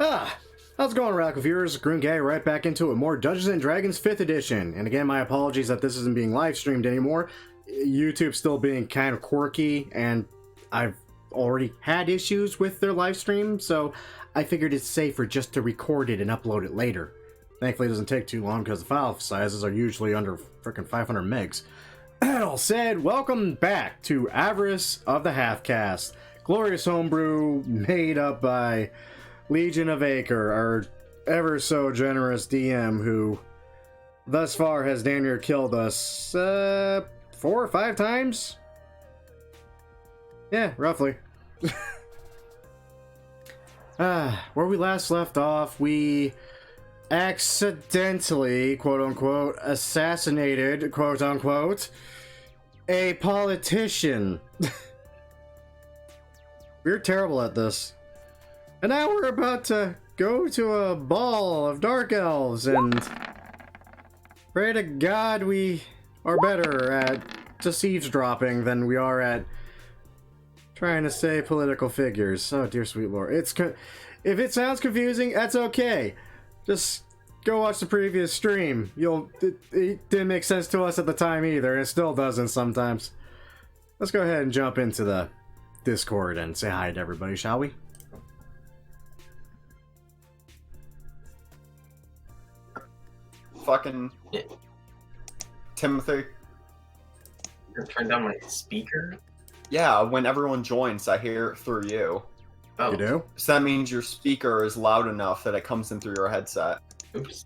How's it going, Radical Viewers? Green Guy right back into it. More Dungeons & Dragons 5th edition. And again, my apologies that this isn't being live streamed anymore. YouTube's still being kind of quirky, and I've already had issues with their live stream, so I figured it's safer just to record it and upload it later. Thankfully, it doesn't take too long because the file sizes are usually under frickin' 500 megs. That all said, welcome back to Avarice of the Half-Caste. Glorious homebrew made up by Legion of Acre, our ever so generous DM who thus far has damn near killed us 4 or 5 times? Yeah, roughly. Where we last left off, we accidentally, quote-unquote, assassinated, quote-unquote, a politician. We're terrible at this. And now we're about to go to a ball of dark elves, and pray to God we are better at just eavesdropping than we are at trying to say political figures. Oh dear sweet lord. If it sounds confusing, that's okay. Just go watch the previous stream. It didn't make sense to us at the time either, and it still doesn't sometimes. Let's go ahead and jump into the Discord and say hi to everybody, shall we? Fucking Timothy. You're turn down my speaker? Yeah, when everyone joins, I hear it through you. Oh. You do? So that means your speaker is loud enough that it comes in through your headset. Oops.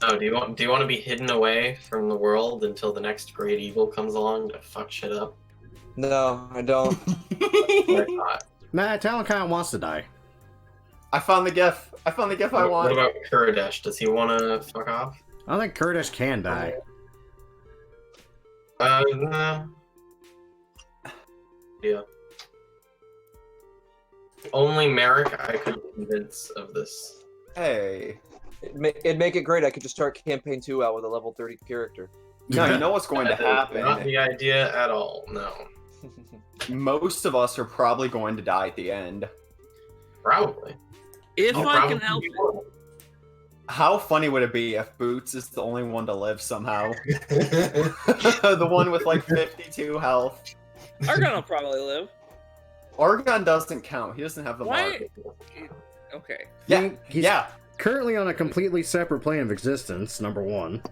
Oh, do you want to be hidden away from the world until the next great evil comes along to fuck shit up? No, I don't. Or not? Nah, Talon kind of wants to die. I found the GIF. I found the GIF I What want. about Kuridesh? Does he want to fuck off? I don't think Kurdish can die. No. Yeah. Only Merrick I could convince of this. Hey. It'd make it great. I could just start campaign 2 out with a level 30 character. No, you know what's going to That is happen. Not the idea at all. No. Most of us are probably going to die at the end. Probably. If You I probably can help it. will. How funny would it be if Boots is the only one to live somehow? The one with like 52 health. Argon will probably live. Argon doesn't count. He doesn't have the mark. Why? Okay. Yeah, He's yeah. currently on a completely separate plane of existence, number one.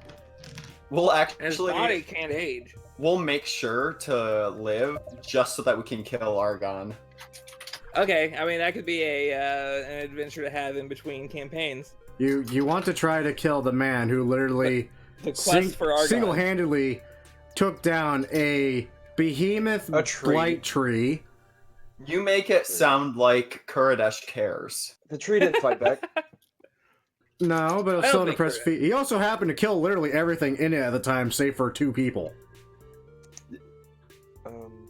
We'll And his actually body can't age. we'll make sure to live just so that we can kill Argon. Okay, I mean that could be an adventure to have in between campaigns. You want to try to kill the man who literally The quest for Argon. single-handedly took down a behemoth A tree. blight tree. You make it sound like Kuridesh cares. The tree didn't fight back. No, but it was I still don't an think impressive feat. He also happened to kill literally everything in it at the time, save for 2 people.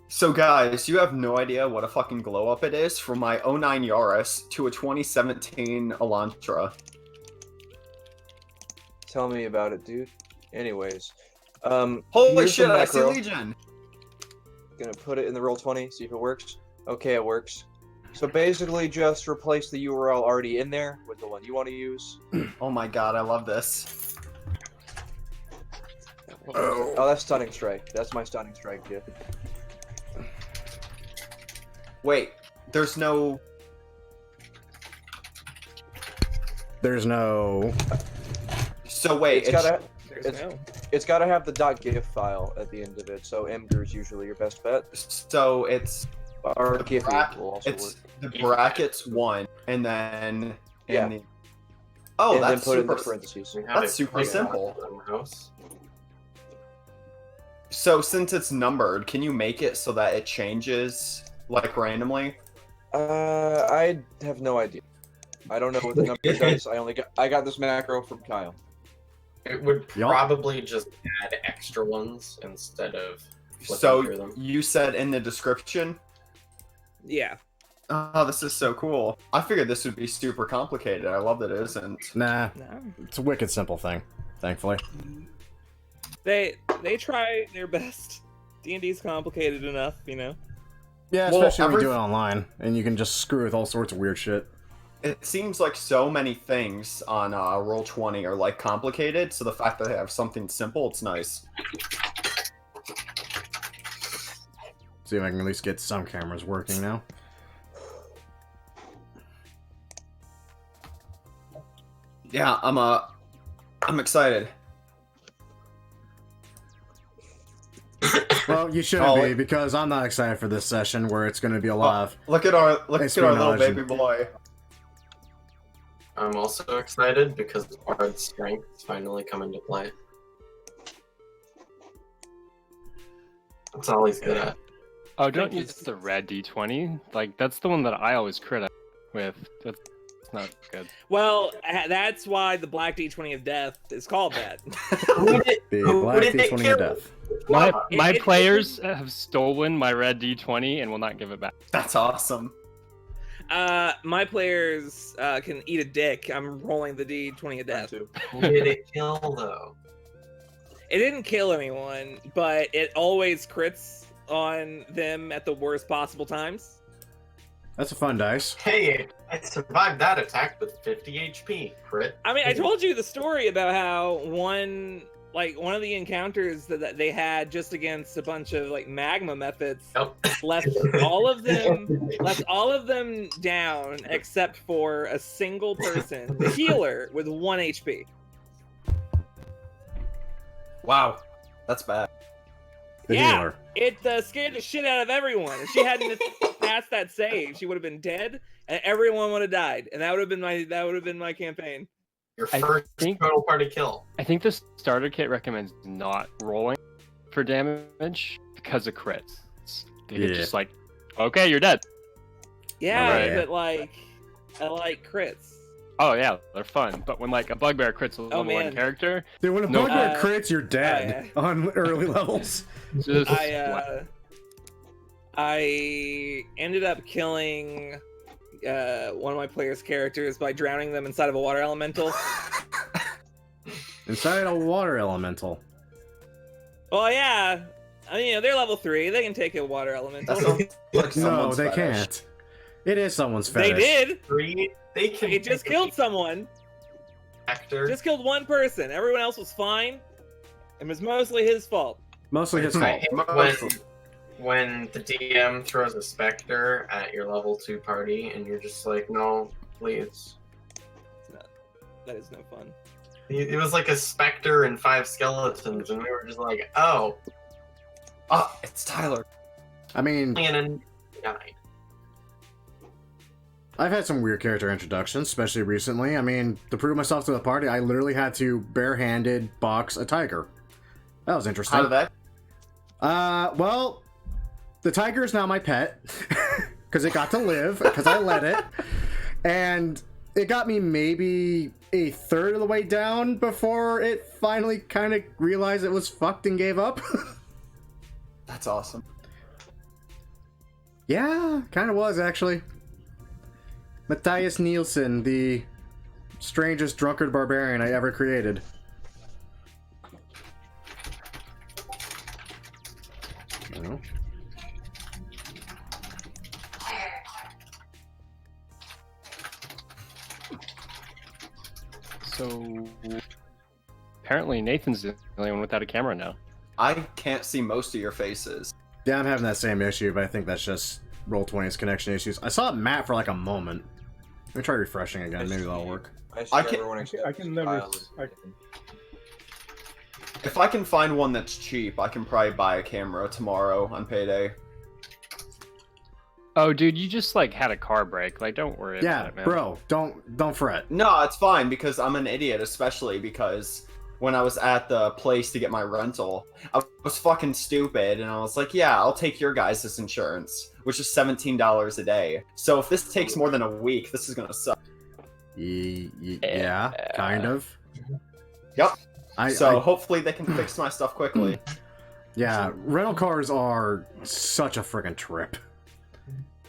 So guys, you have no idea what a fucking glow up it is from my 09 Yaris to a 2017 Elantra. Tell me about it, dude. Anyways, Holy here's shit, the I see macro. Legion! Gonna put it in the roll20, see if it works. Okay, it works. So basically, just replace the URL already in there with the one you want to use. Oh my god, I love this. Oh, that's Stunning Strike. That's my Stunning Strike gift. Wait, there's no... There's no... So wait, It's gotta have the .gif file at the end of it. So Mgur is usually your best bet. so it's Or The GIF bracket- will also work. it's the brackets 1, and then... Yeah. Oh, And then that's put it in the super... parentheses. We have That's a super playground simple. in the house. So since it's numbered, can you make it so that it changes, like, randomly? I have no idea. I don't know what the number does. I got this macro from Kyle. It would Yup. probably just add extra ones instead of flipping So through them. you said in the description? Yeah. Oh, this is so cool. I figured this would be super complicated. I love that it isn't. Nah, No. it's a wicked simple thing, thankfully. They try their best. D&D's complicated enough, you know. Yeah, Well, especially when you do it online, and you can just screw with all sorts of weird shit. It seems like so many things on Roll20 are like complicated, so the fact that they have something simple, it's nice. See if I can at least get some cameras working now. Yeah, I'm excited. Well, you shouldn't Oh, be, because I'm not excited for this session where it's going to be a lot of... Look at our little espionage baby and- boy. I'm also excited because Bard's strength is finally come into play. That's all he's good at. Oh, don't use the red D20. Like, that's the one that I always crit with. That's not good. Well, that's why the Black D20 of Death is called that. The Black did they D20 kill? of Death. My players have stolen my red D20 and will not give it back. That's awesome. My players can eat a dick. I'm rolling the D20 of Death. Who did it kill, though? It didn't kill anyone, but it always crits on them at the worst possible times. That's a fun dice. Hey, I survived that attack with 50 HP. Crit. I mean, I told you the story about how one of the encounters that they had just against a bunch of like magma methods Nope. left all of them down except for a single person, the healer, with 1 HP. Wow, that's bad. The Yeah. healer. It scared the shit out of everyone. If she hadn't passed that save, she would have been dead, and everyone would have died. And that would have been my campaign. Your I first think- total party kill. I think the starter kit recommends not rolling for damage because of crits. It's Yeah. just like, okay, you're dead. Yeah, Alright. but like, I like crits. Oh yeah, they're fun. But when like a bugbear crits a level man. 1 character, Dude, when a No. bugbear crits, you're dead on early levels. just I ended up killing one of my players' characters by drowning them inside of a water elemental. Inside a water elemental. Well, yeah. I mean, they're level 3. They can take a water elemental. That sounds like No, someone's they fetish. can't. It is someone's They fetish. did. They can. It just killed someone. Actor. Just killed one person. Everyone else was fine. It was mostly his fault. Mostly his I fault. hate when the DM throws a specter at your level 2 party and you're just like, no, please. That is no fun. It was like a specter and 5 skeletons, and we were just like, oh, Ah, it's Tyler. I mean, and then he died. I've had some weird character introductions, especially recently. I mean, to prove myself to the party, I literally had to barehanded box a tiger. That was interesting. How did that? Well, the tiger is now my pet because it got to live because I let it, and it got me maybe a third of the way down before it finally kind of realized it was fucked and gave up. That's awesome. Yeah, kind of was actually. Matthias Nielsen, the strangest drunkard barbarian I ever created. Oh. so. Apparently, Nathan's the only one without a camera now. I can't see most of your faces. Yeah, I'm having that same issue, but I think that's just Roll20's connection issues. I saw Matt for like a moment. Let me try refreshing again. Maybe that'll work. I can- I can never. If I can find one that's cheap, I can probably buy a camera tomorrow on payday. Oh, dude, you just like had a car break. Like, don't worry Yeah, about it, man. bro, don't fret. No, it's fine because I'm an idiot, especially because when I was at the place to get my rental, I was fucking stupid and I was like, yeah, I'll take your guys' insurance, which is $17 a day. So if this takes more than a week, this is gonna suck. Yeah, kind of. Yep. I Hopefully they can fix my stuff quickly. yeah, rental cars are such a friggin' trip.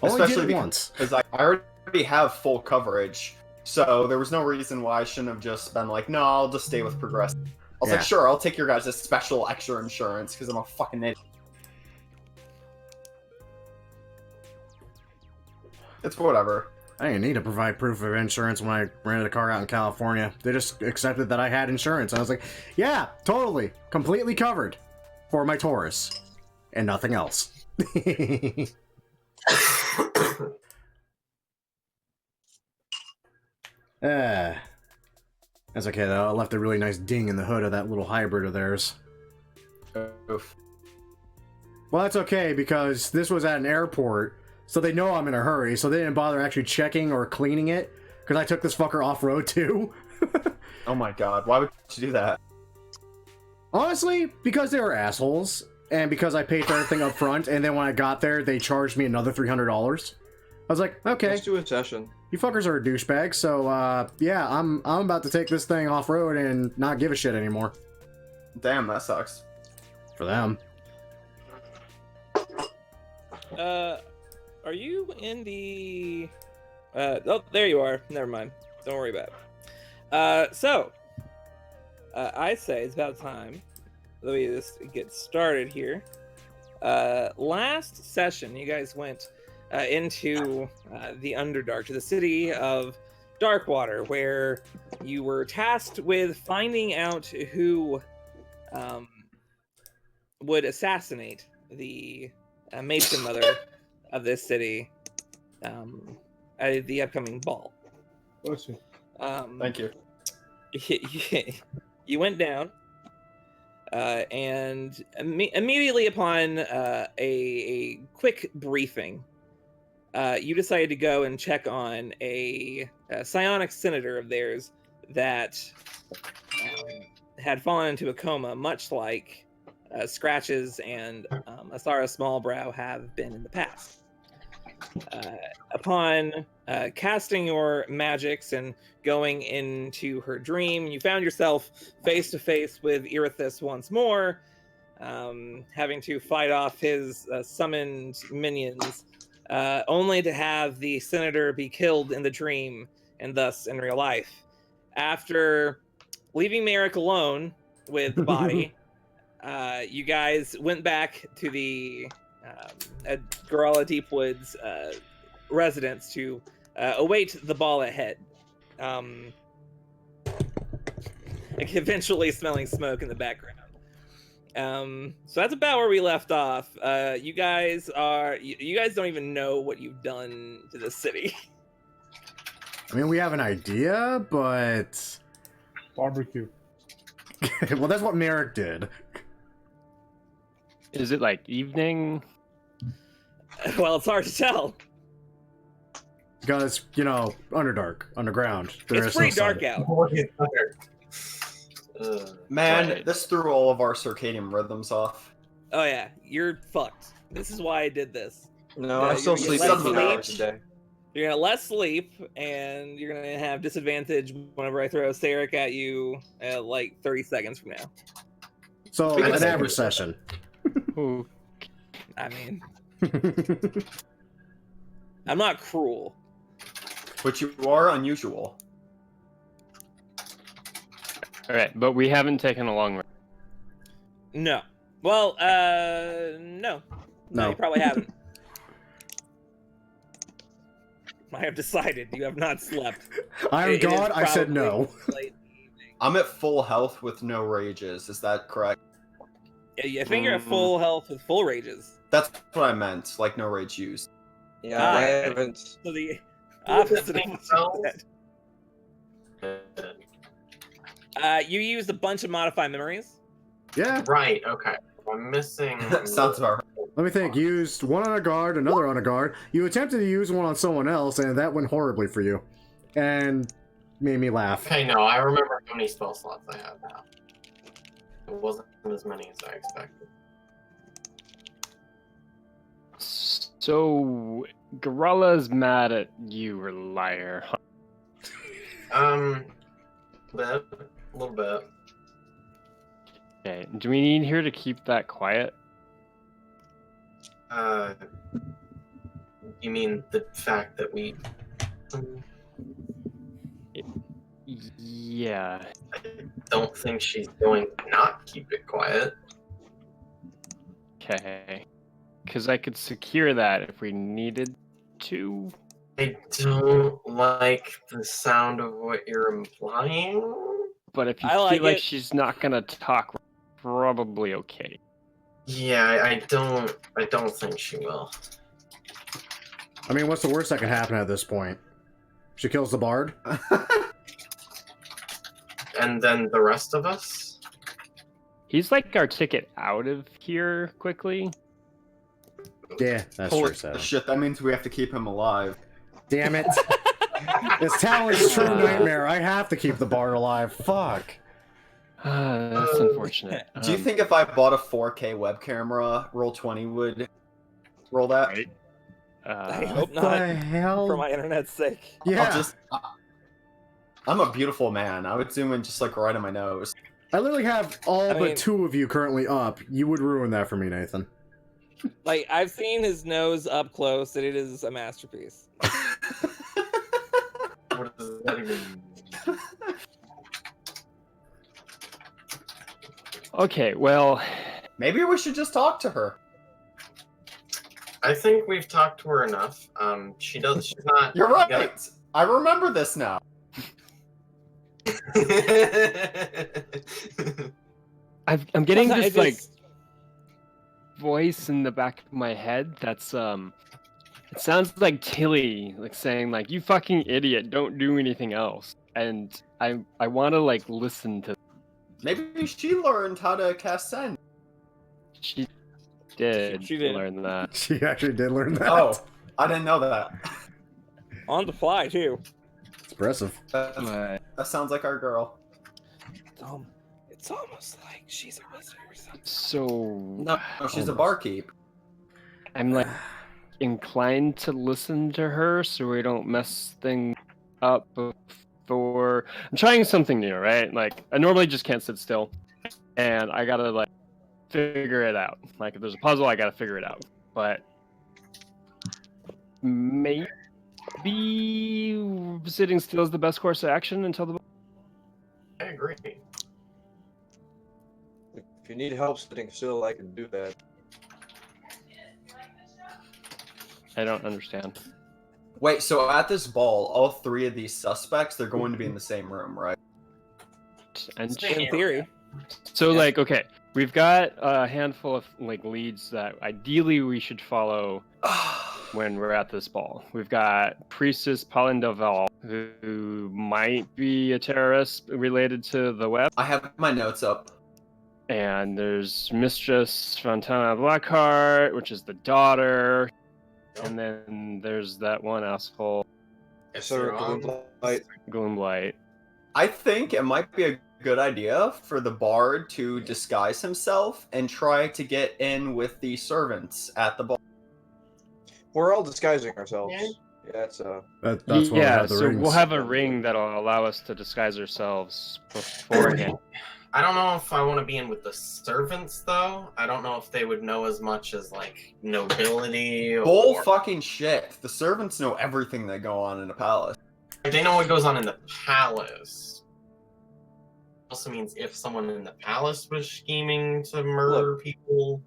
Only Especially did it because- once. Because I already have full coverage. So there was no reason why I shouldn't have just been like, no, I'll just stay with Progressive. I was Yeah. like, sure, I'll take your guys' special extra insurance because I'm a fucking idiot. It's whatever. I didn't need to provide proof of insurance when I rented a car out in California. They just accepted that I had insurance. I was like, yeah, totally. Completely covered for my Taurus. And nothing else. That's okay though. I left a really nice ding in the hood of that little hybrid of theirs. Oof. Well, that's okay because this was at an airport, so they know I'm in a hurry, so they didn't bother actually checking or cleaning it, because I took this fucker off-road too. Oh my god, why would you do that? Honestly, because they were assholes, and because I paid for everything up front, and then when I got there, they charged me another $300. I was like, okay, Let's do a session. you fuckers are douchebags, so yeah, I'm about to take this thing off-road and not give a shit anymore. Damn, that sucks. For them. Are you in the? Oh, there you are. Never mind. Don't worry about it. I say it's about time that we just get started here. Last session, you guys went into the Underdark, to the city of Darkwater, where you were tasked with finding out who would assassinate the matron mother of this city at the upcoming ball. Thank you. You went down, and immediately upon a quick briefing, you decided to go and check on a psionic senator of theirs that had fallen into a coma, much like Scratches and Asara Smallbrow have been in the past. Upon casting your magics and going into her dream, you found yourself face to face with Irithis once more, having to fight off his summoned minions, only to have the senator be killed in the dream and thus in real life. After leaving Merrick alone with the body, you guys went back to the Gorilla Deepwood's residence to await the ball ahead. Eventually smelling smoke in the background. So that's about where we left off. You guys don't even know what you've done to the city. I mean, we have an idea, but... Barbecue. Well, that's what Merrick did. Is it like evening? Well, it's hard to tell. Because, you know, underground. It's pretty dark out. Man, Right. this threw all of our circadian rhythms off. Oh yeah, you're fucked. This is why I did this. No, Yeah, I still you're sleep less 18 hours a sleep. day. You're gonna less sleep, and you're gonna have disadvantage whenever I throw a Sarek at you at like 30 seconds from now. So, Speaking an of average sleep. session. Ooh, I mean, I'm not cruel. But you are unusual. all right, but we haven't taken a long rest. No. Well, no. No, No. you probably haven't. I have decided you have not slept. I'm It is God, I said probably no. late in the evening. I'm at full health with no rages. Is that correct? Yeah, I think you're at full health with full rages. That's what I meant. Like no rage used. Yeah, I Ah. haven't. So the opposite of what you said. You used a bunch of modified memories. Yeah, Right, okay. I'm missing. Sounds about right. let me think. You used one on a guard, another on a guard. You attempted to use one on someone else, and that went horribly for you. And made me laugh. Okay, no, I remember how many spell slots I have now. It wasn't as many as I expected. So, Gorella's mad at you, liar. A little bit. Okay, do we need her to keep that quiet? You mean the fact that we? Yeah. I don't think she's going to not keep it quiet. Okay. Because I could secure that if we needed to. I don't like the sound of what you're implying. But if you I feel like like it. she's not gonna talk, probably okay. Yeah, I don't think she will. I mean, what's the worst that can happen at this point? She kills the bard? And then the rest of us? He's like our ticket out of here quickly. Yeah, that's Holy true, so. shit, that means we have to keep him alive. Damn it. It's Talon's true nightmare. I have to keep the bard alive. Fuck. That's unfortunate. Do you think if I bought a 4K web camera, Roll20 would roll that? Right? I hope What not. the hell? For my internet's sake. Yeah. I'm a beautiful man. I would zoom in just like right on my nose. I literally have all I but mean- 2 of you currently up. You would ruin that for me, Nathan. Like, I've seen his nose up close, and it is a masterpiece. What does that even mean? Okay, well, Maybe we should just talk to her. I think we've talked to her enough. She's not. You're right. I remember this now. I'm getting I this just- like voice in the back of my head that's it sounds like Tilly like saying like, you fucking idiot, don't do anything else. And I want to like listen to. Maybe she learned how to cast send. She did, She did. learn that. She actually did learn that. Oh, I didn't know that. On the fly, too. It's impressive. But That sounds like our girl. It's almost like she's a wizard or something. so No, she's a barkeep. I'm like inclined to listen to her so we don't mess things up before. I'm trying something new, right? Like I normally just can't sit still, and I gotta like figure it out. Like if there's a puzzle, I gotta figure it out. But maybe sitting still is the best course of action until the. I agree. If you need help sitting still, I can do that. I don't understand. Wait, so at this ball, all 3 of these suspects, they're going to be in the same room, right? And In theory. so Yeah. like okay, we've got a handful of like leads that ideally we should follow when we're at this ball. We've got Priestess Pauline Duval, who might be a terrorist related to the web. I have my notes up. And there's Mistress Fontana Blackheart, which is the daughter. And then there's that one asshole, If So they're on- Gloomblight. I think it might be a good idea for the bard to disguise himself and try to get in with the servants at the ball. We're all disguising ourselves. Yeah. Yeah, it's That's why we Yeah, have the so rings. we'll have a ring that'll allow us to disguise ourselves beforehand. I don't know if I want to be in with the servants, though. I don't know if they would know as much as, like, nobility Bull or... fucking shit. The servants know everything that go on in a palace. They know what goes on in the palace. Also means if someone in the palace was scheming to murder people...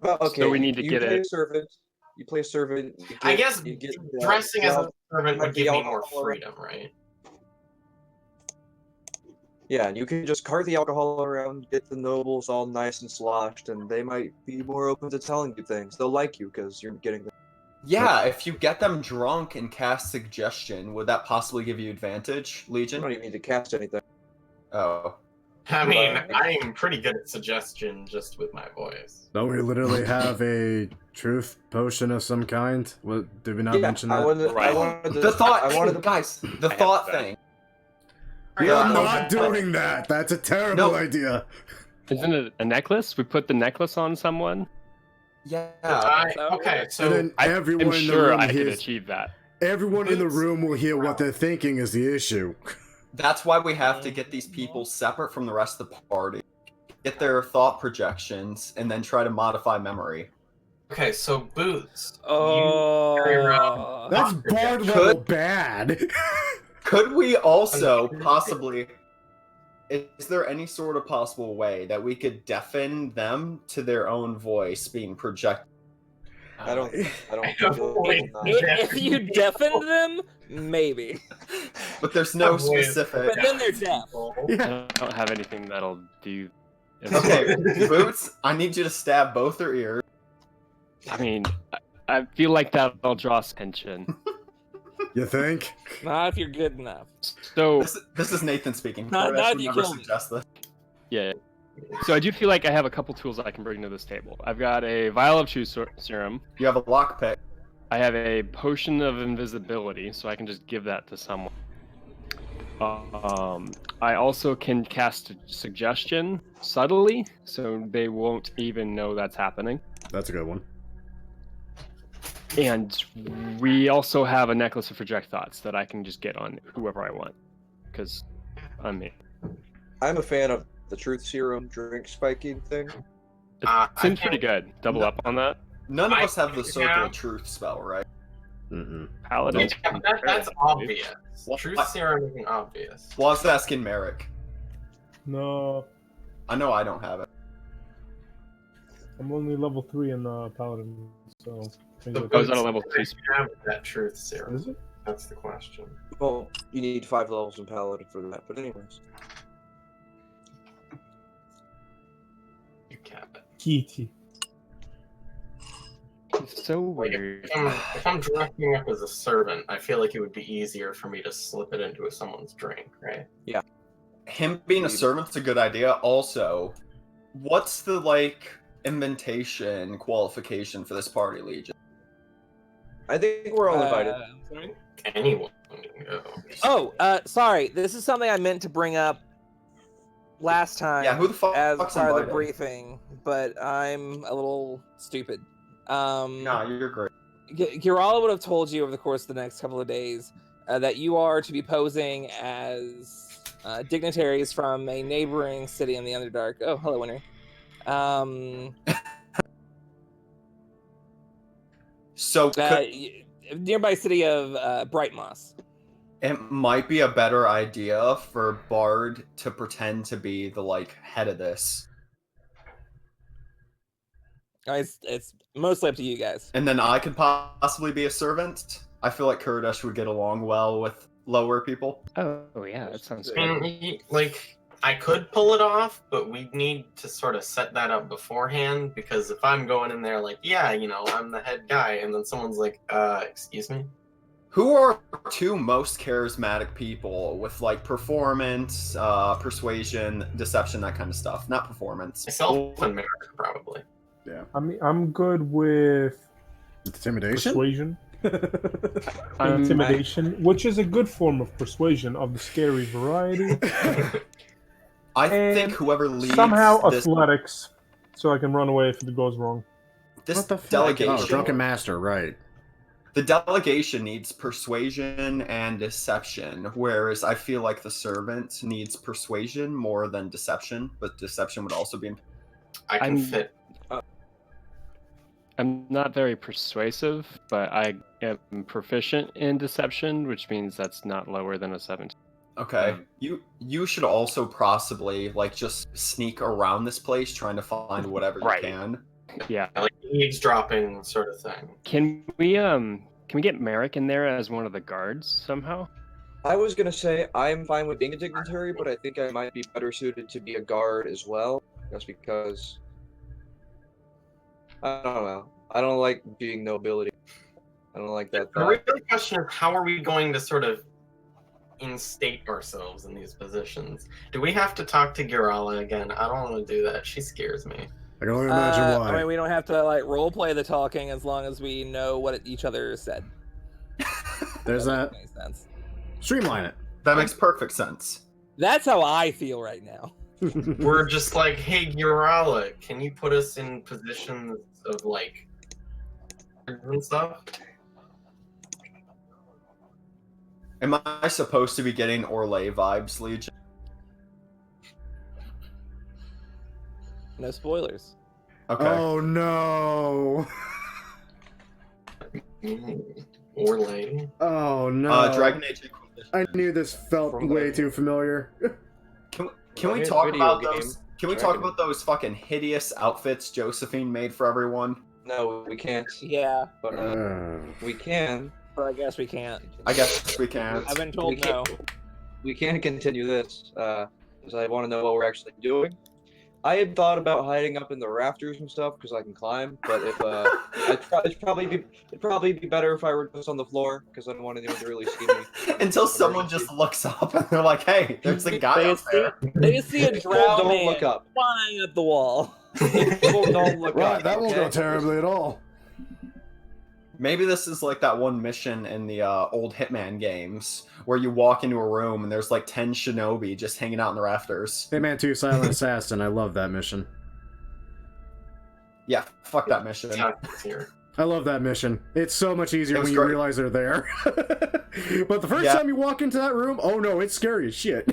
well, okay. So we need to you get play it. a servant. You play a servant. You I get- guess you get, dressing as a servant might would be give me more alcohol. freedom, right? Yeah, and you can just cart the alcohol around, get the nobles all nice and sloshed, and they might be more open to telling you things. They'll like you because you're getting them. Yeah, if you get them drunk and cast suggestion, would that possibly give you advantage, You Legion? don't even need to cast anything. Oh. I mean, I'm pretty good at suggestion just with my voice. Don't we literally have a truth potion of some kind? What, did we not mention I that? wanted, I Right. wanted to, The thought I wanted thing, to, guys, the have thought that. thing. We Yeah. are not doing that. That's a terrible No. idea. Isn't it a necklace? We put the necklace on someone? Yeah. Okay, so And then everyone I'm in the sure room I could hears, achieve that. everyone in the room will hear what they're thinking is the issue. That's why we have to get these people separate from the rest of the party. Get their thought projections, and then try to modify memory. okay, so Boots. Oh. That's Could- bard level bad. Could we also possibly... Is there any sort of possible way that we could deafen them to their own voice being projected? I don't feel Wait, like If you deafened them, maybe. But there's no Avoid- specific. But then they're deaf. Yeah. I don't have anything that'll do. Okay, Boots, I need you to stab both their ears. I mean, I feel like that'll draw attention. You think? Not if you're good enough. So This is Nathan speaking. Not Kodesh if would you never kill me. suggest this. yeah. So I do feel like I have a couple tools I can bring to this table. I've got a vial of truth serum. You have a lockpick. I have a potion of invisibility, so I can just give that to someone. I also can cast suggestion subtly, so they won't even know that's happening. That's a good one. And we also have a necklace of project thoughts that I can just get on whoever I want, because I'm me. I'm a fan of the truth serum drink spiking thing. It seems pretty good. Double up on that. None of I us have the think Circle now- of Truth spell, right? Mm-mm. Paladin. That's obvious. Well, Truth serum isn't obvious. Well, I was asking Merrick. No, I know I don't have it. I'm only level 3 in Paladin, so. The I was on a level 2. have that truth serum. Is it? That's the question. Well, you need 5 levels in Paladin for that, but anyways. You can't. Kitty. It's so Like, weird. if I'm dressing up as a servant, I feel like it would be easier for me to slip it into someone's drink, right? Him being a servant's a good idea. Also, what's the invitation qualification for this party, Legion? I think we're all invited. Sorry? Anyone can go. Sorry. This is something I meant to bring up last time. Yeah, who the fuck as fuck's part of the invited? briefing, but I'm a little stupid. Nah, you're great. Girala would have told you over the course of the next couple of days that you are to be posing as dignitaries from a neighboring city in the Underdark. Oh, hello, Winter. So Nearby city of Bright Moss. it might be a better idea for Bard to pretend to be the head of this, It's mostly up to you guys. and then I could possibly be a servant. I feel like Kurdish would get along well with lower people. Oh yeah, that sounds I good. mean, I could pull it off, but we need to sort of set that up beforehand, because if I'm going in there I'm the head guy, and then someone's like, excuse me? Who are two most charismatic people with performance, persuasion, deception, that kind of stuff? Not performance. Myself and Merrick, probably. I mean, I'm good with Intimidation? persuasion, I'm- intimidation, which is a good form of persuasion of the scary variety. I And think whoever leads Somehow this, athletics, so I can run away if it goes wrong. this What the fuck? delegation, Oh, Drunken Master, right. the delegation needs persuasion and deception, whereas I feel like the servant needs persuasion more than deception, but deception would also be. I can I'm- fit. I'm not very persuasive, but I am proficient in deception, which means that's not lower than a 17. Okay, you should also possibly just sneak around this place, trying to find whatever Right. you can. Yeah. Like eavesdropping sort of thing. Can we get Merrick in there as one of the guards somehow? I was gonna say I'm fine with being a dignitary, but I think I might be better suited to be a guard as well, just because I don't know. I don't like being nobility. I don't like that The thought. real question is, how are we going to sort of instate ourselves in these positions? Do we have to talk to Girala again? I don't want to do that. She scares me. I can only imagine why. I mean, we don't have to role play the talking as long as we know what each other said. There's that. Makes sense. Streamline it. That makes perfect sense. That's how I feel right now. We're just like, hey, Girala, can you put us in positions of and stuff? Am I supposed to be getting Orlais vibes, Legion? No spoilers. Okay. Oh no. Or lady. Oh no. Dragon Age Inquisition. I knew this felt From way the- too familiar. Can we His talk video about game, those? Can we Dragon. talk about those fucking hideous outfits Josephine made for everyone? No, we can't. Yeah, But we can. but I guess we can't. I guess we can't. I've been We told no. can't. We can continue this because I want to know what we're actually doing. I had thought about hiding up in the rafters and stuff because I can climb, but if it'd probably be better if I were just on the floor because I don't want anyone to really see me. Until someone just looks up and they're like, "Hey, there's a guy They up see, there." they just see a People drow don't man look up. flying up the wall. People don't look Right, up. that won't go okay? terribly at all. Maybe this is like that one mission in the old Hitman games where you walk into a room and there's like 10 shinobi just hanging out in the rafters. Hitman 2 Silent Assassin, I love that mission. Yeah, fuck that mission. Here. I love that mission. It's so much easier It was when you great. realize they're there. But the first Yeah. time you walk into that room, oh no, it's scary as shit.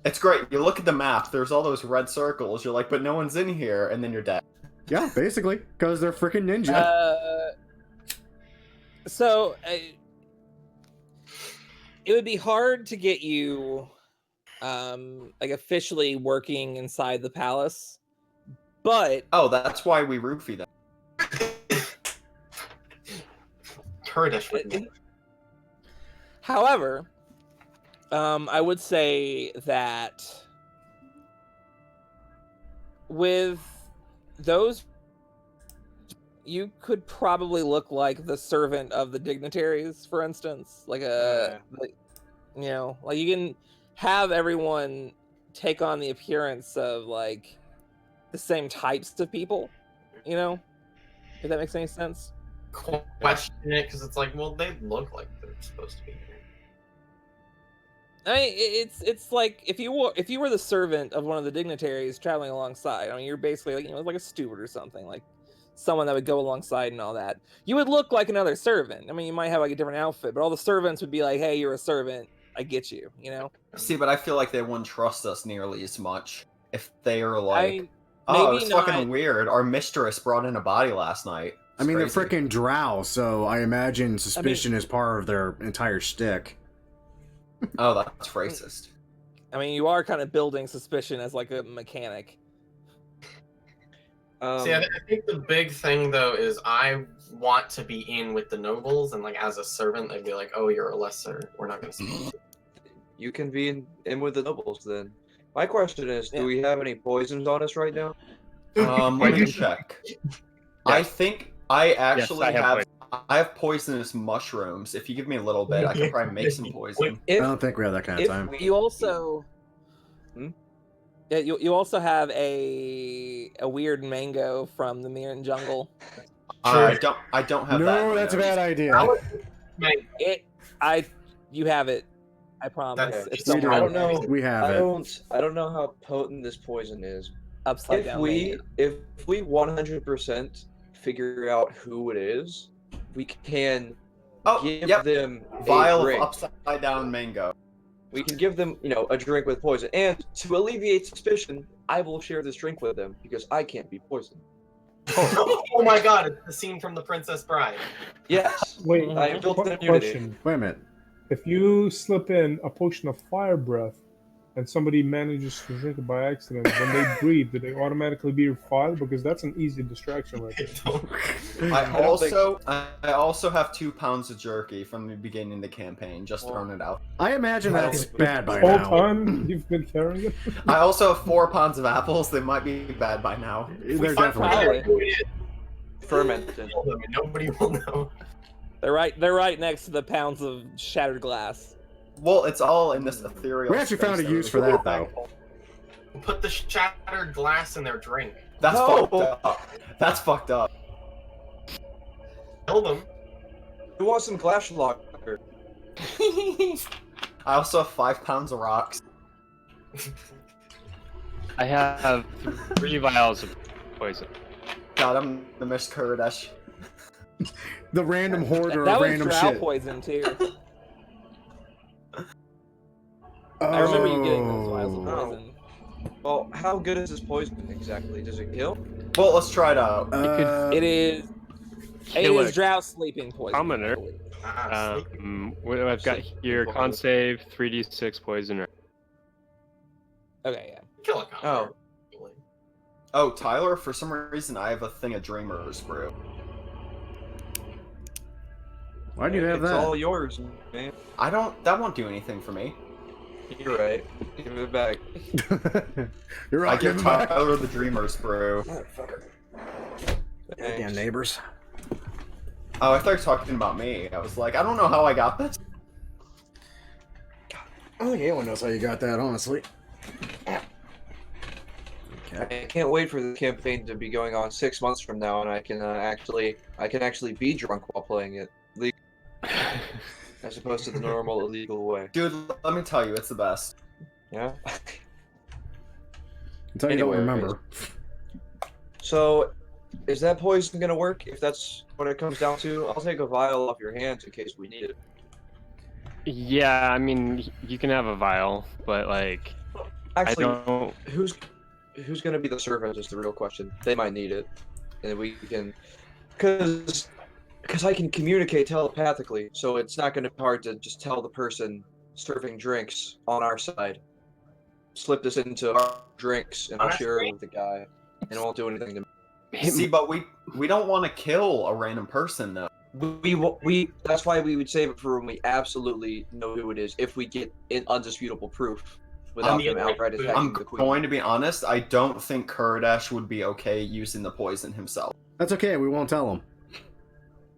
It's great. You look at the map, there's all those red circles. You're like, but no one's in here, and then you're dead. Yeah, basically, because they're freaking ninja. So it would be hard to get you like officially working inside the palace, but Oh, that's why we roofie them. Turdish. however, I would say that with those, you could probably look like the servant of the dignitaries, for instance. Like like, you know, like you can have everyone take on the appearance of like the same types of people, you know, if that makes any sense. Question it because it's like, well, they look like they're supposed to be here. I mean, it's like if you were the servant of one of the dignitaries traveling alongside. I mean, you're basically like, you know, like a steward or something, like someone that would go alongside and all that. You would look like another servant. I mean, you might have like a different outfit, but all the servants would be like, "Hey, you're a servant. I get you." You know. See, but I feel like they wouldn't trust us nearly as much if they are like, "Oh, maybe it's not. fucking weird. Our mistress brought in a body last night." I mean, they're It's crazy. freaking drow, so I imagine suspicion is part of their entire shtick. Oh, that's racist. I mean, you are kind of building suspicion as like a mechanic. See, I think the big thing though is I want to be in with the nobles, and like as a servant, they'd be like, "Oh, you're a lesser. We're not going to see." You can be in with the nobles then. My question is, Yeah. do we have any poisons on us right now? Let me check. I think I actually I have have. I have poisonous mushrooms. If you give me a little bit, I could probably make some poison. I don't think we have that kind of time. You also, Hmm? yeah, you also have a weird mango from the Miran jungle. I don't have that. No, that's a bad idea. You have it. I promise. That's- It's We somewhere I do. don't know. We have I it. don't know how potent this poison is. upside If down. we mango. if we 100% figure out who it is, we can Oh, give yep. them Vial a of drink. upside down mango. We can give them, a drink with poison. And to alleviate suspicion, I will share this drink with them because I can't be poisoned. Oh my god, it's the scene from The Princess Bride. Yes. Wait, I built an immunity. question. Wait a minute. If you slip in a potion of fire breath and somebody manages to drink it by accident, when they breathe, do they automatically be revived? Because that's an easy distraction right there. I also have 2 pounds of jerky from the beginning of the campaign. Just throwing it out. I imagine that's bad by The whole now. time you've been carrying it? I also have 4 pounds of apples. They might be bad by now. They're find definitely. Probably. Fermented. Kill them and nobody will know. They're right next to the pounds of shattered glass. Well, it's all in this ethereal. We actually found a space use for that, though. Put the shattered glass in their drink. That's No. fucked up. That's fucked up. Kill them. Who wants some glass locker? I also have 5 pounds of rocks. I have 3 vials of poison. God, I'm the Miss Kurdish. The random hoarder That of was random drow shit. poison too. I remember you getting those vials of Oh. poison. Well, how good is this poison exactly? Does it kill? Well, let's try it out. It is. It kill is a drow sleeping poison. commoner. I believe. What do I've got here? Con save, 3d6 poison. Okay, yeah. Kill a commoner. Oh, Tyler, for some reason I have a thing of Dreamer's brew. Why do you have It's that? all yours, man. That won't do anything for me. You're right. Give it back. You're I right. give Tyler the Dreamer's brew. Damn Thanks. neighbors. Oh, I thought you were talking about me. I was like, I don't know how I got this. I think anyone knows how you got that, honestly. Okay. I can't wait for the campaign to be going on 6 months from now, and I can actually be drunk while playing it, as opposed to the normal illegal way. Dude, let me tell you, it's the best. Yeah. Until you don't Anyways. remember. So, is that poison gonna work? If that's what it comes down to, I'll take a vial off your hands in case we need it. Yeah, I mean, you can have a vial, but like, Actually, I don't. who's gonna be the servant is the real question. They might need it, and we can, because I can communicate telepathically, so it's not gonna be hard to just tell the person serving drinks on our side, slip this into our drinks, and I'll share it with the guy, and it won't do anything to me. See, but we don't want to kill a random person, though. We that's why we would save it for when we absolutely know who it is, if we get undisputable proof without them outright attacking I'm the queen. going to be honest, I don't think Kurdash would be okay using the poison himself. That's okay, we won't tell him.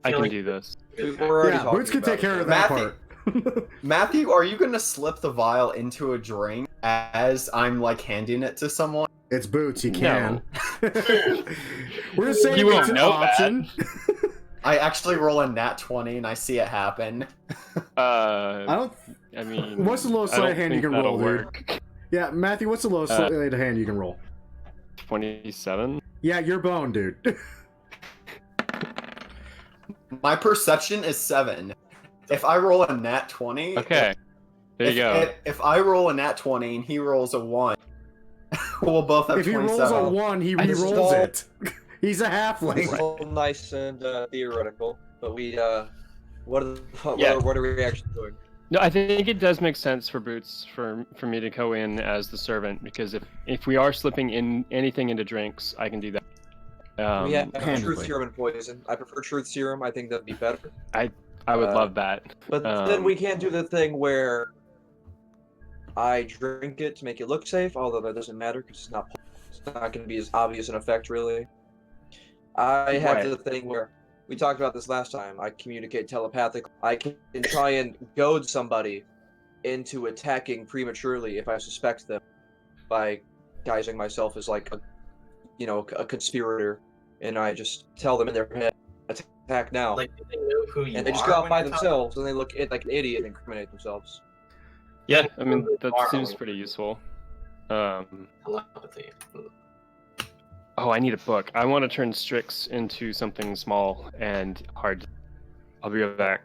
I can like- do this. We're already Yeah, talking Boots can about take care it. of that Matthew- part. Matthew, are you going to slip the vial into a drink as I'm, like, handing it to someone? It's Boots, you No. can. We're just saying You it's won't an know that. option. I actually roll a nat 20 and I see it happen. I don't. I mean, What's the lowest I don't sleight of hand you think can roll, that'll dude? work. Yeah, Matthew, what's the lowest sleight of hand you can roll? 27. Yeah, you're boned, dude. My perception is 7. If I roll a nat 20... Okay, there you go. If I roll a nat 20 and he rolls a 1, we'll both have If he 27. rolls a 1, he I just re-rolls roll- it. He's a halfling. It's all nice and theoretical, but we what are Yeah. what are we actually doing? No, I think it does make sense for Boots for me to go in as the servant, because if we are slipping in anything into drinks, I can do that. We have handedly. truth serum and poison. I prefer truth serum. I think that'd be better. I would Uh, love that. But then we can't do the thing where I drink it to make it look safe, although that doesn't matter because it's not going to be as obvious an effect, really. I have Right. the thing where we talked about this last time. I communicate telepathically. I can try and goad somebody into attacking prematurely if I suspect them by guising myself as like a conspirator, and I just tell them in their head, attack now. Like, do they know who you are? And they just go out when by you're themselves, and they look like an idiot and incriminate themselves. Yeah, I mean that Tomorrow. seems pretty useful. talking telepathy. Oh, I need a book. I want to turn Strix into something small and hard. I'll be right back.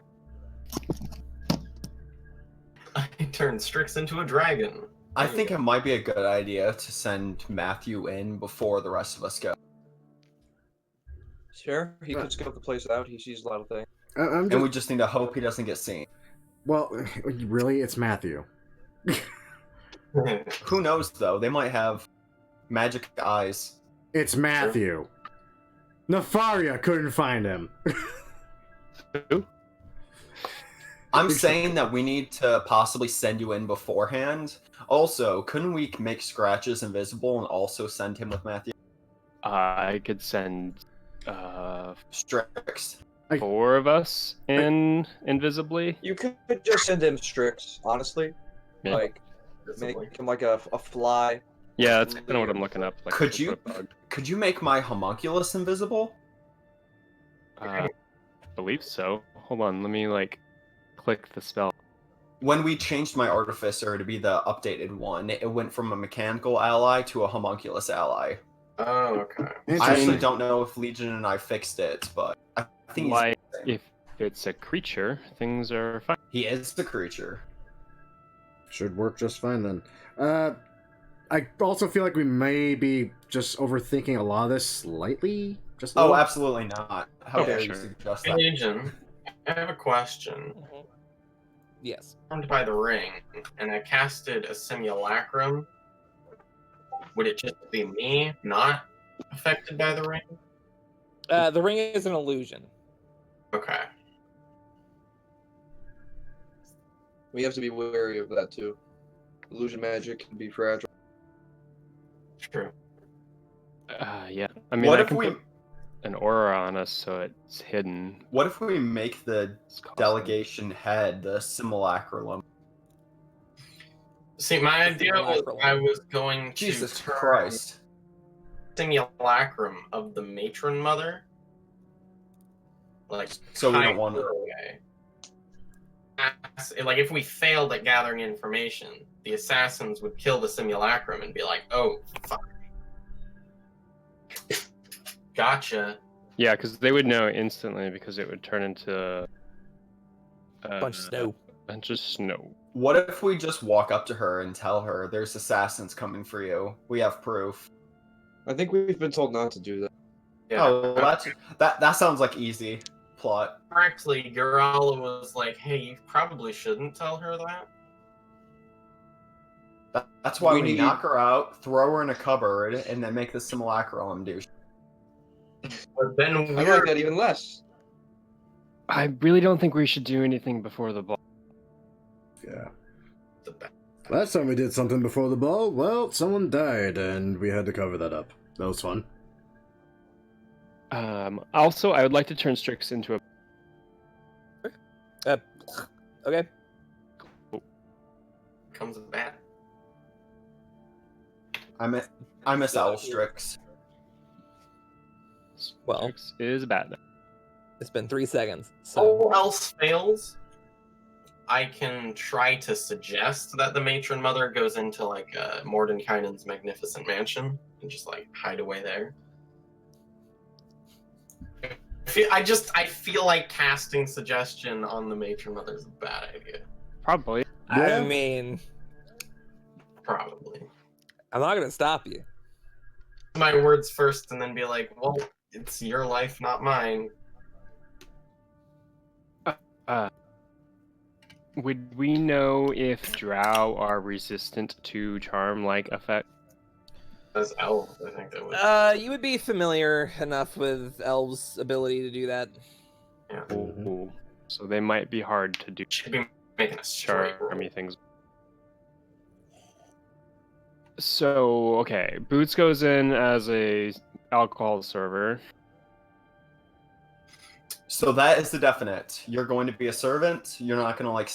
I turned Strix into a dragon. I think it might be a good idea to send Matthew in before the rest of us go. Sure, he could scope the place out. He sees a lot of things. I'm And just, we just need to hope he doesn't get seen. well, really, it's Matthew. Who knows, though? They might have magic eyes. It's Matthew. Nefaria couldn't find him. Who? I'm saying that we need to possibly send you in beforehand. Also, couldn't we make Scratches invisible and also send him with Matthew? I could send Strix. 4 of us in invisibly. You could just send him Strix, honestly. Yeah. Like, make him like a fly. Yeah, that's kind of what I'm looking up. Like, Could some you- sort of bug. Could you make my homunculus invisible? I believe so. Hold on, let me like click the spell. When we changed my artificer to be the updated one, it went from a mechanical ally to a homunculus ally. Oh, okay. I actually don't know if Legion and I fixed it, but I think he's Like, the same. if it's a creature, things are fine. He is the creature. Should work just fine then. I also feel like we may be just overthinking a lot of this slightly. Just a Oh, little. absolutely not. How Oh, dare sure. you suggest that? Legion, I have a question. Yes. Formed by the ring, and I casted a simulacrum. Would it just be me not affected by the ring? The ring is an illusion. Okay. We have to be wary of that too. Illusion magic can be fragile. True. Yeah. I mean, What I if can we? put an aura on us so it's hidden. What if we make the It's costly. delegation head the simulacrum? See, my idea was Simulacrum. I was going to Jesus turn Christ! simulacrum of the matron mother. Like, So we don't hide want her to. away. Like, if we failed at gathering information, the assassins would kill the simulacrum and be like, "Oh, fuck, gotcha." Yeah, because they would know instantly because it would turn into Bunch of snow. a bunch of snow. What if we just walk up to her and tell her there's assassins coming for you? We have proof. I think we've been told not to do that. Yeah. Oh, well, that sounds like easy plot. Correctly, Gurala was like, "Hey, you probably shouldn't tell her that." That's why We we need- knock her out, throw her in a cupboard, and then make the simulacrum do. But then I like we're that even less. I really don't think we should do anything before the ball. Yeah. the best. Last time we did something before the ball, well, someone died, and we had to cover that up. That was fun. Also, I would like to turn Strix into a. Okay. Comes a bat. I miss Alstrix. Well. Strix is bad. It's been 3 seconds. So All else fails, I can try to suggest that the matron mother goes into like Mordenkainen's magnificent mansion and just like hide away there. I feel like casting suggestion on the matron mother is a bad idea. Probably. I mean, Probably. I'm not gonna stop you. My words first and then be like, well, it's your life, not mine. Would we know if drow are resistant to charm-like effect? As elves, I think that would. You would be familiar enough with elves' ability to do that. Yeah. Ooh. So they might be hard to do Should be making a straight roll. charmy things. So, okay, Boots goes in as a alcohol server. So that is the definite. You're going to be a servant. You're not going to like.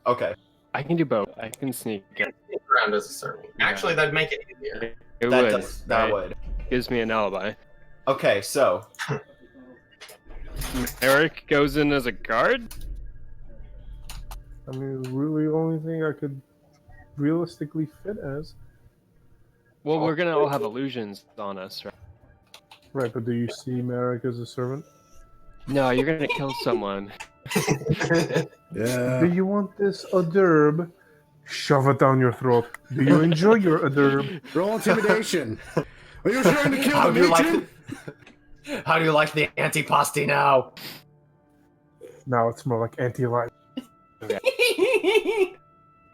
Okay. I can do both. I can sneak in. Sneak around as a servant. Actually, that'd make it easier. It That would. does. That would. Gives me an alibi. Okay. So Eric goes in as a guard. I mean, really, the only thing I could realistically fit as. Well, we're gonna all have illusions on us, right? Right, but do you see Merrick as a servant? No, you're gonna kill someone. Yeah. Do you want this hors d'oeuvre? Shove it down your throat. Do you enjoy your hors d'oeuvre? Roll intimidation. Are you trying to kill how the do you matron? how do you like the antipasti now? Now it's more like anti-life.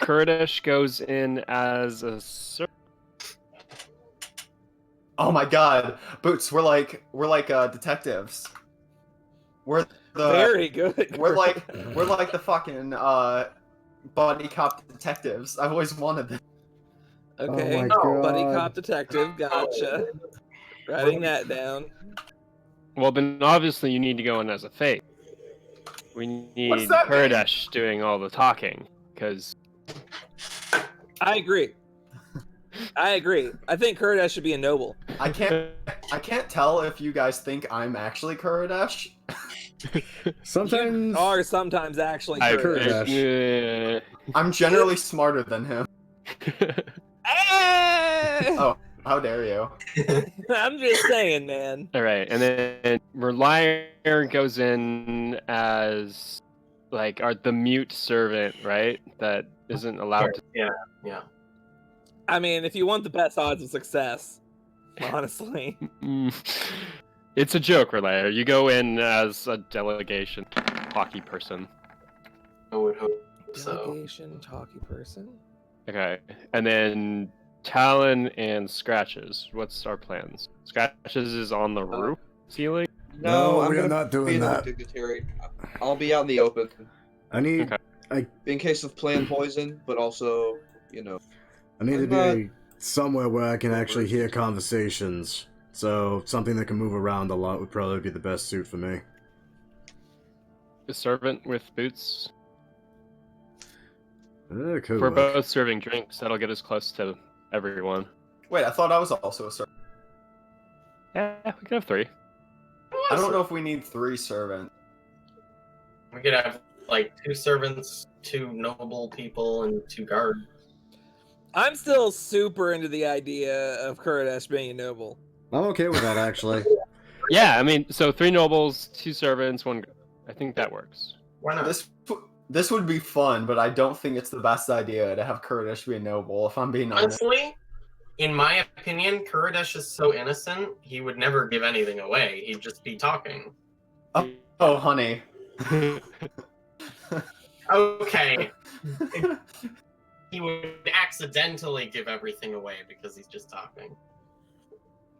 Kurdish goes in as a servant. Oh my God, Boots, we're like detectives. We're the Very good. we're like the fucking buddy cop detectives. I've always wanted this. Okay, Oh my God. buddy cop detective, gotcha. Writing that down. Well, then obviously you need to go in as a fake. We need that mean? Kurdish doing all the talking, because I agree. I think Kurdash should be a noble. I can't tell if you guys think I'm actually Kurdish. Sometimes. Or sometimes actually I Kurdash. I'm generally smarter than him. Eh! Oh, how dare you? I'm just saying, man. All right, and then Relier goes in as like the mute servant, right? That isn't allowed to. Yeah. I mean, if you want the best odds of success, honestly. It's a joke, Relier. You go in as a delegation hockey person. I would hope so. Delegation, talky person. Okay, and then Talon and Scratches. What's our plans? Scratches is on the roof ceiling. No, I'm we are gonna not be doing the that. dignitary. I'll be out in the open. I need. Okay. in case of planned poison, but also, you know. I need to I'm not- be somewhere where I can actually hear conversations. So something that can move around a lot would probably be the best suit for me. A servant with boots. Could If we're work. both serving drinks, that'll get us close to everyone. Wait, I thought I was also a servant. Yeah, we can have 3. I don't know if we need 3 servants. We could have like 2 servants, 2 noble people, and 2 guards. I'm still super into the idea of Kurdish being a noble. I'm okay with that, actually. Yeah, I mean, so 3 nobles, 2 servants, 1. I think that works. Why not? This would be fun, but I don't think it's the best idea to have Kurdish be a noble, if I'm being honest. Honestly, in my opinion, Kurdish is so innocent, he would never give anything away. He'd just be talking. Oh, honey. Okay. He would accidentally give everything away because he's just talking.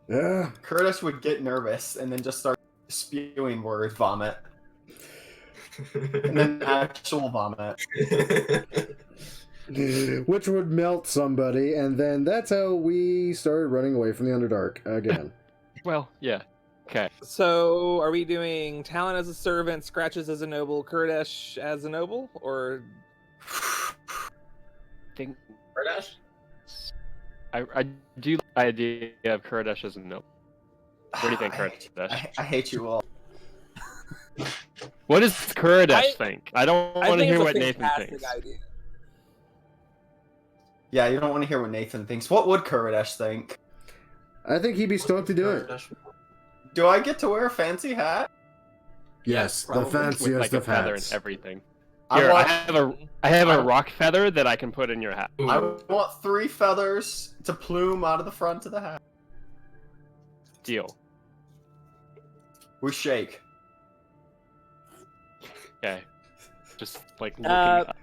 Yeah. Kurdish would get nervous and then just start spewing word vomit. And then actual vomit. Which would melt somebody, and then that's how we started running away from the Underdark again. Well, yeah. Okay. So, are we doing Talon as a servant, Scratches as a noble, Kurdish as a noble, or think Kurdish? I do like the idea of Kurdish as a noble. What do you think, Kurdish? I hate you all. What does Kurdish think? I don't want to think hear it's a what Nathan fantastic thinks. idea. Yeah, you don't want to hear what Nathan thinks. What would Kurdish think? I think he'd be stoked to do it. Do I get to wear a fancy hat? Yes, the Probably fanciest with like a of feather hats. and everything. I Here, want, I have a rock feather that I can put in your hat. I want 3 feathers to plume out of the front of the hat. Deal. We shake. Okay. Just like looking up.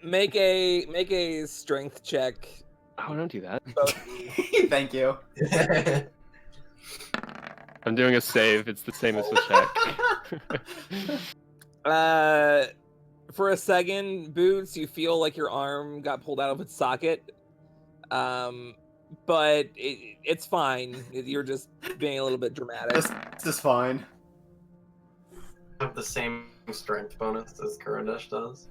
Make a strength check. Oh, don't do that. Thank you. I'm doing a save. It's the same as the check. For a second, Boots, you feel like your arm got pulled out of its socket. But it's fine. You're just being a little bit dramatic. This is fine. Have the same strength bonus as Kurdish does.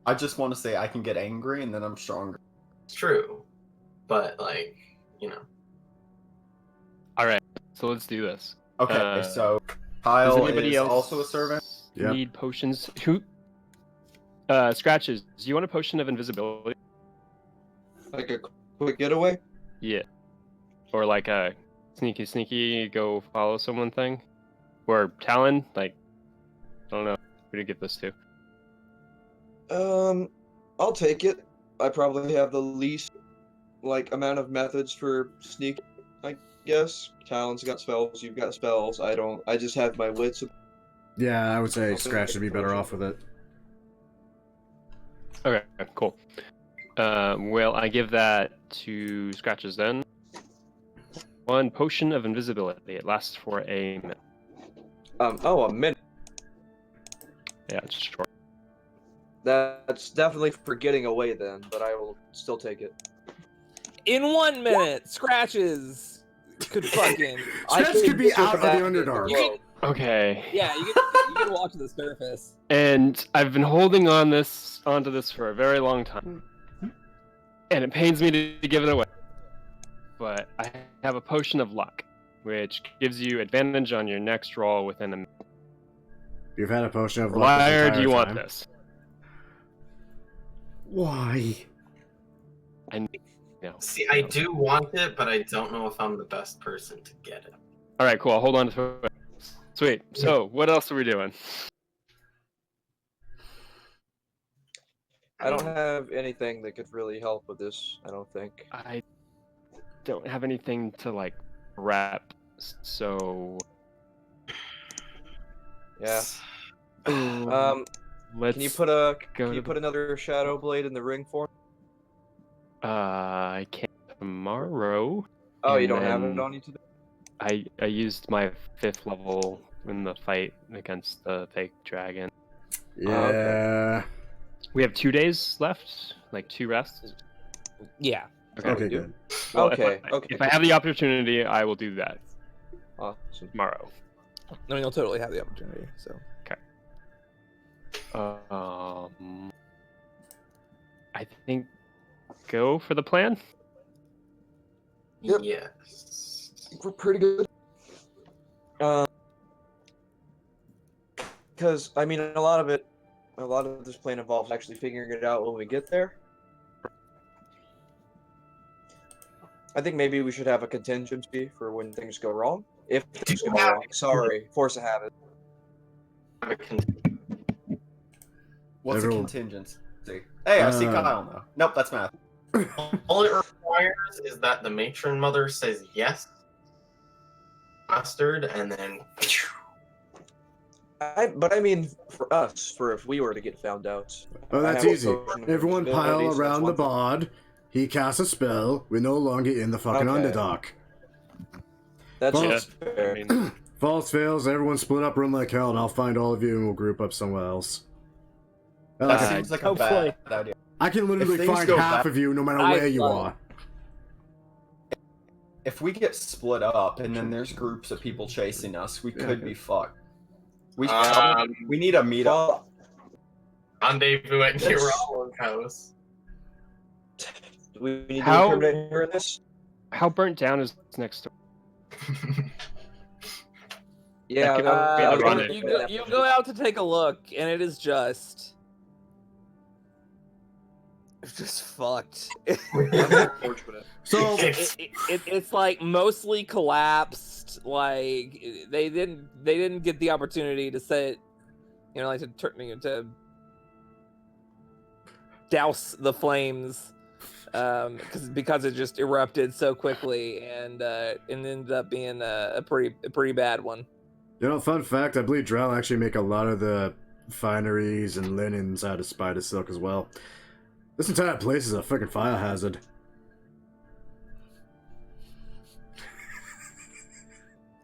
I just want to say I can get angry and then I'm stronger. It's true. But, like, you know. Alright, so let's do this. Okay, so Does Kyle anybody is else also a servant? Yep. need potions? Who? Scratches, do you want a potion of invisibility? Like a quick getaway? Yeah. Or like a sneaky, go follow someone thing? Or Talon? Like, I don't know who to give this to. I'll take it. I probably have the least, like, amount of methods for sneak, I guess. Talon's got spells, you've got spells. I just have my wits. Yeah, I would say Scratch should be better off with it. Okay, cool. Well, I give that to Scratches then. 1 potion of invisibility. It lasts for a minute. A minute. Yeah, it's short. That's definitely for getting away then, but I will still take it. In 1 minute, Scratches could fucking. Scratch could be out of the Underdark. You can, Okay. yeah, you can walk to the surface. And I've been holding onto this for a very long time. And it pains me to give it away. But I have a potion of luck, which gives you advantage on your next roll within a minute. You've had a potion of luck. Why do you want this? Why? See, I do want it, but I don't know if I'm the best person to get it. Alright, cool. I'll hold on to it. Sweet. So, what else are we doing? I don't have anything that could really help with this, I don't think. I don't have anything to, like, wrap, so... Yeah. Let's Can you put another Shadow Blade in the ring for me? I can tomorrow. Oh, you and don't have then it on you today? I used my 5th level in the fight against the fake dragon. Yeah. okay. We have 2 days left, like 2 rests. Yeah. Okay, good. Well, Okay, if I have the opportunity, I will do that Awesome. tomorrow. I mean, you'll totally have the opportunity. So. I think go for the plan. Yep. Yes. We're pretty good. Because I mean, a lot of this plan involves actually figuring it out when we get there. I think maybe we should have a contingency for when things go wrong. If things go wrong, sorry, force a habit. What's Everyone- a contingency? Hey, I see Kyle now. Nope, that's math. All it requires is that the matron mother says yes, mustard, and then. But I mean, for us, for if we were to get found out. Oh, I that's have a easy. potion of Everyone pile invisibility, so that's around the one thing. bod. He casts a spell. We're no longer in the fucking Okay. Underdark. That's Well, just fair. I mean, False fails, everyone split up, run like hell, and I'll find all of you and we'll group up somewhere else. That seems like a hopefully. bad idea. I can literally If things find go half bad- of you no matter I where you love- are. If we get split up and then there's groups of people chasing us, we could be fucked. We need a meetup. Well, Rendezvous at That's- Kirala's house. do we need to How- incriminate her in this? how burnt down is next door? Yeah, could- I'll run run it. You go out to take a look, and it is just fucked. Unfortunate. So, It's like mostly collapsed. Like they didn't get the opportunity to set, like to turn to douse the flames, because it just erupted so quickly, and it ended up being a pretty bad one. fun fact, I believe Drow actually make a lot of the fineries and linens out of spider silk as well. This entire place is a fucking fire hazard.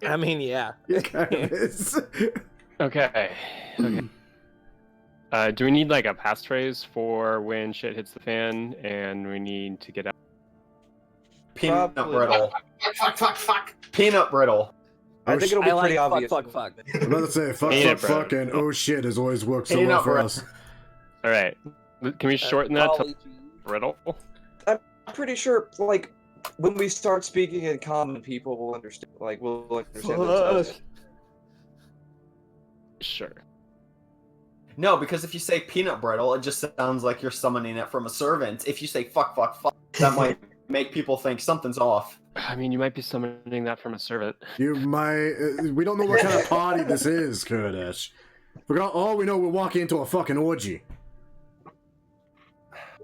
I mean, yeah. It kind of is. Okay. Do we need like a passphrase for when shit hits the fan and we need to get out? Peanut Probably brittle. Fuck. Peanut brittle. I think it'll be I pretty like obvious. fuck. I'm about to say, fuck, Peanut fuck, butter. and oh shit has always worked so well Peanut for butter. us. All right. Can we shorten that to Apologies. riddle? I'm pretty sure, like, when we start speaking in common, people will understand. Like, we'll understand this. Sure. No, because if you say peanut brittle, it just sounds like you're summoning it from a servant. If you say fuck, that might make people think something's off. I mean, you might be summoning that from a servant. You might. We don't know what kind of party this is, Kurdish. For all we know, we're walking into a fucking orgy.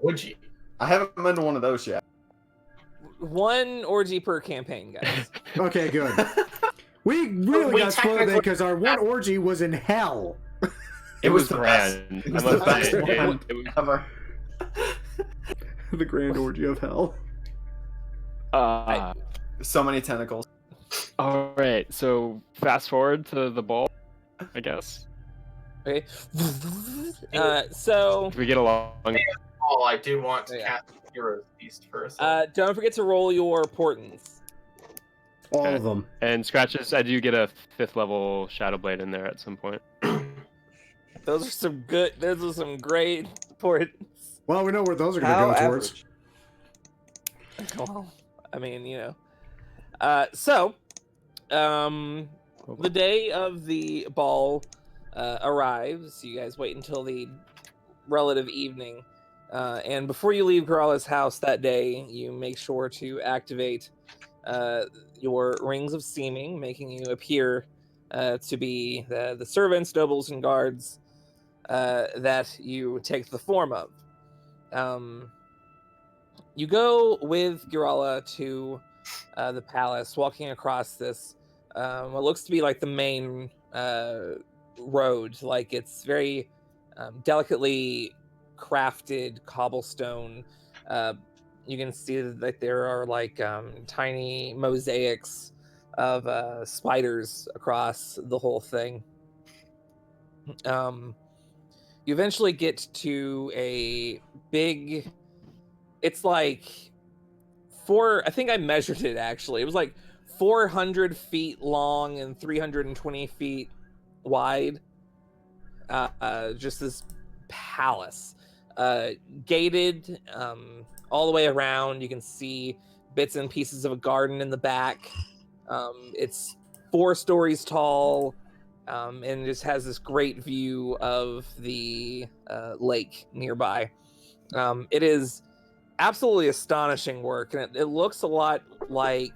Would you? I haven't been to one of those yet. One orgy per campaign, guys. Okay, good. We really We got spoiled technically- because our one orgy was in hell. It was the best. grand. It was I the must best say, one it was, ever. The grand orgy of hell. So many tentacles. all right, so fast forward to the ball, I guess. Okay. So If we get along. Oh, I do want to Yeah. cast Hero's Feast first. Oh, don't forget to roll your portents. All Okay. of them. And scratches, I do get a 5th level Shadow Blade in there at some point. Those are some great portents. Well, we know where those are How going to go towards. average? Well, I mean, So, the day of the ball arrives. You guys wait until the relative evening. And before you leave Garala's house that day, you make sure to activate your rings of seeming, making you appear to be the servants, nobles, and guards that you take the form of. You go with Garala to the palace, walking across this what looks to be like the main road. Like it's very delicately crafted cobblestone. You can see that there are like tiny mosaics of spiders across the whole thing. you eventually get to a big. It's like I think I measured it actually. It was like 400 feet long and 320 feet wide. Just this palace, gated all the way around. You can see bits and pieces of a garden in the back. It's 4 stories tall, and just has this great view of the lake nearby. It is absolutely astonishing work, and it looks a lot like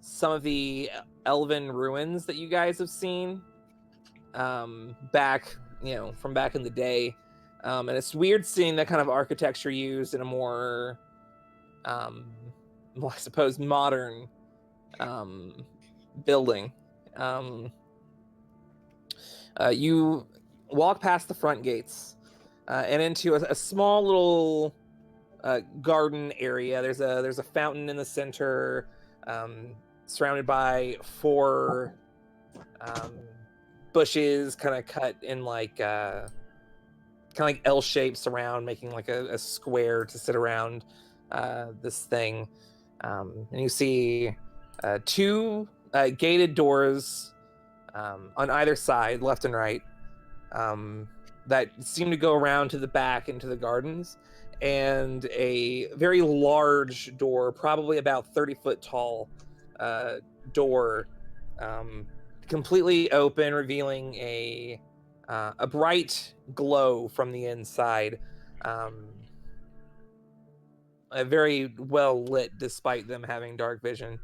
some of the elven ruins that you guys have seen back, from back in the day. And it's weird seeing that kind of architecture used in a more well, I suppose modern building. You walk past the front gates and into a small little garden area. There's a fountain in the center, surrounded by 4 bushes, kind of cut in like L shapes around, making like a square to sit around this thing. And you see 2 gated doors on either side, left and right, that seem to go around to the back into the gardens, and a very large door, probably about 30-foot tall door, completely open, revealing a bright glow from the inside. Very well lit, despite them having dark vision.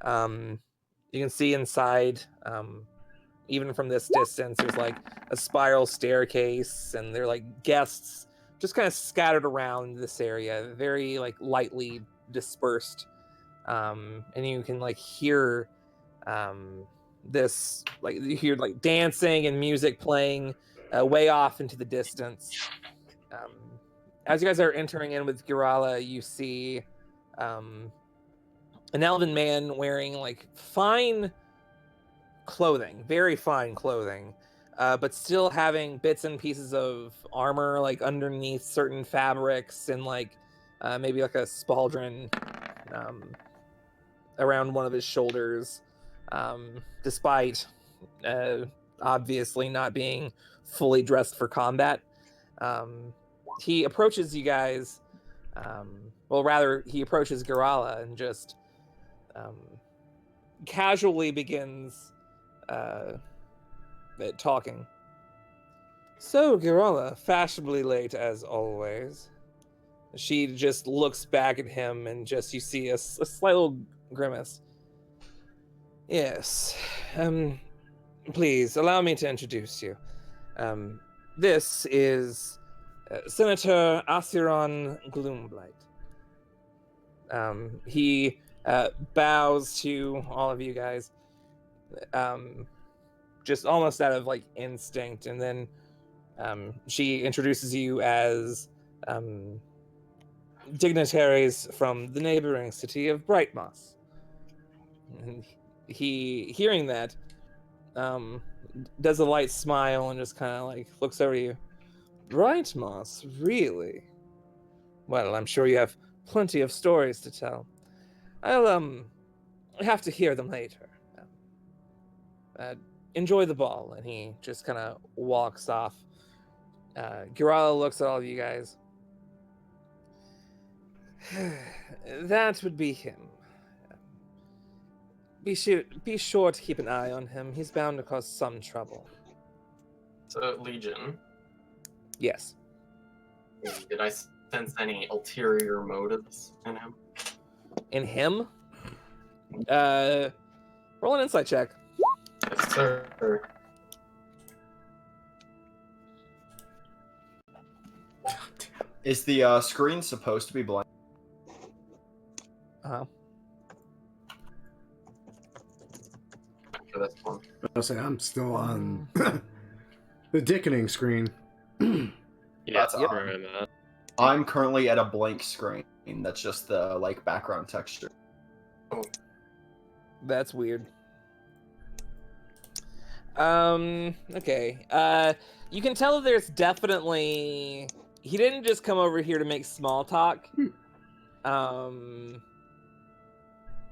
You can see inside, even from this distance, there's like a spiral staircase, and they're like guests just kind of scattered around this area, very like lightly dispersed. And you can like hear this, like you hear like dancing and music playing way off into the distance. As you guys are entering in with Girala, you see an elven man wearing like fine clothing, very fine clothing, but still having bits and pieces of armor like underneath certain fabrics, and like maybe like a spaldron around one of his shoulders, despite obviously not being fully dressed for combat. He approaches you guys, well, rather, he approaches Girala and just casually begins talking. So, Girala, fashionably late as always. She just looks back at him, and just you see a slight little grimace. Yes. Please allow me to introduce you. This is Senator Asiron Gloomblight. He bows to all of you guys, just almost out of like instinct, and then she introduces you as dignitaries from the neighboring city of Brightmoss. And he, hearing that, does a light smile and just kind of like looks over to you. Brightmoss, really? Well, I'm sure you have plenty of stories to tell. I'll have to hear them later. Enjoy the ball. And he just kind of walks off. Girala looks at all of you guys. That would be him. Be sure to keep an eye on him. He's bound to cause some trouble. So, Legion. Yes. Did I sense any ulterior motives in him? In him? Roll an insight check. Yes, sir. Is the screen supposed to be blank? Uh-huh. For this one. I'll say I'm still on the dickening screen. Yeah, That's that's odd. where I'm at. I'm currently at a blank screen. That's just the like background texture. That's weird. Okay. You can tell there's definitely... He didn't just come over here to make small talk.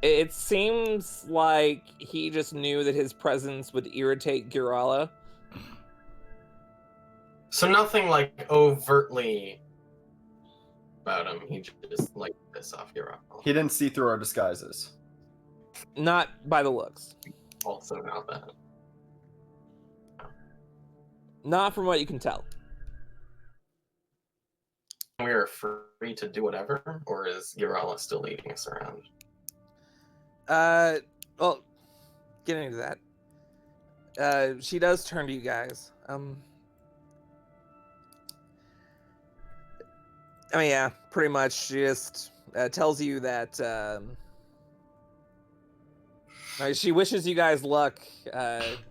It seems like he just knew that his presence would irritate Girala. So nothing like overtly about him. He just like piss off Girala. He didn't see through our disguises. Not by the looks. Also not that. Not from what you can tell. We are free to do whatever, or is Girala still leading us around? Well, getting into that. She does turn to you guys. I mean, yeah, pretty much. She just tells you that she wishes you guys luck,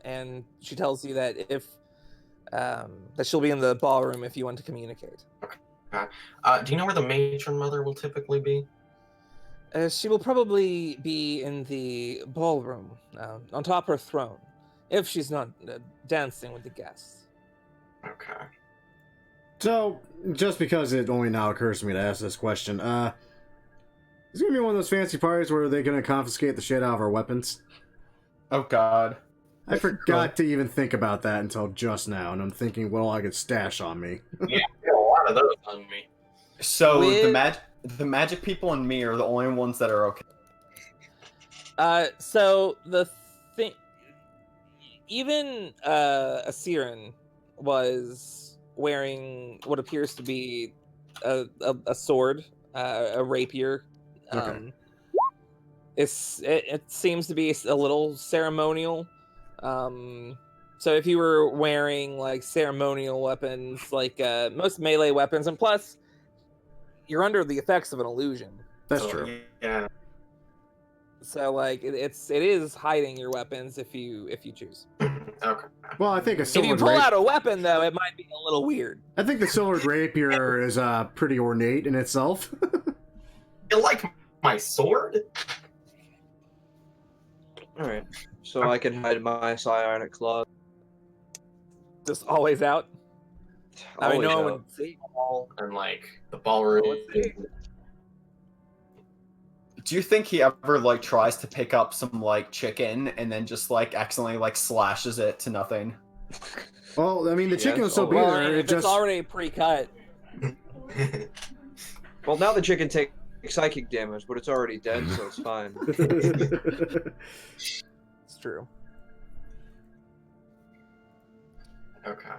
and she tells you that if that she'll be in the ballroom if you want to communicate. Do you know where the matron mother will typically be? She will probably be in the ballroom, on top of her throne, if she's not dancing with the guests. Okay. So, just because it only now occurs to me to ask this question, is it gonna be one of those fancy parties where they're gonna confiscate the shit out of our weapons? Oh God. I forgot to even think about that until just now, and I'm thinking, well, I could stash on me. Yeah, a lot of those on me. So With- the magic people and me are the only ones that are okay. So the thing, even a Siren was wearing what appears to be a sword, a rapier. Okay. It seems to be a little ceremonial. So if you were wearing like ceremonial weapons, like most melee weapons, and plus you're under the effects of an illusion. That's So, true. Yeah. So like it is hiding your weapons if you choose. Okay. Well, I think a If you silvered pull rapier. out a weapon though, it might be a little weird. I think the silvered rapier is pretty ornate in itself. You like my sword? Alright. So I can hide my psionic claw. Just always out. I mean, Always no one out. would see. And like the ballroom. Let's see. Do you think he ever like tries to pick up some like chicken and then just like accidentally like slashes it to nothing? Well, I mean, the chicken Yes, will still be Well, there. if It just it's already pre-cut. Well, now the chicken takes psychic damage, but it's already dead, so it's fine. It's true. Okay.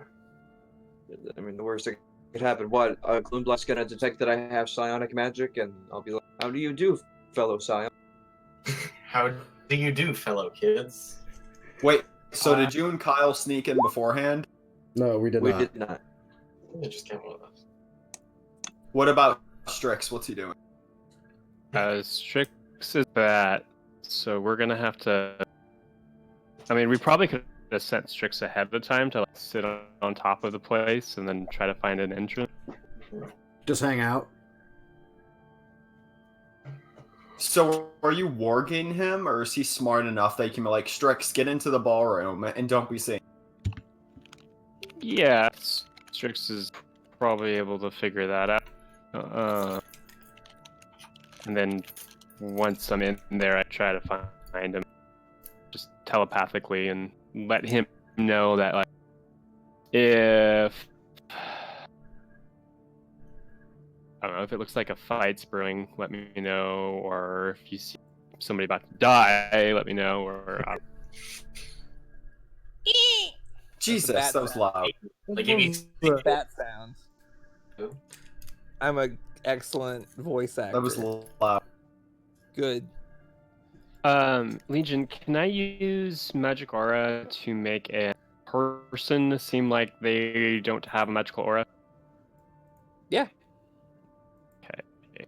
I mean, the worst that could happen. What? Gloomblast's gonna detect that I have psionic magic, and I'll be like, "How do you do, fellow scion?" How do you do, fellow kids? Wait, so did you and Kyle sneak in beforehand? no, we did We not. did not. You just came with us. What about Strix? What's he doing? Strix is bad, so we're gonna have to. I mean, we probably could have sent Strix ahead of the time to like, sit on top of the place and then try to find an entrance. Just hang out. So are you warging him, or is he smart enough that you can be like, Strix, get into the ballroom and don't be seen? Yeah, Strix is probably able to figure that out. And then once I'm in there, I try to find him, just telepathically, and let him know that like if I don't know if it looks like a fight's brewing, let me know, or if you see somebody about to die, let me know, or Jesus, That's a that was loud. Like if you Bat sounds. I'm a excellent voice actor. That was loud. Good. Legion, can I use magic aura to make a person seem like they don't have a magical aura? Yeah. Okay.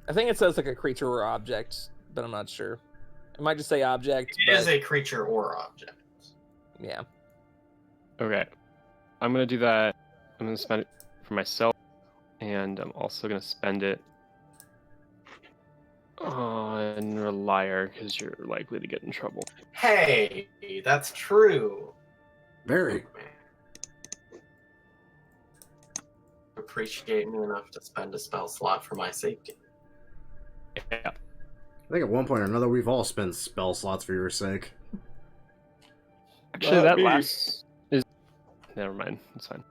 I think it says like a creature or object, but I'm not sure. It might just say object. It is but- a creature or object. Yeah. Okay. I'm gonna do that. I'm gonna spend it for myself, and I'm also gonna spend it Oh, and you're a liar because you're likely to get in trouble. Hey, that's true. Very. Appreciate me enough to spend a spell slot for my safety. Yeah. I think at one point or another we've all spent spell slots for your sake. Actually, that last is. Never mind. It's fine.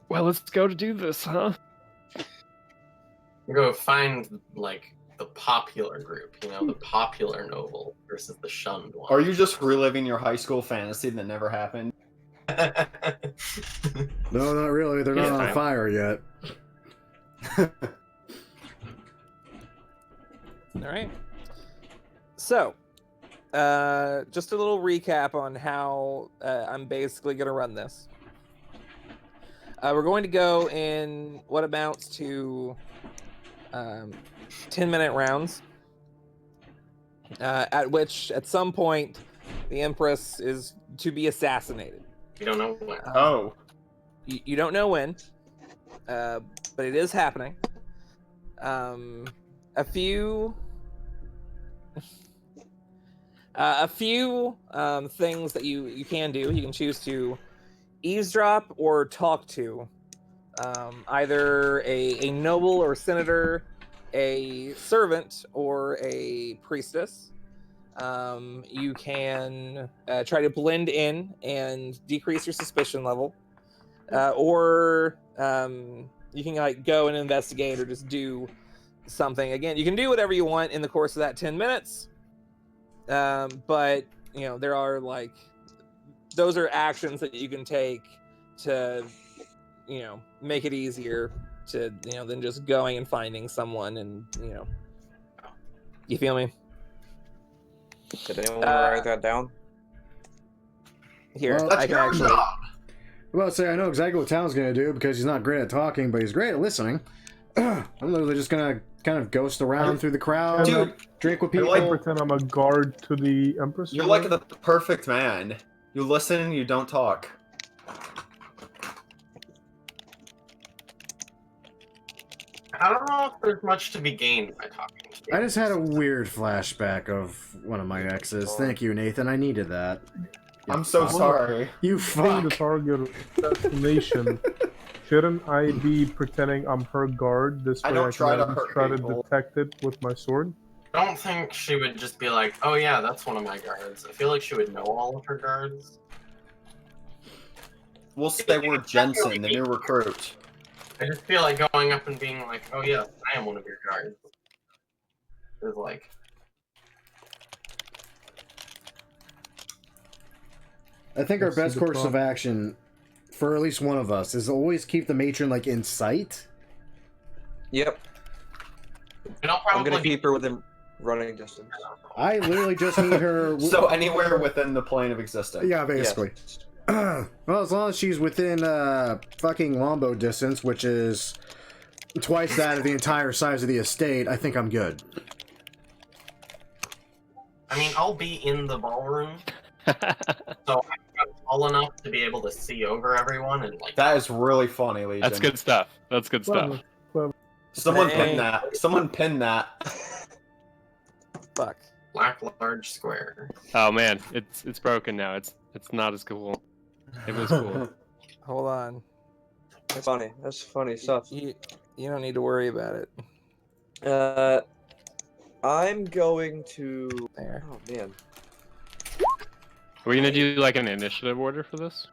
Well, let's go to do this, huh? Go find like the popular group, the popular noble versus the shunned one. Are you just reliving your high school fantasy that never happened? No, not really. They're not Yeah. on fire yet. All right. So, just a little recap on how I'm basically going to run this. We're going to go in what amounts to 10-minute rounds, at some point, the Empress is to be assassinated. You don't know when. Oh. You don't know when, but it is happening. A few things that you can do. You can choose to eavesdrop or talk to either a noble or senator, a servant, or a priestess. You can try to blend in and decrease your suspicion level, or you can go and investigate or just do something. Again, you can do whatever you want in the course of that 10 minutes, but there are those are actions that you can take to make it easier to than just going and finding someone, and you feel me? Did anyone want to write that down? Here, Well, I can actually. Well, say I know exactly what Talon's gonna do because he's not great at talking, but he's great at listening. I'm literally just gonna kind of ghost around through the crowd, Dude, drink with you're people. like- Pretend I'm a guard to the Empress. You're like the perfect man. You listen and you don't talk. I don't know if there's much to be gained by talking to you. I just had a weird flashback of one of my exes. Thank you, Nathan. I needed that. I'm so sorry. You Being the fuck. target of assassination, shouldn't I be pretending I'm her guard? This way I don't try to at least hurt try to people. detect it with my sword. I don't think she would just be like, oh yeah, that's one of my guards. I feel like she would know all of her guards. We'll say we're Jensen, the new recruit. I just feel like going up and being like, oh yeah, I am one of your guards. Is like, I think our Let's see best the course of problem. action for at least one of us is always keep the matron in sight. Yep. and I'll I'm probably gonna keep her within running distance. I literally just need her. So anywhere within the plane of existence. Yeah, basically. Yes. Well, as long as she's within fucking longbow distance, which is twice that of the entire size of the estate, I think I'm good. I mean, I'll be in the ballroom, so I'm tall enough to be able to see over everyone and like. That is really funny, Legion. That's good stuff. That's good stuff. Someone Dang. pin that. Someone pin that. Fuck. Black large square. Oh man, it's broken now. It's not as cool. It was cool. Hold on. That's funny. That's funny stuff. You don't need to worry about it. I'm going to. There. Oh man. Are we gonna do like an initiative order for this?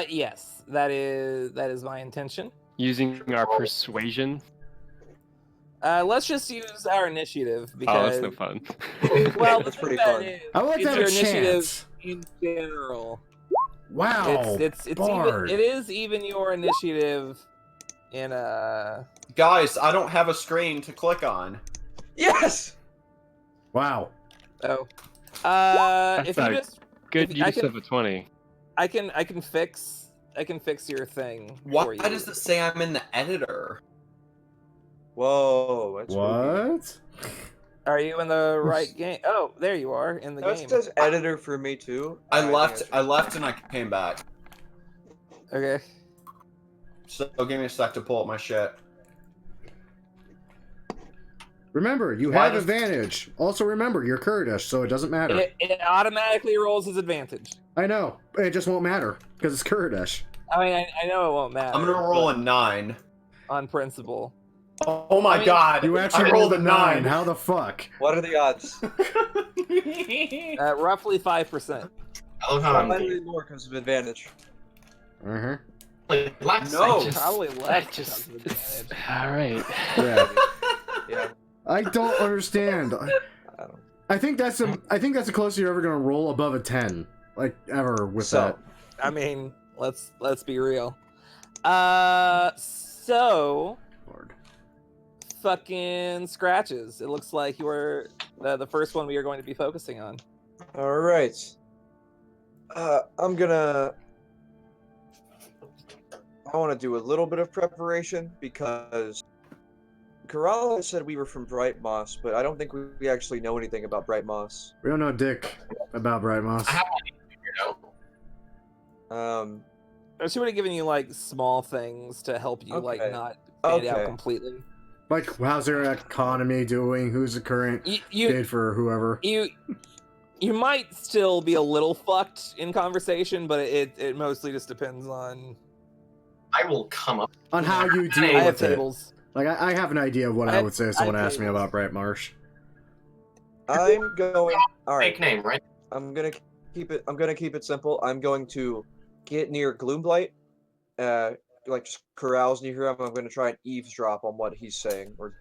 Yes, that is my intention. Using our persuasion? Let's just use our initiative Oh, because that's no fun. well, That's the pretty thing about fun. it is, I would like it's to have your a initiative chance. in general. Wow. It's Bard. even, it is even your initiative in Guys, I don't have a screen to click on. Yes. Wow. oh. That's If you not just Good If I use can- of a 20. I can fix your thing Why for you. does it say I'm in the editor? Whoa. That's spooky. What? Are you in the right game? Oh, there you are in the That game. says editor for me too. I think left that's- and I came back. Okay. So give me a sec to pull up my shit. Remember, you Why have does- advantage. Also remember, you're Kurdish, so it doesn't matter. It automatically rolls his advantage. I know. It just won't matter, because it's Kurdish. I mean, I know it won't matter. I'm gonna roll a but 9. on principle. Oh my I mean, god! You actually I rolled a 9. How the fuck? What are the odds? Roughly 5%. I love how I'm Slightly more because of advantage. Uh-huh. like, last No. second. Probably less. Just, because of advantage. all right. Yeah. Yeah. I don't understand. I don't. I think that's the closest you're ever gonna roll above a 10. Like, ever with So, that. I mean, let's be real. So Lord. fucking scratches. It looks like you were the first one we are going to be focusing on. all right. I want to do a little bit of preparation because Corral said we were from Bright Moss, but I don't think we actually know anything about Bright Moss. We don't know dick about Bright Moss. I have one figured out. She would have given you like small things to help you like Okay. not fade out Okay. completely. Like, how's their economy doing? Who's the current You bid for whoever? you might still be a little fucked in conversation, but it mostly just depends on. I will come up. On how you I deal I have with it. tables. Like, I have an idea of what I would say if I have someone asked me tables. about Bright Marsh. I'm going. All right. Fake name, right? I'm gonna keep it simple. I'm going to get near Gloomblight, like just corrals near him. I'm gonna try and eavesdrop on what he's saying. Or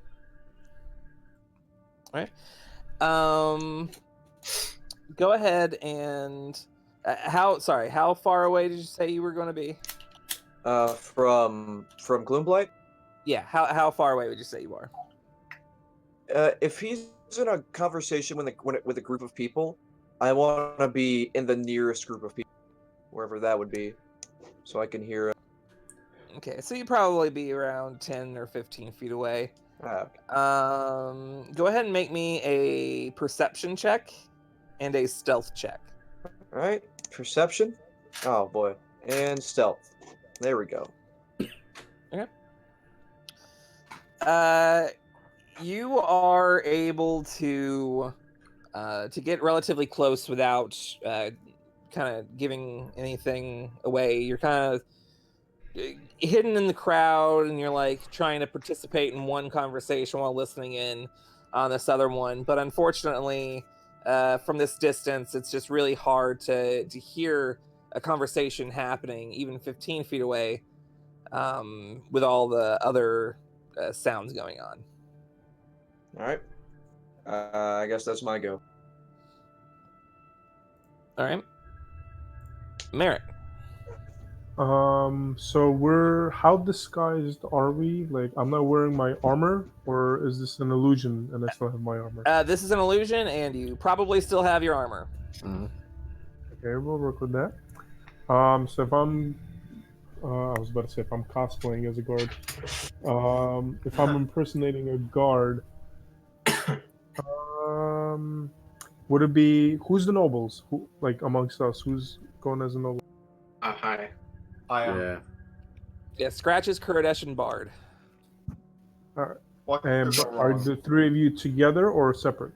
Go ahead and how far away did you say you were going to be? from Gloomblight. Yeah, how far away would you say you are? If he's in a conversation with a group of people, I want to be in the nearest group of people, wherever that would be, so I can hear. Okay, so you'd probably be around 10 or 15 feet away. Okay. Go ahead and make me a perception check and a stealth check. All right, perception. Oh boy, and stealth. There we go. You are able to get relatively close without kind of giving anything away. You're kind of hidden in the crowd, and you're like trying to participate in one conversation while listening in on this other one. But unfortunately, from this distance, it's just really hard to hear a conversation happening, even 15 feet away, with all the other sounds going on. All right. I guess that's my go. All right, Merritt. So how disguised are we? Like, I'm not wearing my armor, or is this an illusion and I still have my armor? This is an illusion, and you probably still have your armor. Okay, we'll work with that. So if I'm, I was about to say if I'm cosplaying as a guard, if I'm impersonating a guard, would it be who's the nobles? Who, like amongst us, who's going as a noble? Hi. I am. Yeah. Yeah, Scratches, Kurdish, and Bard. What And could go are wrong? the three of you together or separate?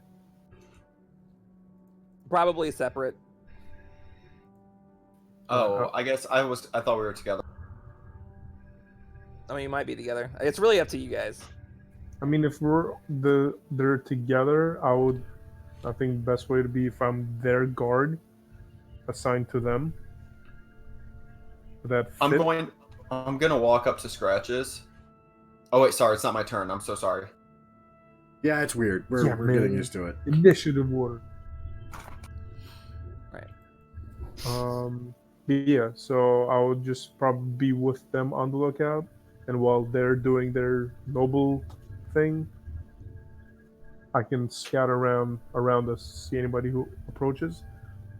Probably separate. Oh, I guess I thought we were together. I mean, you might be together. It's really up to you guys. I mean, if they're together, I think the best way to be if I'm their guard, assigned to them. Would that fit? I'm gonna walk up to Scratches. Oh wait, sorry, it's not my turn. I'm so sorry. Yeah, it's weird. We're getting man. used to it. Initiative order. Right. Yeah, so I would just probably be with them on the lookout, and while they're doing their noble thing, I can scout around us, see anybody who approaches,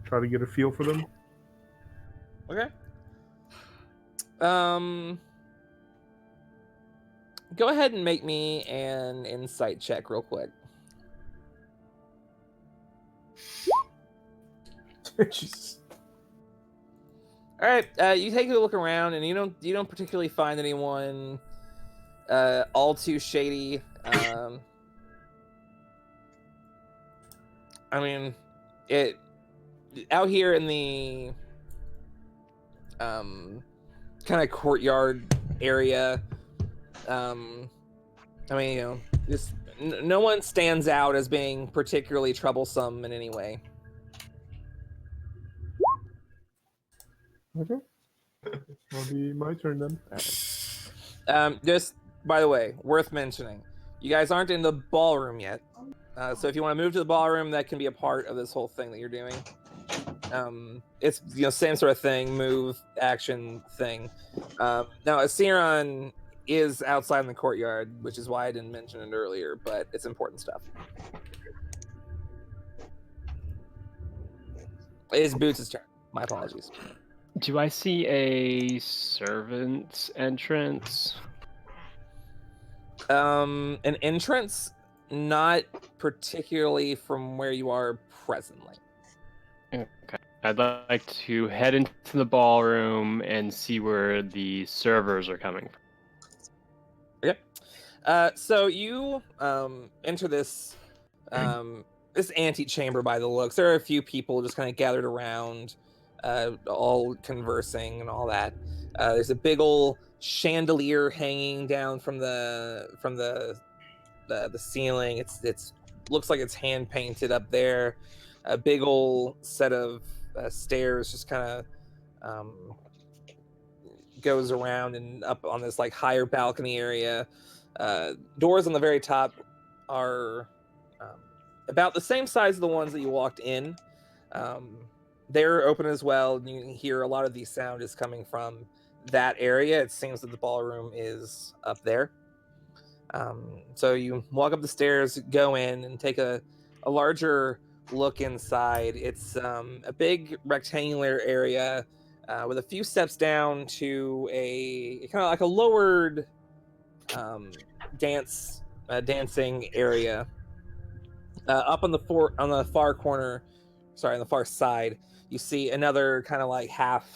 try to get a feel for them. Okay. Go ahead and make me an insight check real quick. Jesus. All right, you take a look around, and you don't particularly find anyone all too shady. I mean, it out here in the kind of courtyard area. I mean, just no one stands out as being particularly troublesome in any way. Okay. It'll be my turn then. Just by the way, worth mentioning, you guys aren't in the ballroom yet. So if you want to move to the ballroom, that can be a part of this whole thing that you're doing. It's same sort of thing, move, action thing. Now Asiron is outside in the courtyard, which is why I didn't mention it earlier, but it's important stuff. It is Boots' turn. My apologies. Do I see a servant's entrance? An entrance, not particularly from where you are presently. Okay. I'd like to head into the ballroom and see where the servers are coming from. Okay. So you enter this this antechamber by the looks. There are a few people just kind of gathered around, all conversing and all that. There's a big old chandelier hanging down from the ceiling. It's looks like it's hand painted up there. A big old set of stairs just kind of goes around and up on this like higher balcony area. Doors on the very top are about the same size as the ones that you walked in. They're open as well, and you can hear a lot of the sound is coming from that area. It seems that the ballroom is up there. So you walk up the stairs, go in, and take a larger look inside. It's a big rectangular area with a few steps down to a kind of like a lowered dancing area. Up on the far corner, on the far side, you see another kind of like half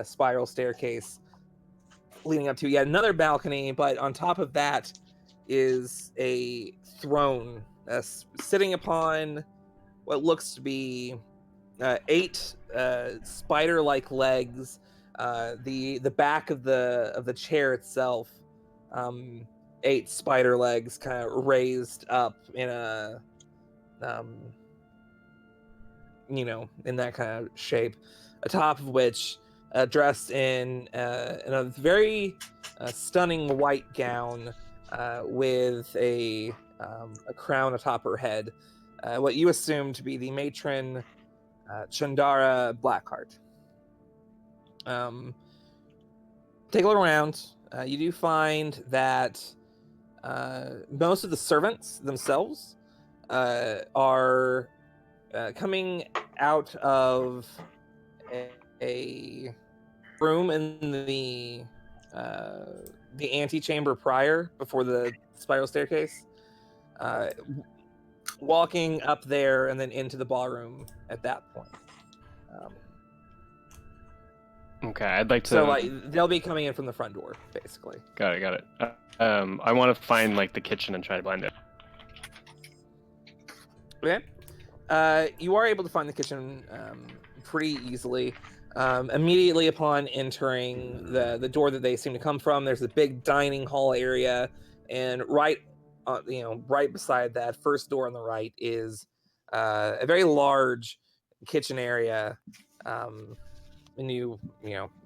spiral staircase leading up to yet another balcony, but on top of that is a throne sitting upon what looks to be 8 spider-like legs. The back of the chair itself, 8 spider legs kind of raised up in a in that kind of shape, atop of which, dressed in a very stunning white gown with a crown atop her head, what you assume to be the matron Chandara Blackheart. Take a look around. You do find that most of the servants themselves are coming out of a room in the antechamber prior, before the spiral staircase, walking up there and then into the ballroom at that point. Okay, I'd like to. So like they'll be coming in from the front door, basically. Got it. I want to find like the kitchen and try to blend it. Okay. You are able to find the kitchen pretty easily. Immediately upon entering the door that they seem to come from, there's a big dining hall area, and right beside that first door on the right is a very large kitchen area. And you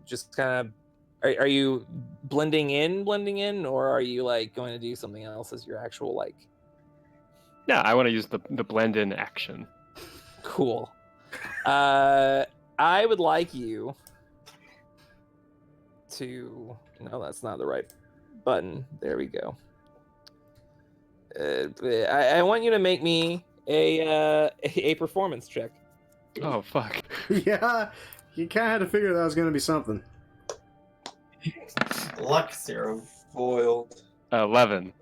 just kind of are you blending in, or are you like going to do something else as your actual like? Yeah, I want to use the blend in action. Cool. I would like you to. No, that's not the right button. There we go. I want you to make me a performance check. Oh fuck. Yeah, you kind of had to figure that was going to be something. Luck serum. Foiled. 11.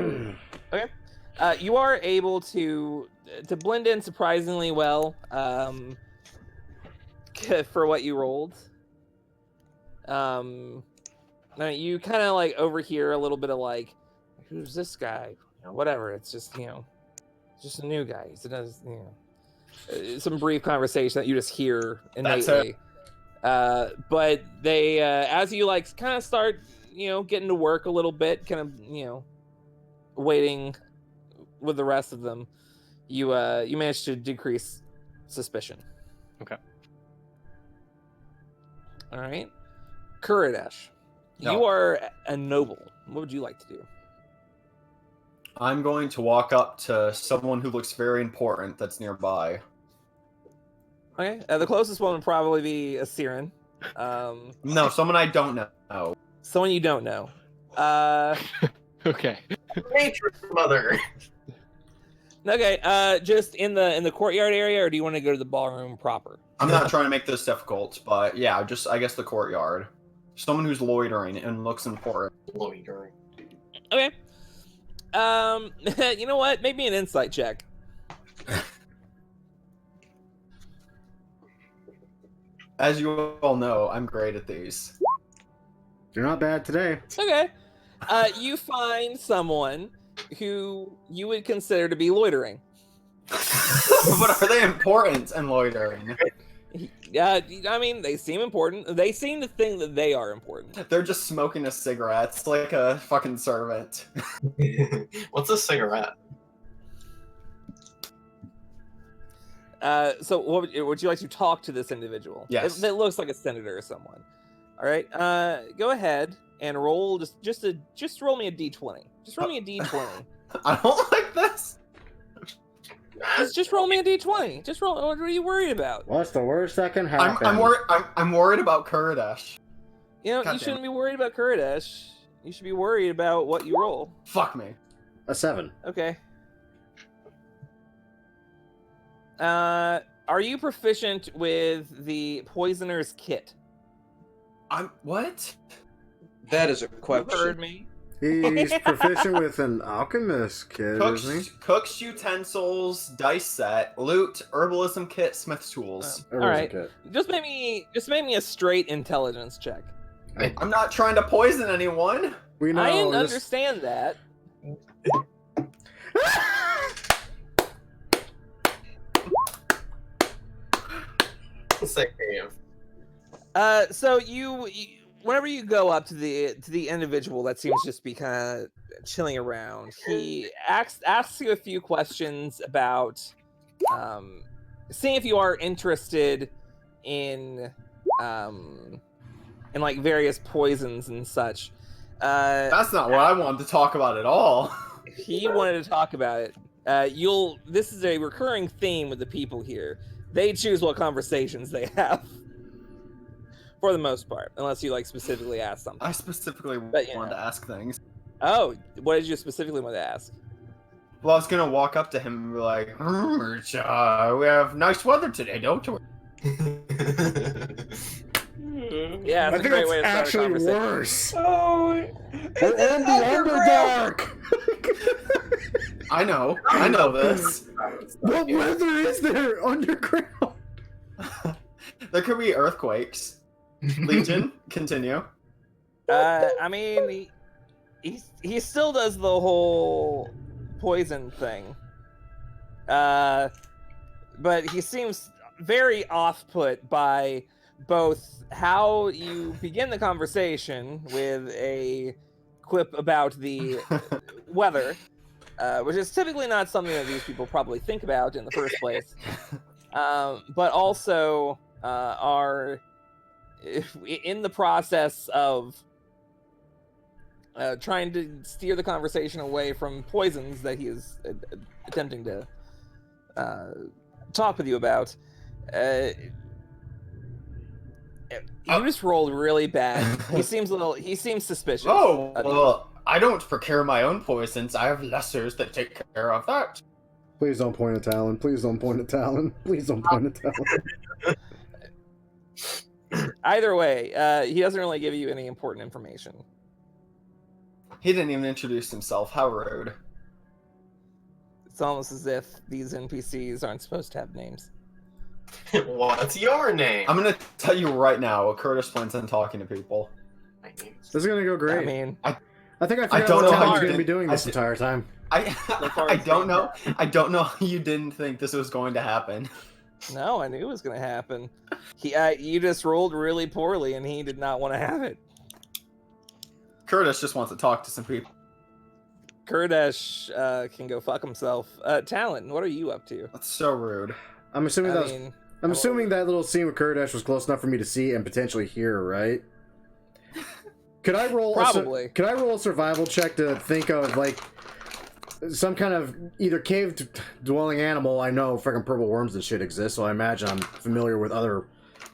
Okay. You are able to blend in surprisingly well for what you rolled. Now you kind of like overhear a little bit of like, who's this guy? Whatever. It's just just a new guy. He does, some brief conversation that you just hear That's innately. But they, as you like, kind of start, getting to work a little bit, kind of, waiting with the rest of them, you manage to decrease suspicion. Okay. All right, Kuridesh, you are a noble. What would you like to do? I'm going to walk up to someone who looks very important that's nearby. Okay, the closest one would probably be a Siren. No, someone I don't know. Someone you don't know. Okay. Nature mother. Okay, just in the courtyard area, or do you want to go to the ballroom proper? I'm not trying to make this difficult, but yeah, just I guess the courtyard. Someone who's loitering and looks important. Loitering. Okay. You know what? Maybe an insight check. As you all know, I'm great at these. You're not bad today. Okay. You find someone who you would consider to be loitering. But are they important and loitering? I mean, they seem important. They seem to think that they are important. They're just smoking a cigarette. It's like a fucking servant. What's a cigarette? So would you like to talk to this individual? Yes. It looks like a senator or someone. All right. Go ahead and roll. Just roll me a d20. Just roll me a d20. I don't like this. Just roll me a d20. Just roll. What are you worried about? What's the worst that can happen? I'm worried about Kuridesh. You shouldn't be worried about Kuridesh. You should be worried about what you roll. Fuck me. A 7. Okay. Are you proficient with the poisoner's kit? I'm what? That is a You question. heard me. He's proficient with an alchemist kit, isn't he? Cooks utensils, dice set, loot, herbalism kit, smith's tools. All right. Kit. Just make me a straight intelligence check. I'm not trying to poison anyone. We know. I didn't this- understand that. Sick game. So you whenever you go up to the individual that seems just to be kind of chilling around, he asks you a few questions about seeing if you are interested in like various poisons and such. That's not what I wanted to talk about at all. He wanted to talk about it. This is a recurring theme with the people here. They choose what conversations they have. For the most part, unless you like specifically ask something. I specifically But, wanted to ask things. Oh, what did you specifically want to ask? Well, I was gonna walk up to him and be like, we have nice weather today, don't we? Yeah, I that's a think great way that's to start a actually conversation. worse. Oh, We're in the Underdark. I know this. What weather is there underground? There could be earthquakes. Legion, continue. I mean, he still does the whole poison thing. But he seems very off-put by both how you begin the conversation with a quip about the weather, which is typically not something that these people probably think about in the first place, but also are in the process of trying to steer the conversation away from poisons that he is attempting to talk with you about. You just rolled really bad. He seems suspicious. Oh, well, I don't procure my own poisons. I have lessers that take care of that. Please don't point at Talon. Please don't point at Talon. Please don't point at Talon. Either way, he doesn't really give you any important information. He didn't even introduce himself. How rude. It's almost as if these NPCs aren't supposed to have names. What's your name? I'm gonna tell you right now, Curtis plans on talking to people. My name is- This is gonna go great. I mean, I think I I figured don't out know what how he's you going to be didn't- doing I this did- entire time. I don't know. I don't know how you didn't think this was going to happen. No, I knew it was going to happen. You just rolled really poorly, and he did not want to have it. Curtis just wants to talk to some people. Kurdesh can go fuck himself. Talon, what are you up to? That's so rude. I'm assuming I that was, mean, I'm assuming that little scene with Kurdesh was close enough for me to see and potentially hear, right? Could I roll Probably. could I roll a survival check to think of like some kind of either cave dwelling animal? I know freaking purple worms and shit exist, so I imagine I'm familiar with other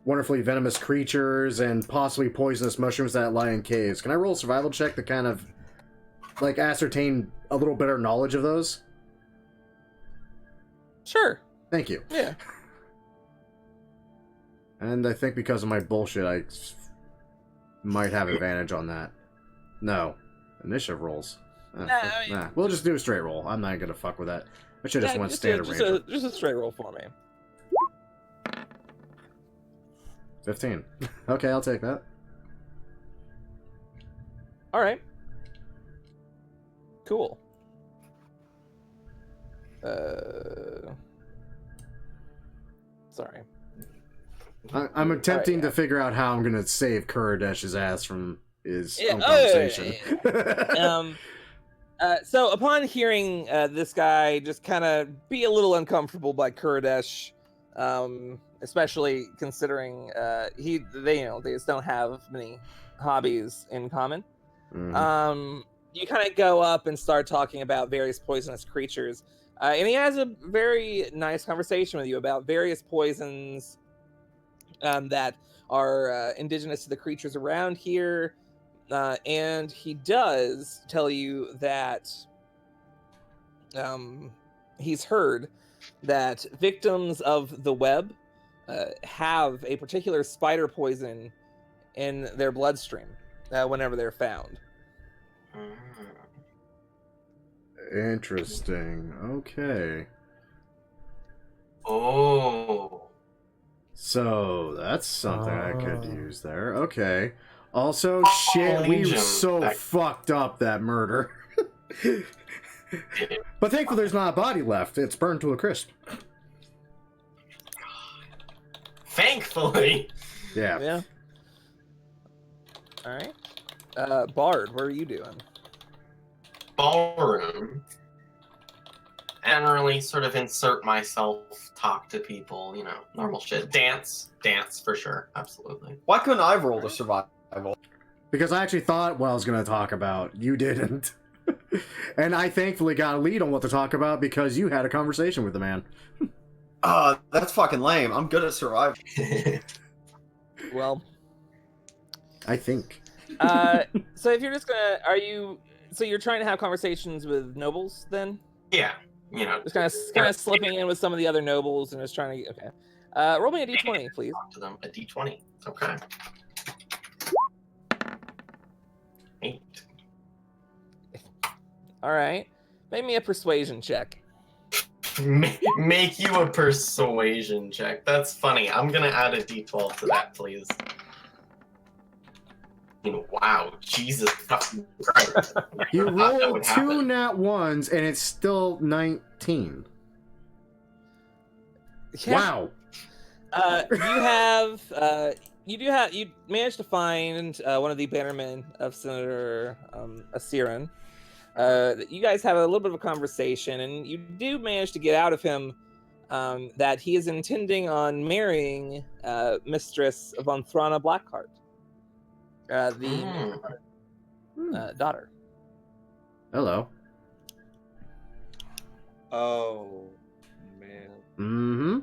wonderfully venomous creatures and possibly poisonous mushrooms that lie in caves. Can I roll a survival check to kind of like ascertain a little better knowledge of those? sure. Thank you. Yeah. And I think because of my bullshit, I might have advantage on that. No. Initiative rolls. Nah, I mean- We'll just do a straight roll. I'm not gonna fuck with that. I should have just went standard ranger. Just a straight roll for me. 15. Okay, I'll take that. All right. Cool. Sorry. I'm attempting yeah. to figure out how I'm gonna save Kuradesh's ass from his Yeah, own oh, yeah, conversation. So upon hearing this guy just kind of be a little uncomfortable by Kurdesh, especially considering they just don't have many hobbies in common. Mhm. You kind of go up and start talking about various poisonous creatures, and he has a very nice conversation with you about various poisons that are indigenous to the creatures around here. And he does tell you that he's heard that victims of the web have a particular spider poison in their bloodstream whenever they're found. Interesting. Okay. Oh. So that's something I could use there. Okay. Also, shit, we were Legion. so fucked up that murder. But thankfully there's not a body left. It's burned to a crisp. Thankfully. Yeah. Yeah. All right. Bard, what are you doing? Ballroom. And really sort of insert myself, talk to people, normal shit. Dance for sure, absolutely. Why couldn't I roll the survival? Because I actually thought what I was going to talk about. You didn't. And I thankfully got a lead on what to talk about because you had a conversation with the man. That's fucking lame. I'm good at survival. Well, I think. so if you're just gonna, so you're trying to have conversations with nobles then? Yeah, Just kind of slipping in with some of the other nobles and just trying to okay. Roll me a d20, please. talk to them. A d20. Okay. 8. All right. Make me a persuasion check. Make you a persuasion check. That's funny. I'm gonna add a d12 to that, please. Wow, Jesus fucking Christ. You I thought that rolled would 2 happen. nat 1s and it's still 19. Yeah. Wow. You managed to find one of the bannermen of Senator Asiran. You guys have a little bit of a conversation, and you do manage to get out of him that he is intending on marrying Mistress von Thrana Blackheart, the daughter. Hello. Oh, man. Mm-hmm.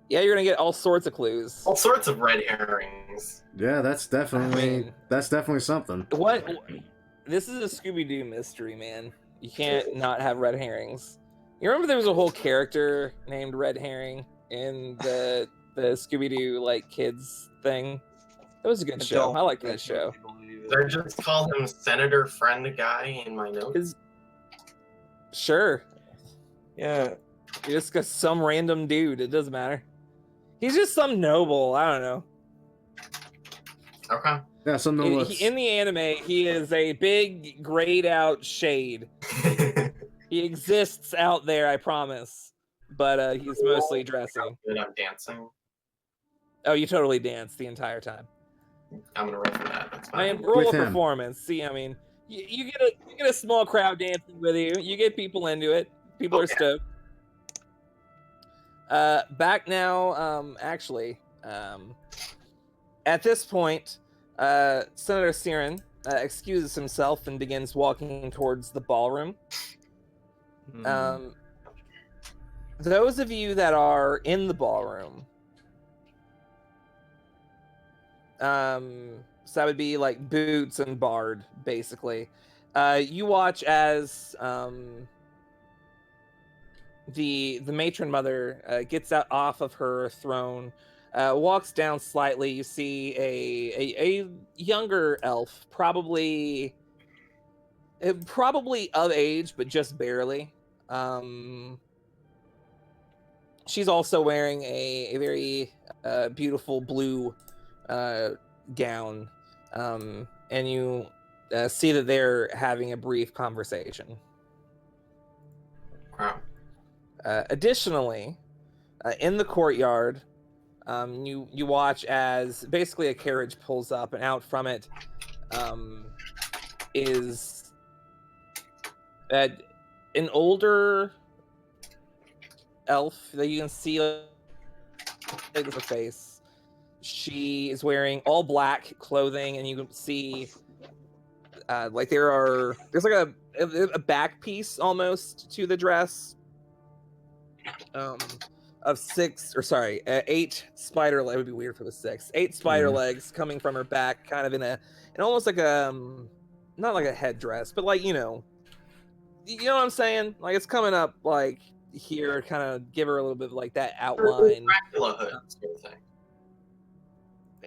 Yeah, you're gonna get all sorts of clues. All sorts of red herrings. Yeah, that's definitely something. What? This is a Scooby-Doo mystery, man. You can't not have red herrings. You remember there was a whole character named Red Herring in the Scooby-Doo like kids thing? That was a good show. I liked that show. Did I just call him Senator Friend Guy in my notes? Sure. Yeah. You're just got some random dude. It doesn't matter. He's just some noble. I don't know. Okay. Yeah, something looks. In the anime, he is a big, grayed out shade. He exists out there, I promise. But he's mostly dressing. Good, I'm dancing. Oh, you totally dance the entire time. I'm gonna roll for that. That's fine. I mean, roll With a him. performance. See, I mean, you get a small crowd dancing with you. You get people into it. People are stoked. Back now, actually, at this point, Senator Siren excuses himself and begins walking towards the ballroom. Those of you that are in the ballroom, so that would be like Boots and Bard, basically. You watch as the matron mother gets out off of her throne, walks down slightly. You see a younger elf, probably of age, but just barely. She's also wearing a very beautiful blue gown, and you see that they're having a brief conversation. Wow. Additionally, in the courtyard, you watch as basically a carriage pulls up, and out from it is an older elf that you can see like her face. She is wearing all black clothing, and you can see like there's like a back piece almost to the dress of 8 spider legs. It would be weird if it was 6. 8 spider legs coming from her back, kind of in almost like a not like a headdress, but like you know what I'm saying? Like it's coming up like here, kind of give her a little bit of like that outline. Dracula hood sort of thing.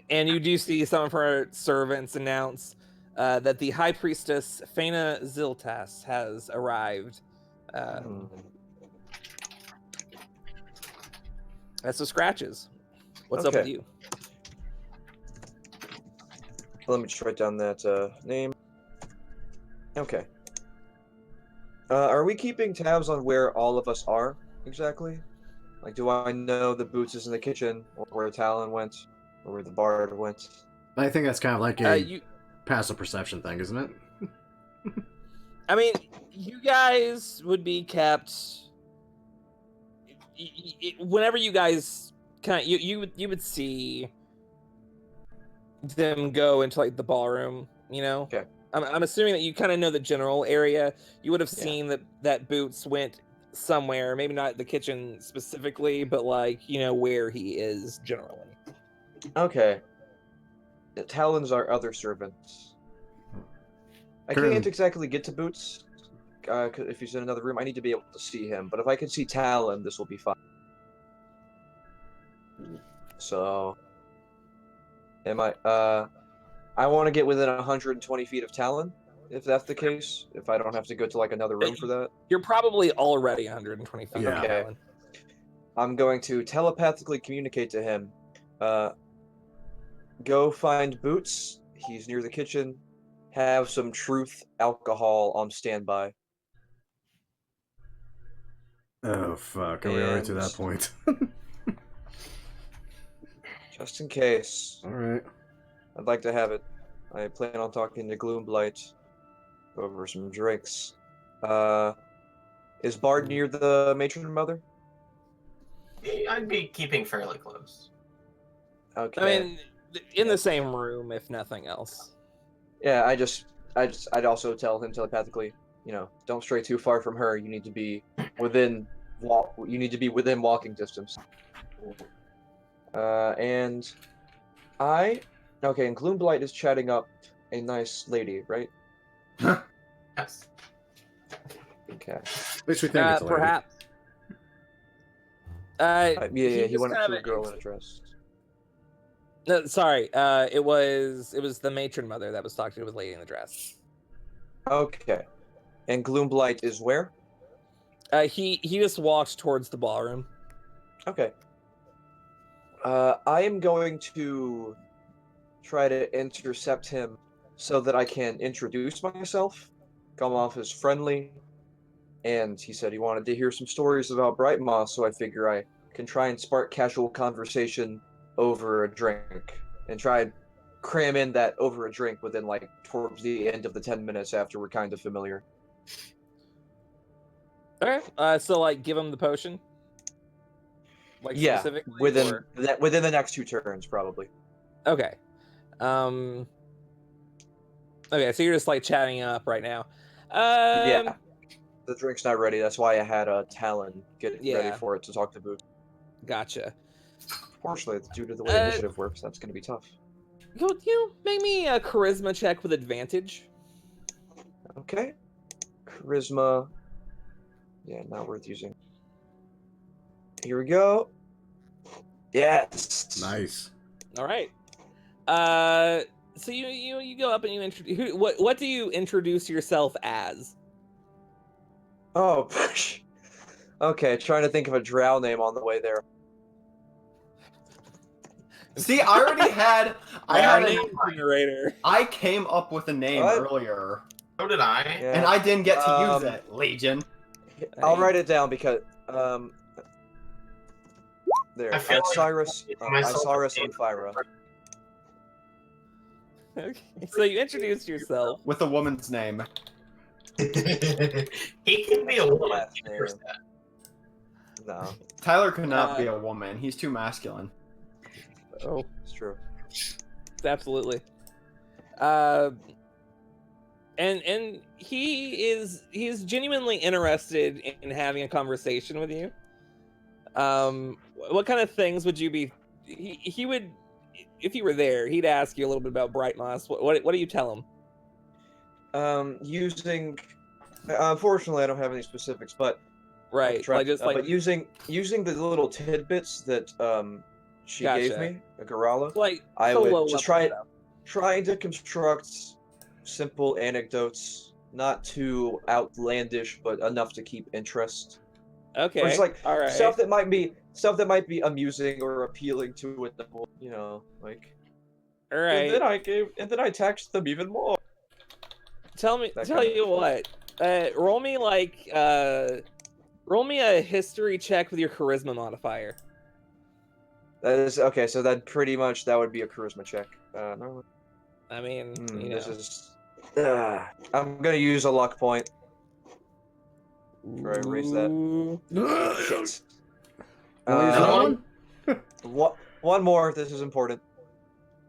And you do see some of her servants announce that the High Priestess Fena Ziltas has arrived. That's the scratches. What's up with you? Let me just write down that name. Okay. Are we keeping tabs on where all of us are exactly? Like, do I know the Boots is in the kitchen, or where Talon went, or where the Bard went? I think that's kind of like a passive perception thing, isn't it? I mean, you guys would be kept. Whenever you guys kind of you would see them go into like the ballroom, you know. Okay. I'm assuming that you kind of know the general area. You would have seen that Boots went somewhere, maybe not the kitchen specifically, but like you know where he is generally. Okay. The Talons are other servants. I can't exactly get to Boots. If he's in another room, I need to be able to see him. But if I can see Talon, this will be fine. So, I want to get within 120 feet of Talon, if that's the case. If I don't have to go to like another room for that. You're probably already 120 feet. Yeah. Okay. I'm going to telepathically communicate to him. Go find Boots. He's near the kitchen. Have some truth alcohol on standby. Oh fuck! Are we already to that point? Just in case. All right. I'd like to have it. I plan on talking to Gloomblight over some drinks. Is Bard near the matron mother? I'd be keeping fairly close. Okay. I mean, in the same room, if nothing else. Yeah, I'd also tell him telepathically, you know, don't stray too far from her. You need to be within walking distance. And Gloomblight is chatting up a nice lady, right? Yes. Okay. At least we think it's a lady. Perhaps. He went up to a girl in a dress. No, sorry. It was the matron mother that was talking to the lady in the dress. Okay. And Gloomblight is where? He just walked towards the ballroom. Okay. I am going to try to intercept him so that I can introduce myself, come off as friendly. And he said he wanted to hear some stories about Bright Moss, so I figure I can try and spark casual conversation over a drink and try and cram in that over a drink within like towards the end of the 10 minutes after we're kind of familiar. Okay. So like, give him the potion. Like Yeah, specifically, within or... within the next 2 turns, probably. Okay. Okay, so you're just like chatting up right now. Yeah, the drink's not ready. That's why I had a Talon get ready Yeah. for it to talk to Boo. Gotcha. Unfortunately, due to the way initiative works, that's going to be tough. You make me a charisma check with advantage. Okay. Charisma. Yeah, not worth using. Here we go. Yes. Nice. All right. So you go up and you introduce. What do you introduce yourself as? Oh, okay. Trying to think of a drow name on the way there. See, I already had. I had a name generator. I came up with a name What? earlier, So did I. Yeah. and I didn't get to use it. Legion. I'll write it down because there. I feel like Cyrus, myself Cyrus a and Thyra. Okay. So you introduce yourself. With a woman's name. He can be a woman. Last name. No, Tyler could not be a woman. He's too masculine. Oh, it's true. absolutely. And he's genuinely interested in having a conversation with you. What kind of things would you be? He would, if you were there, he'd ask you a little bit about Bright Moss. What do you tell him? Using. Unfortunately, I don't have any specifics, but Right, like just like but using the little tidbits that she gave Gotcha. me, a Gorala, like I so would low just level stuff. trying to construct simple anecdotes, not too outlandish, but enough to keep interest. Okay, Or just like all right. stuff that might be amusing or appealing to it, you know, like. All right. And then I text them even more. Tell you what. Roll me a history check with your charisma modifier. That is okay. So that would be a charisma check. No. I mean, you know. This is. I'm gonna use a luck point. Try to erase that. Shit. One more. This is important.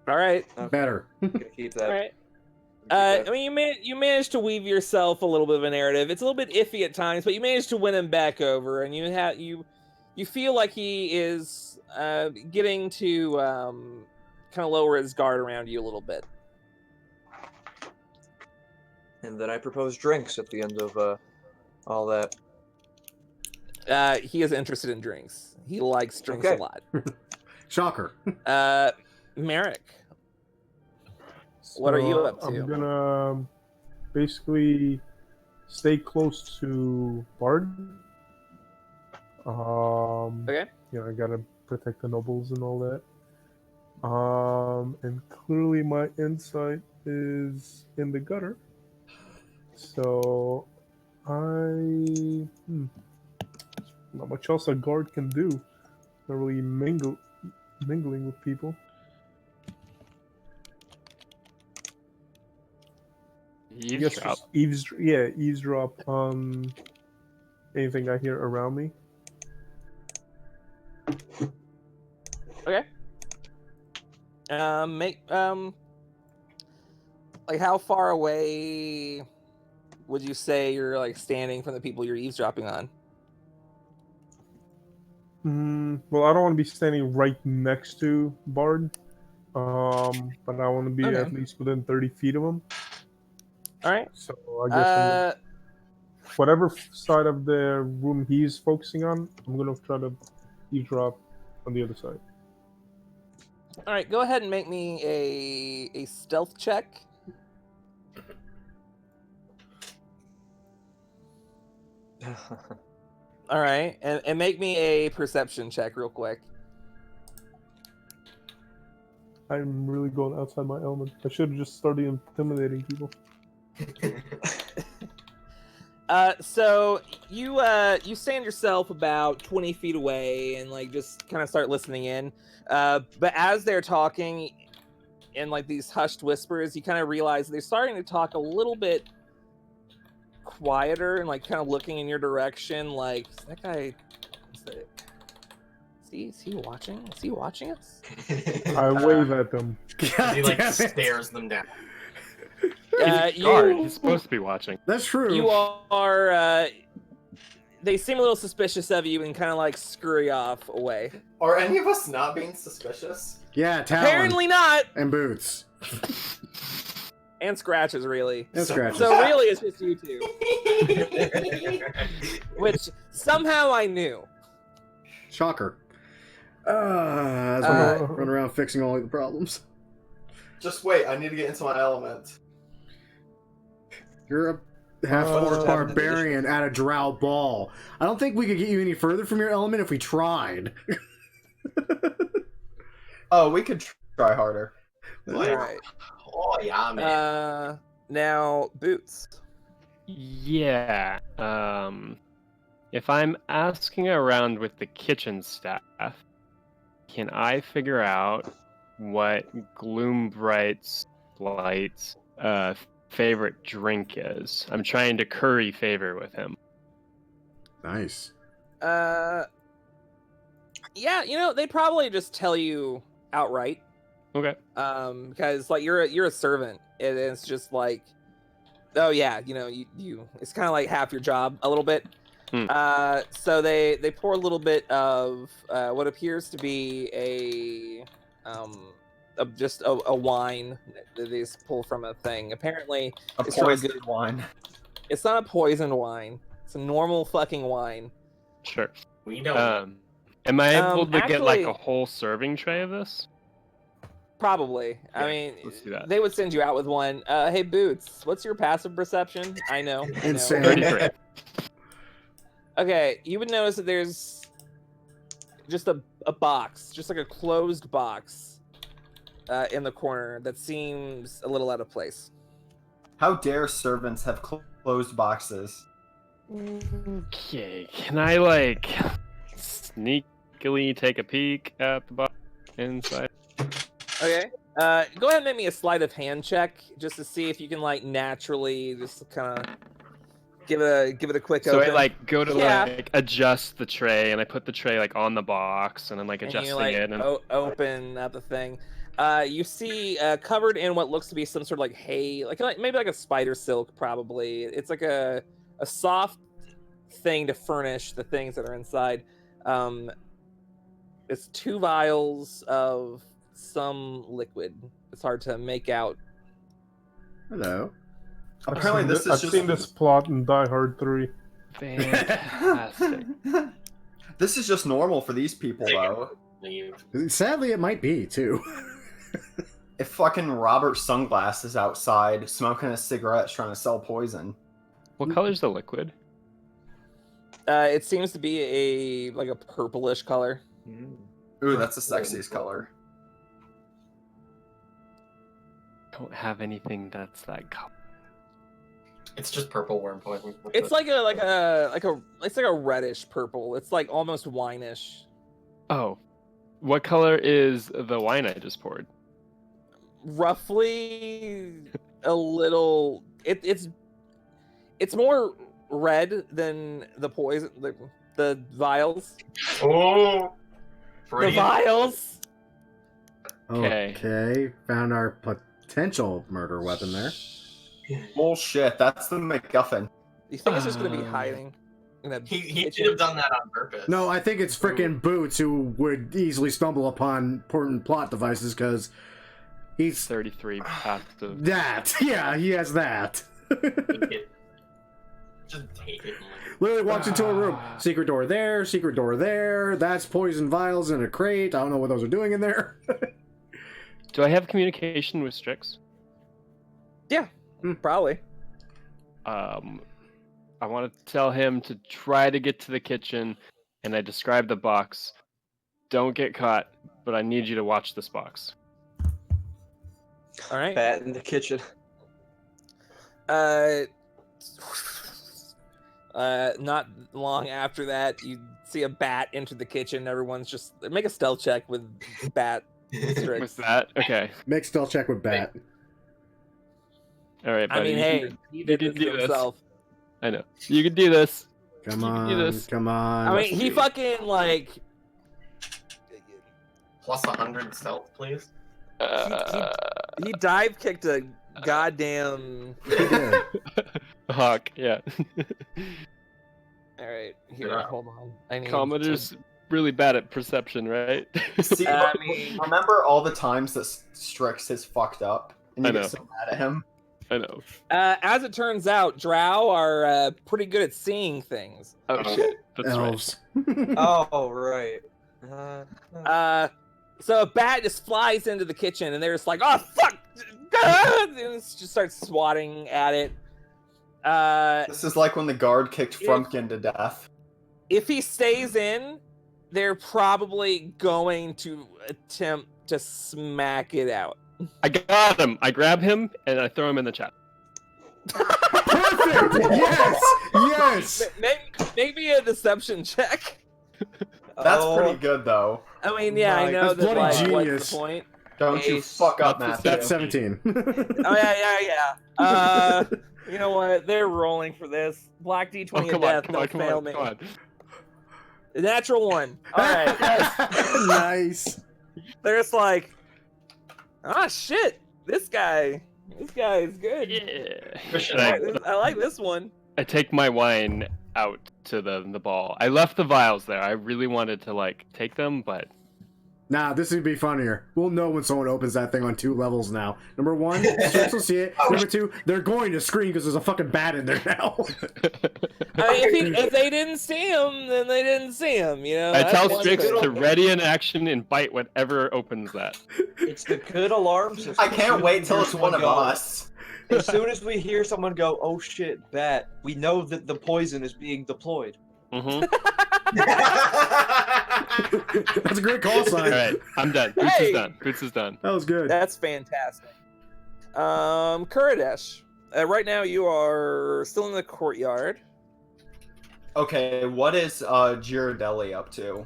All right. Okay, Better. I'm gonna keep that. All right. I mean, you managed to weave yourself a little bit of a narrative. It's a little bit iffy at times, but you managed to win him back over, and you feel like he is getting to kind of lower his guard around you a little bit. And then I propose drinks at the end of all that. He is interested in drinks. He likes drinks a lot. Shocker. Merrick, what are you up to? I'm gonna basically stay close to Bard. Okay. You know, I gotta protect the nobles and all that. And clearly my insight is in the gutter. So not much else a guard can do. Not really mingling with people. Eavesdrop. Eavesdrop on anything I hear around me. Okay. Like how far away would you say you're like standing from the people you're eavesdropping on? Well, I don't want to be standing right next to Bard, but I want to be Okay. at least within 30 feet of him. All right. So I guess whatever side of the room he's focusing on, I'm gonna try to eavesdrop on the other side. All right. Go ahead and make me a stealth check. All right, and make me a perception check real quick. I'm really going outside my element. I should have just started intimidating people. So you stand yourself about 20 feet away and like just kind of start listening in. But as they're talking in like these hushed whispers, you kind of realize they're starting to talk a little bit quieter and like kind of looking in your direction. Like, is that guy? Is he watching? Is he watching us? I wave at them. God He like damn it. stares them down. He's supposed to be watching. That's true. You are. They seem a little suspicious of you and kind of like scurry off away. Are any of us not being suspicious? Yeah, Talon. Apparently not. And Boots. And Scratches, really. And Scratches. So really, it's just you two. Which somehow I knew. Shocker. As we run around fixing all the problems. Just wait, I need to get into my element. You're a half-orc barbarian at a drow ball. I don't think we could get you any further from your element if we tried. Oh, we could try harder. All right. Oh yeah, man. Now Boots. Yeah. If I'm asking around with the kitchen staff, can I figure out what Gloombright's favorite drink is? I'm trying to curry favor with him. Nice. Yeah, they'd probably just tell you outright. Okay. Because like you're a servant, and it's just like, oh yeah, you it's kind of like half your job a little bit. So they pour a little bit of what appears to be a wine that they just pull from a thing. Apparently, A it's from poisoned wine. It's not a poisoned wine. It's a normal fucking wine. Sure. We don't. Am I able to get like actually- a whole serving tray of this? Probably. Yeah, I mean, let's do that. they would send you out with one. Hey, Boots, what's your passive perception? I know. Insane. 33. Okay, you would notice that there's just a box, just like a closed box in the corner that seems a little out of place. How dare servants have closed boxes? Okay, can I like sneakily take a peek at the box inside? Okay. Go ahead and make me a sleight of hand check just to see if you can like naturally just kind of give it a quick So open. I like go to Yeah. like adjust the tray, and I put the tray like on the box, and I'm like and adjusting you like it. And open up the thing. You see covered in what looks to be some sort of like hay, like maybe like a spider silk probably. It's like a soft thing to furnish the things that are inside. It's 2 vials of some liquid. It's hard to make out. Hello. Apparently, this is I've just. seen this plot in Die Hard 3. fantastic. This is just normal for these people, though. Leave. Sadly, it might be, too. If fucking Robert Sunglass is outside smoking a cigarette trying to sell poison. What color's the liquid? It seems to be a purplish color. Ooh, that's the sexiest color. Don't have anything that's that color. It's just purple worm poison. It's like a reddish purple. It's like almost wine-ish. Oh, what color is the wine I just poured? Roughly a little. It's more red than the poison. The vials. Oh, The pretty. vials. Okay. Okay. Found our potential murder weapon there. Bullshit, that's the MacGuffin. You think it's just gonna be hiding? In a He kitchen? should have done that on purpose. No, I think it's frickin' Boots who would easily stumble upon important plot devices because he's 33 passive. that. Yeah, he has that. Just take it. Literally walks into a room. Secret door there, secret door there. That's poison vials in a crate. I don't know what those are doing in there. Do I have communication with Strix? Probably. I want to tell him to try to get to the kitchen, and I describe the box. Don't get caught, but I need you to watch this box. All right. Bat in the kitchen. Not long after that, you see a bat enter the kitchen. Everyone's just make a stealth check with bat. What's Tricks. that? Okay. Make stealth check with bat. All right, buddy. I mean, hey, he did this can do to this. himself. I know. You can do this. Come You can do on, this. come on. I mean, he fucking like Plus 100 stealth, please. he dive kicked a goddamn. He did. Hawk, yeah. All right, here, Yeah. hold on. I need Commodore's really bad at perception, right? See, I mean- remember all the times that Strix has fucked up, and I you know. get so mad at him. I know. As it turns out, Drow are pretty good at seeing things. Oh shit. That's right. Elves. Oh, right. So a bat just flies into the kitchen, and they're just like, "Oh fuck!" and it just starts swatting at it. This is like when the guard kicked Frumpkin to death. If he stays in, they're probably going to attempt to smack it out. I got him. I grab him and I throw him in the chat. Perfect! Yes! Yes! Maybe a deception check. That's pretty good, though. I mean, yeah, I know That's that. bloody Like, genius. what's the point? Don't you Ace. fuck up, That's Matthew. That's 17. Oh yeah. You know what? They're rolling for this. Black D20 Oh, of come death. on, Don't fail me. come on. Natural one. All right. Nice. They're just like, ah, shit. This guy is good. Yeah. Christian, I like this one. I take my wine out to the ball. I left the vials there. I really wanted to like take them, but Nah, this would be funnier. We'll know when someone opens that thing on 2 levels now. Number 1, Strix will see it. Number 2, they're going to scream because there's a fucking bat in there now. I mean, if they didn't see him, then they didn't see him. You know. I That's tell one Strix thing. to ready in action and bite whatever opens that. It's the good alarm system. I can't wait till Hear it's one someone of go- us. As soon as we hear someone go, "Oh shit, bat," we know that the poison is being deployed. Mm-hmm. That's a great call All sign. right, I'm done. Boots Hey! is done. Boots is done. That was good. That's fantastic. Kuridesh, right now you are still in the courtyard. Okay, what is Girardelli up to?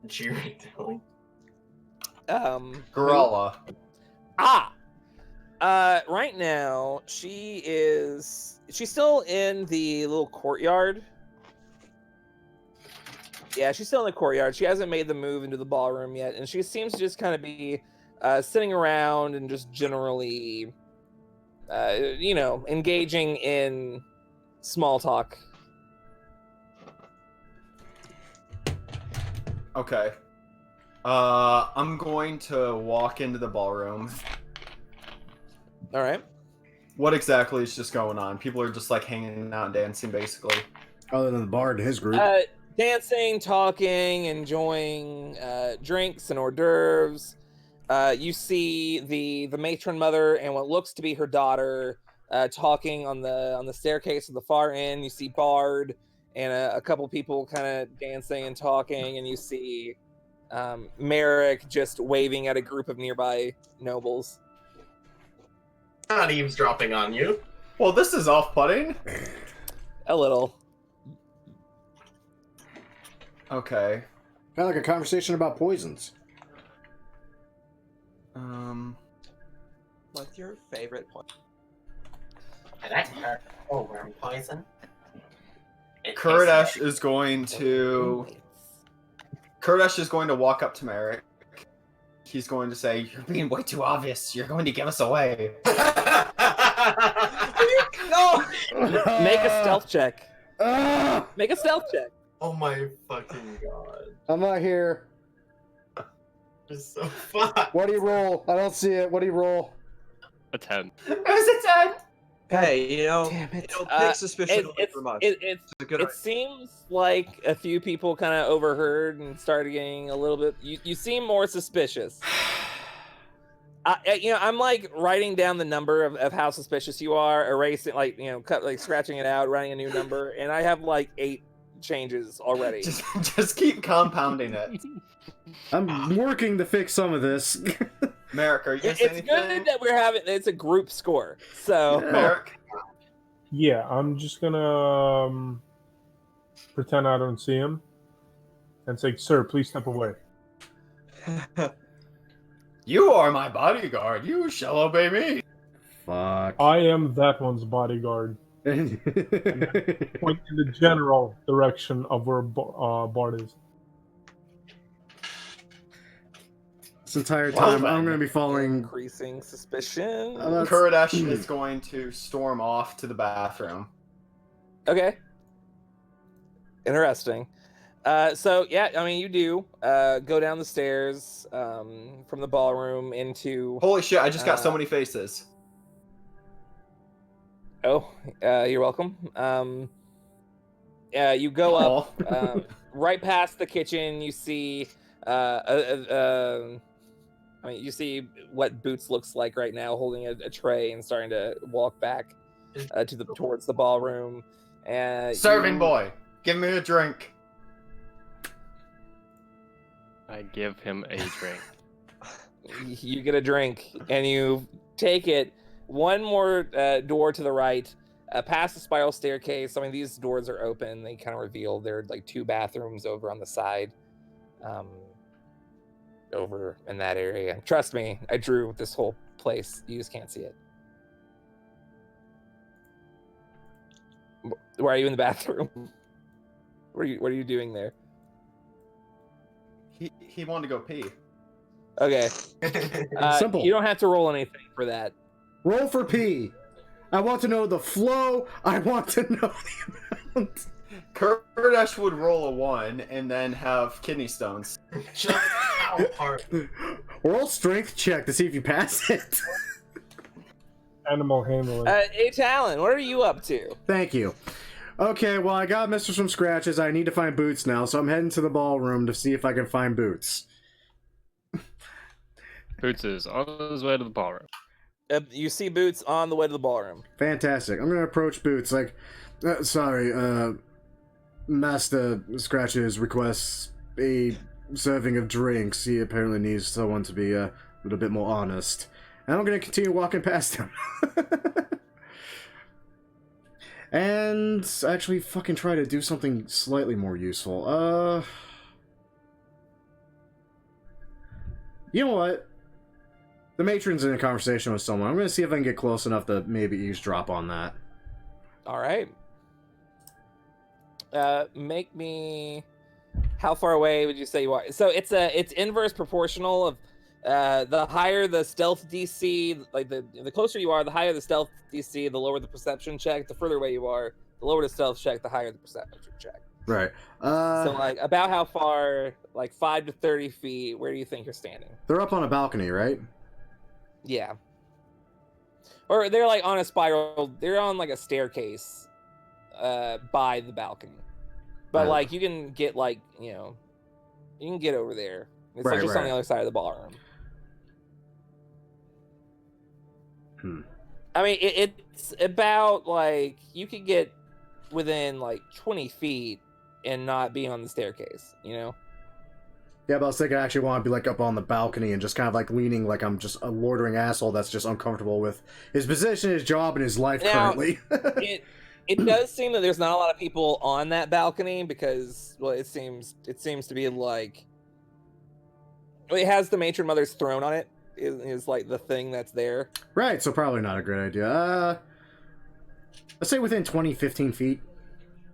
Girardelli. Goralla. Right now she's still in the little courtyard. Yeah, she's still in the courtyard. She hasn't made the move into the ballroom yet, and she seems to just kind of be sitting around and just generally, engaging in small talk. Okay. I'm going to walk into the ballroom. All right. What exactly is just going on? People are just like hanging out and dancing, basically. Other than the bard and his group. Dancing, talking, enjoying drinks and hors d'oeuvres. You see the matron mother and what looks to be her daughter talking on the staircase at the far end. You see Bard and a couple people kind of dancing and talking, and you see Merrick just waving at a group of nearby nobles. Not eavesdropping on you. Well, this is off-putting. A little. Okay. Kind of like a conversation about poisons. What's your favorite point? I like her. Oh, we're in poison. Kuridesh is going to walk up to Merrick. He's going to say, "You're being way too obvious. You're going to give us away." No! Make a stealth check. Ah! Make a stealth check. Oh my fucking god. I'm not here. It's so fun. What do you roll? I don't see it. What do you roll? A 10. It was a 10. Hey, Damn it. take suspicion away from us. It's a good It seems like a few people kind of overheard and started getting a little bit. You seem more suspicious. I'm like writing down the number of how suspicious you are, erasing, scratching it out, writing a new number, and I have like 8 changes already. Just keep compounding it. I'm working to fix some of this. Merrick, are you gonna say It's anything? good that we're having. It's a group score. So Merrick? Yeah, I'm just gonna pretend I don't see him and say, "Sir, please step away." You are my bodyguard. You shall obey me. Fuck. I am that one's bodyguard. Point in the general direction of where Bart is. This entire Well time, I'm then. going to be following. increasing suspicion. That's- Kurdash is going to storm off to the bathroom. Okay. Interesting. So yeah, I mean, you do go down the stairs from the ballroom into. Holy shit, I just got so many faces. Oh, you're welcome. Yeah, you go up right past the kitchen. You see, I mean, you see what Boots looks like right now, holding a tray and starting to walk back towards the ballroom. And Serving boy, give me a drink. I give him a drink. You get a drink and you take it one more door to the right, past the spiral staircase. I mean, these doors are open. They kind of reveal there are like 2 bathrooms over on the side, over in that area. Trust me, I drew this whole place. You just can't see it. Why are you in the bathroom? What are you doing there? He wanted to go pee. Okay. Simple. You don't have to roll anything for that. Roll for P. I want to know the flow. I want to know the amount. Kurdash would roll a 1 and then have kidney stones. Just how hard? Roll strength check to see if you pass it. Animal handling. Hey, Talon, what are you up to? Thank you. Okay, well, I got Mr. Some Scratches. I need to find Boots now, so I'm heading to the ballroom to see if I can find Boots. Boots is on his way to the ballroom. You see Boots on the way to the ballroom. Fantastic. I'm gonna approach Boots like, sorry, Master Scratches requests a serving of drinks. He apparently needs someone to be a little bit more honest. And I'm gonna continue walking past him. And actually fucking try to do something slightly more useful. You know what? The matron's in a conversation with someone. I'm gonna see if I can get close enough to maybe eavesdrop on that. All right. Make me. How far away would you say you are? So it's inverse proportional of the higher the stealth DC, like the closer you are, the higher the stealth DC, the lower the perception check. The further away you are, the lower the stealth check, the higher the perception check. Right. So like about how far? Like 5 to 30 feet. Where do you think you're standing? They're up on a balcony, right? Yeah. Or they're like on a spiral. They're on like a staircase, by the balcony. But Right. like you can get like you can get over there. It's like Right, just on right. the other side of the ballroom. Hmm. I mean, it's about like you could get within like 20 feet and not be on the staircase. Yeah, but I was thinking I actually want to be like up on the balcony and just kind of like leaning like I'm just a loitering asshole that's just uncomfortable with his position, his job, and his life Now, currently. It does seem that there's not a lot of people on that balcony because, well, it seems to be like it has the matron mother's throne on it. Is like the thing that's there. Right, so probably not a great idea. Let's say within 20, 15 feet.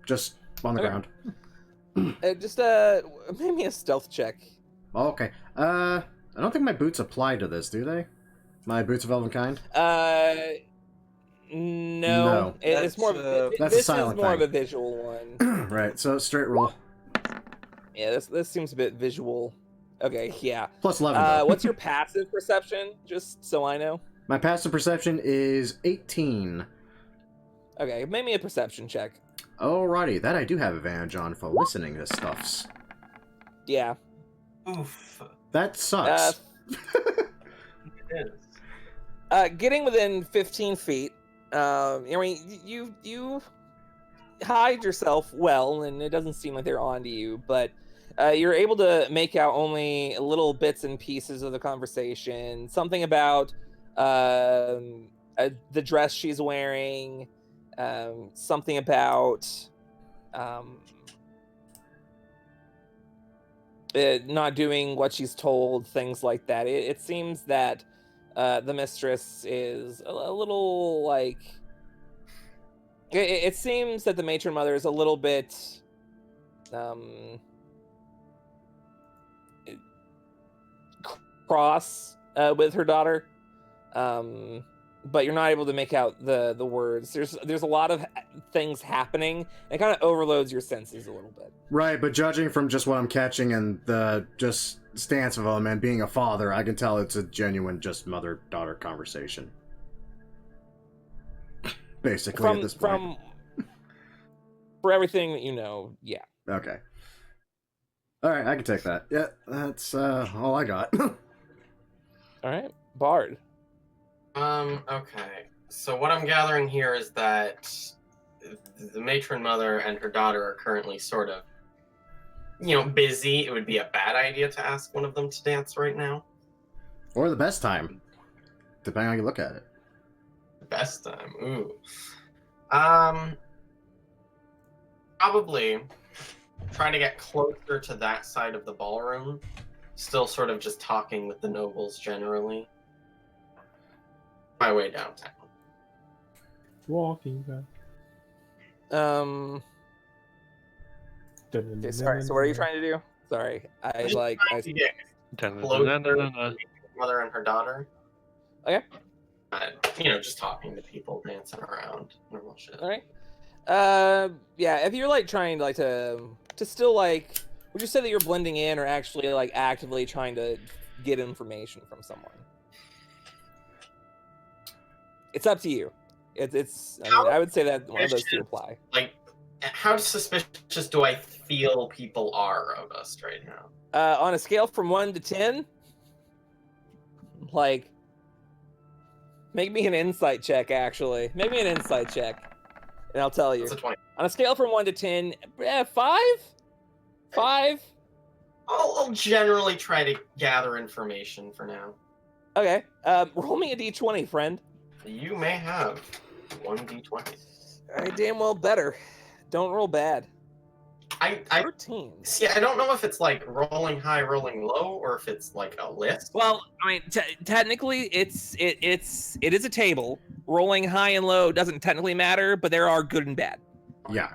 Just on the Okay. ground. Just maybe a stealth check. Oh, okay. I don't think my boots apply to this, do they? My boots of elven kind? No. It's more. That's a this silent is more thing. of a visual one. Right, so straight roll. Yeah, this seems a bit visual. Okay, yeah. Plus 11. though. What's your passive perception? Just so I know. My passive perception is 18. Okay, make me a perception check. Alrighty, that I do have advantage on for listening to stuffs. Yeah. Oof. That sucks. It is. Getting within 15 feet. I mean, you hide yourself well, and it doesn't seem like they're onto you. But You're able to make out only little bits and pieces of the conversation. Something about the dress she's wearing. Something about not doing what she's told. Things like that. It seems that the mistress is a little like. It seems that the matron mother is a little bit. Cross with her daughter, but you're not able to make out the words. There's a lot of things happening. It kind of overloads your senses a little bit. Right, but judging from just what I'm catching and the just stance of him and being a father, I can tell it's a genuine just mother-daughter conversation. Basically, at this point. For everything that you know, yeah. Okay. Alright, I can take that. Yeah, that's all I got. All right, Bard. Okay. So what I'm gathering here is that the matron mother and her daughter are currently sort of, busy. It would be a bad idea to ask one of them to dance right now. Or the best time, depending on how you look at it. Best time. Ooh. Probably try to get closer to that side of the ballroom. Still sort of just talking with the nobles generally. My way downtown. Walking back. Okay, sorry. So what are you trying to do? Sorry, I get closer to mother and her daughter. Okay. Just talking to people, dancing around, normal shit. All right. Yeah. If you're like trying to still like, would you say that you're blending in or actually like actively trying to get information from someone? It's up to you. It's. I would say that one of those two apply. Like, how suspicious do I feel people are of us right now? On a scale from 1 to 10, like, make me an insight check. Actually, make me an insight check, and I'll tell you. It's a 20. On a scale from 1 to 10, 5. 5. I'll generally try to gather information for now. Okay. Roll me a d20, friend. You may have 1d20. I damn well better. Don't roll bad. I 13. See, I don't know if it's like rolling high, rolling low, or if it's like a list. Well, I mean, technically, it is a table. Rolling high and low doesn't technically matter, but there are good and bad. Yeah.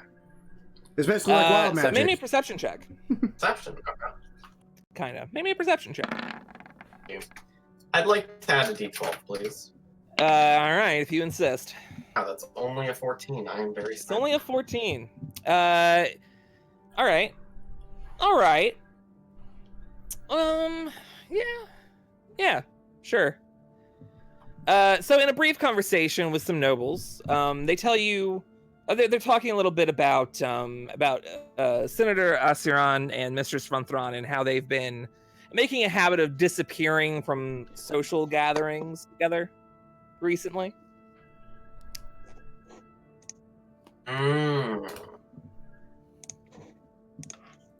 It's basically like wild magic. So maybe a perception check. Perception. Okay. Kind of. Maybe a perception check. I'd like to add a d12, please. All right, if you insist. Wow, that's only a 14. I am very. It's only a 14. All right. Yeah, sure. So in a brief conversation with some nobles, they tell you they're talking a little bit about Senator Asiran and Mistress Runthron and how they've been making a habit of disappearing from social gatherings together recently.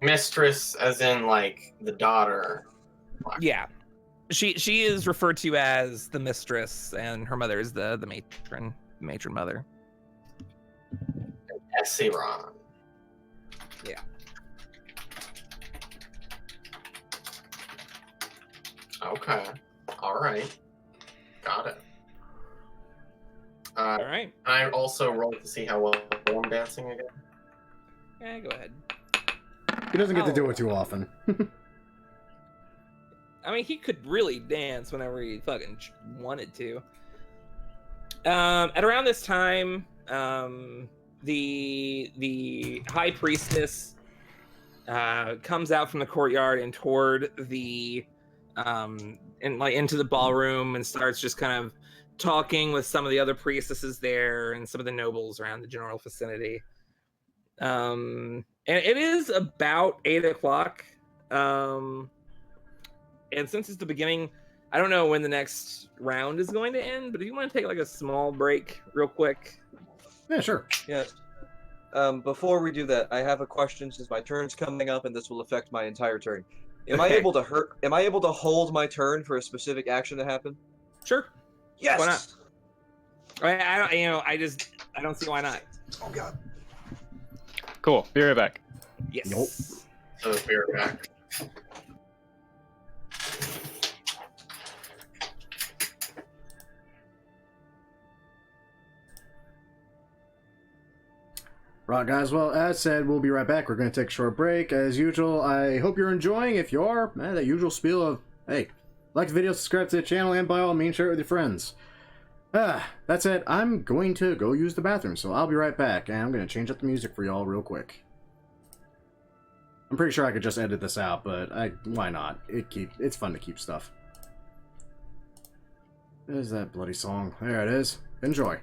Mistress, as in like the daughter. Yeah, she is referred to as the mistress, and her mother is the matron mother. Asiran. Yeah. Okay. All right. Got it. All right. I also rolled to see how well I'm dancing again. Yeah, go ahead. He doesn't get to do it too often. I mean, he could really dance whenever he fucking wanted to. At around this time, the high priestess comes out from the courtyard and toward the into the ballroom and starts just kind of talking with some of the other priestesses there and some of the nobles around the general vicinity. And it is about 8 o'clock. And since it's the beginning, I don't know when the next round is going to end, but if you want to take like a small break real quick. Yeah, sure. Yes. Before we do that, I have a question since my turn's coming up, and this will affect my entire turn. Am I able to hurt? Am I able to hold my turn for a specific action to happen? Sure. Yes. Why not? I don't. I don't see why not. Oh god. Cool. Be right back. Yes. Nope. So we're back. Right, guys. Well, as said, we'll be right back. We're going to take a short break. As usual, I hope you're enjoying. If you are, that usual spiel of, hey, like the video, subscribe to the channel, and by all means, share it with your friends. That's it. I'm going to go use the bathroom, so I'll be right back, and I'm going to change up the music for y'all real quick. I'm pretty sure I could just edit this out, but why not? It's fun to keep stuff. There's that bloody song. There it is. Enjoy.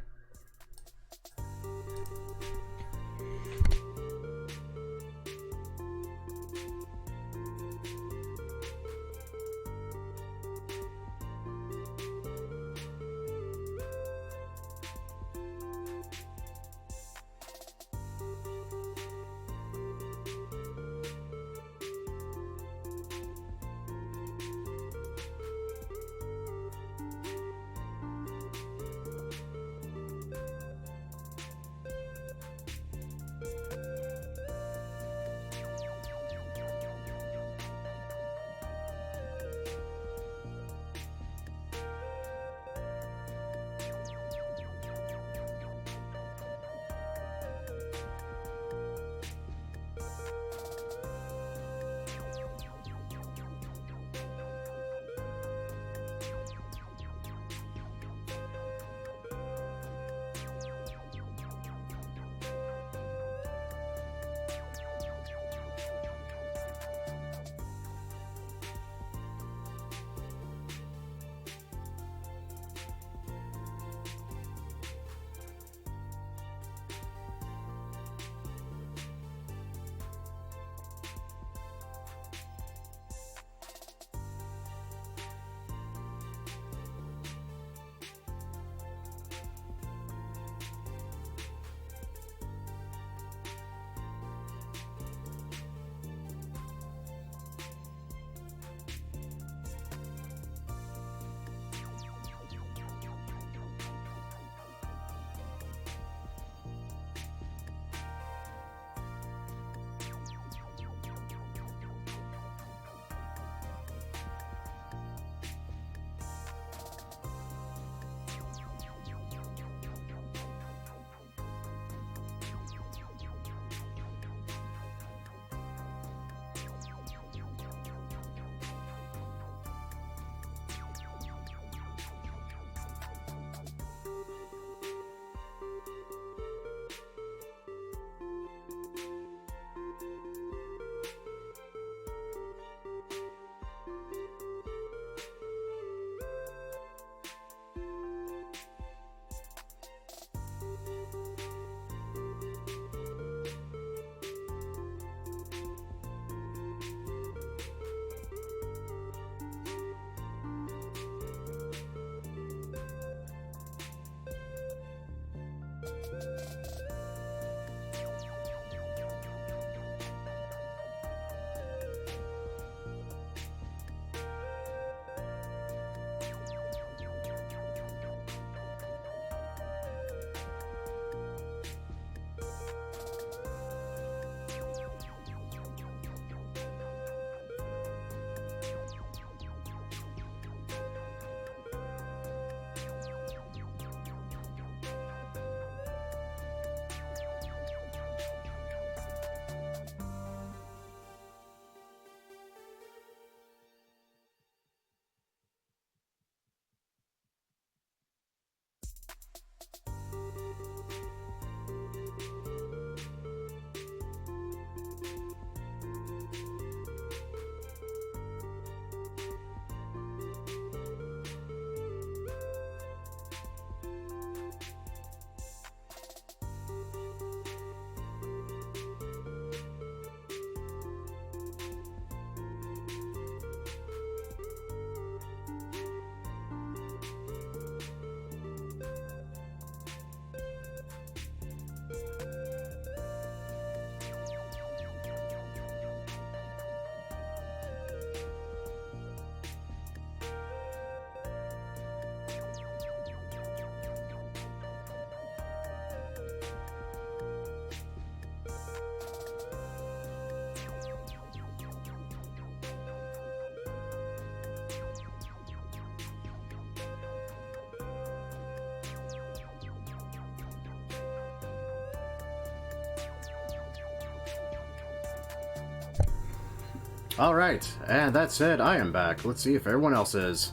Alright, and that said, I am back. Let's see if everyone else is.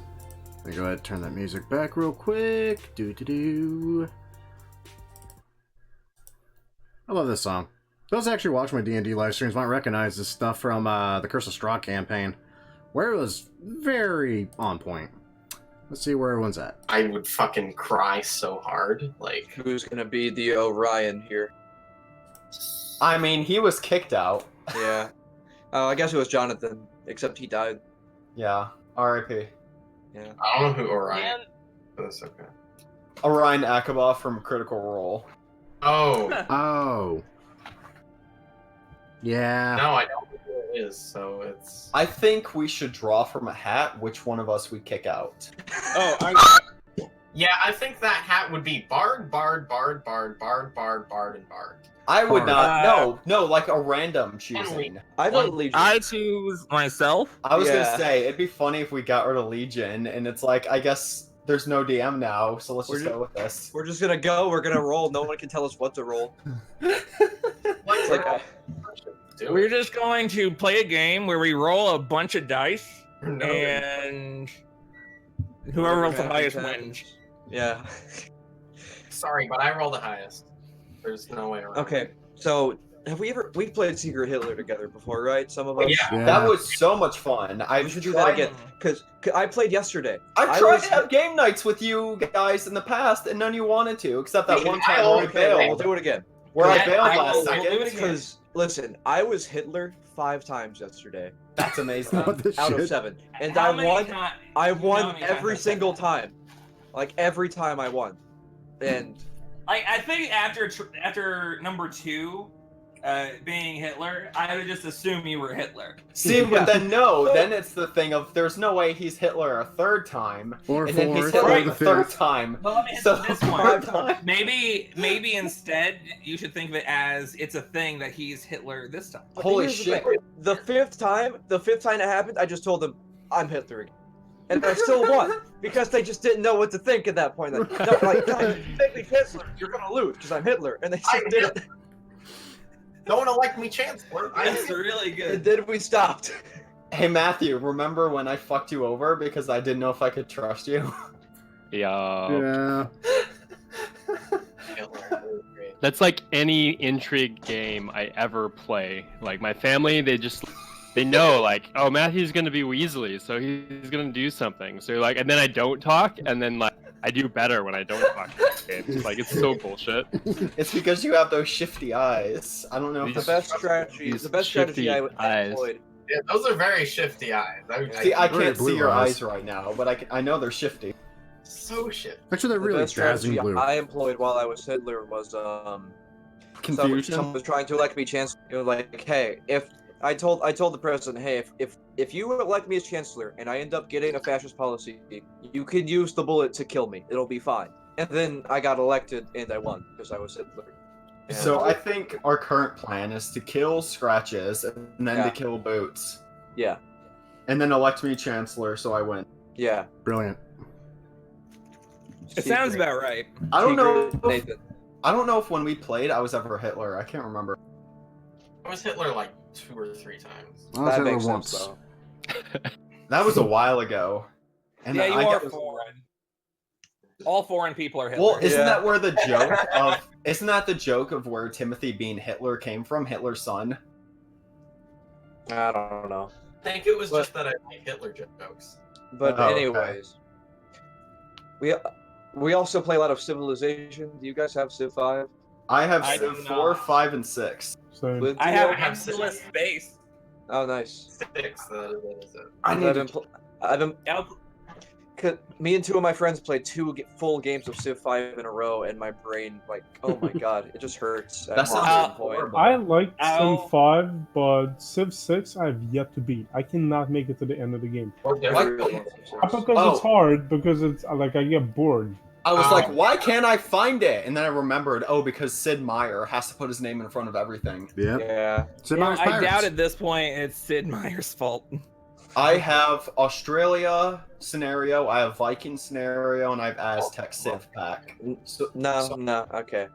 Let me go ahead and turn that music back real quick. Do. I love this song. Those who actually watch my D&D live streams might recognize this stuff from the Curse of Strahd campaign, where it was very on point. Let's see where everyone's at. I would fucking cry so hard. Like, Who's gonna be the Orion here? I mean, he was kicked out. Yeah. Oh, I guess it was Jonathan, except he died. Yeah. R.I.P. Yeah. I don't know who Orion. Man, But that's okay. Orion Akaba from Critical Role. Oh Oh. Yeah. no, I don't know who it is. So it's. I think we should draw from a hat which one of us we kick out. Oh, yeah, I think that hat would be Bard, and Bard. I would Bard. not. No, like a random choosing. I vote Legion. I choose myself. I was Yeah. gonna say it'd be funny if we got rid of Legion, and it's like I guess there's no DM now, so let's just We're go with this. We're just gonna go. We're gonna roll. No one can tell us what to roll. It's like, We're just going to play a game where we roll a bunch of dice, No. and whoever rolls the highest happens. wins. Yeah. Sorry, but I rolled the highest. There's no way around. Okay. So have we've played Secret Hitler together before, right? Some of us. Yeah. That was so much fun. We should do that again. Because I played yesterday. I've I tried was- to have game nights with you guys in the past, and none of you wanted to, except that Yeah, one time I where I okay, We'll bailed. do it again. Where I Yeah, bailed I last will- second. we'll do it again. Because listen, I was Hitler 5 times yesterday That's amazing. What the out of shit? 7, and How I many won. ti- I you know how won many times every I've said single that? time. Like every time I won, and I think after number 2, being Hitler, I would just assume you were Hitler. See, but then no, then it's the thing of there's no way he's Hitler a third time, Or and then he's fourth, Hitler or the the third fifth. time. Well, let me hit So this five one. times. Maybe instead you should think of it as it's a thing that he's Hitler this time. But Holy here's the shit. thing. The fifth time it happened, I just told them I'm Hitler again, and I still won because they just didn't know what to think at that point. Like, no, like God, make me Hitler, you're gonna lose because I'm Hitler, and they just did it. No one elect me chancellor. That's really And good. then we stopped. Hey Matthew, remember when I fucked you over because I didn't know if I could trust you? Yeah. Yeah. That's like any intrigue game I ever play. Like my family, they know like, oh, Matthew's gonna be Weasley, so he's gonna do something. So like, and then I don't talk, and then like I do better when I don't talk. It's like it's so bullshit. It's because you have those shifty eyes. I don't know if The These- best strategy, these the best strategy I shifty eyes. employed. Yeah, those are very shifty eyes. See, I Very can't blue see your eyes. eyes right now, but I know they're shifty. so shifty. Actually, they're The really best strategy dazzling blue. I employed while I was Hitler was Confusion. someone was trying to elect me chancellor. It was like, hey, if I told the president, hey, if you elect me as chancellor and I end up getting a fascist policy, you can use the bullet to kill me. It'll be fine. And then I got elected and I won because I was Hitler. And- So I think our current plan is to kill Scratches and then Yeah. to kill Boots, yeah, and then elect me Chancellor, so I win. yeah. Brilliant. It sounds Secret. about right. I don't know. Secret Nathan. I don't know if when we played I was ever Hitler. I can't remember. I was Hitler like 2 or 3 times. I was That Hitler makes once. sense though. That was a while ago. And Yeah, you I are got- foreign. All foreign people are Hitler. Well, isn't Yeah. that where the joke of? Isn't that the joke of where Timothy being Hitler came from? Hitler's son. I don't know. I think it was But- just that I like Hitler jokes. But Oh, okay. anyways, we also play a lot of Civilization. Do you guys have Civ 5? I have I Civ do 4, not. 5, and 6. So With I you? have have endless space. Oh, nice. 6. That is it. I need I've to been, I've been I'll- me and 2 of my friends played 2 full games of Civ 5 in a row, and my brain, like, oh my god, it just hurts. at That sounds one point. horrible. I like Ow. Civ 5, but Civ 6 I've yet to beat. I cannot make it to the end of the game. Or I different. really want Civ 6. Not because Oh. it's hard, because it's like I get bored. I was like, why can't I find it? And then I remembered, oh, because Sid Meier has to put his name in front of everything. Yep. Yeah. Sid Yeah, Meier's I Pirates. doubt at this point it's Sid Meier's fault. I have Australia scenario, I have Viking scenario, and I have Aztec Civ pack. No, okay.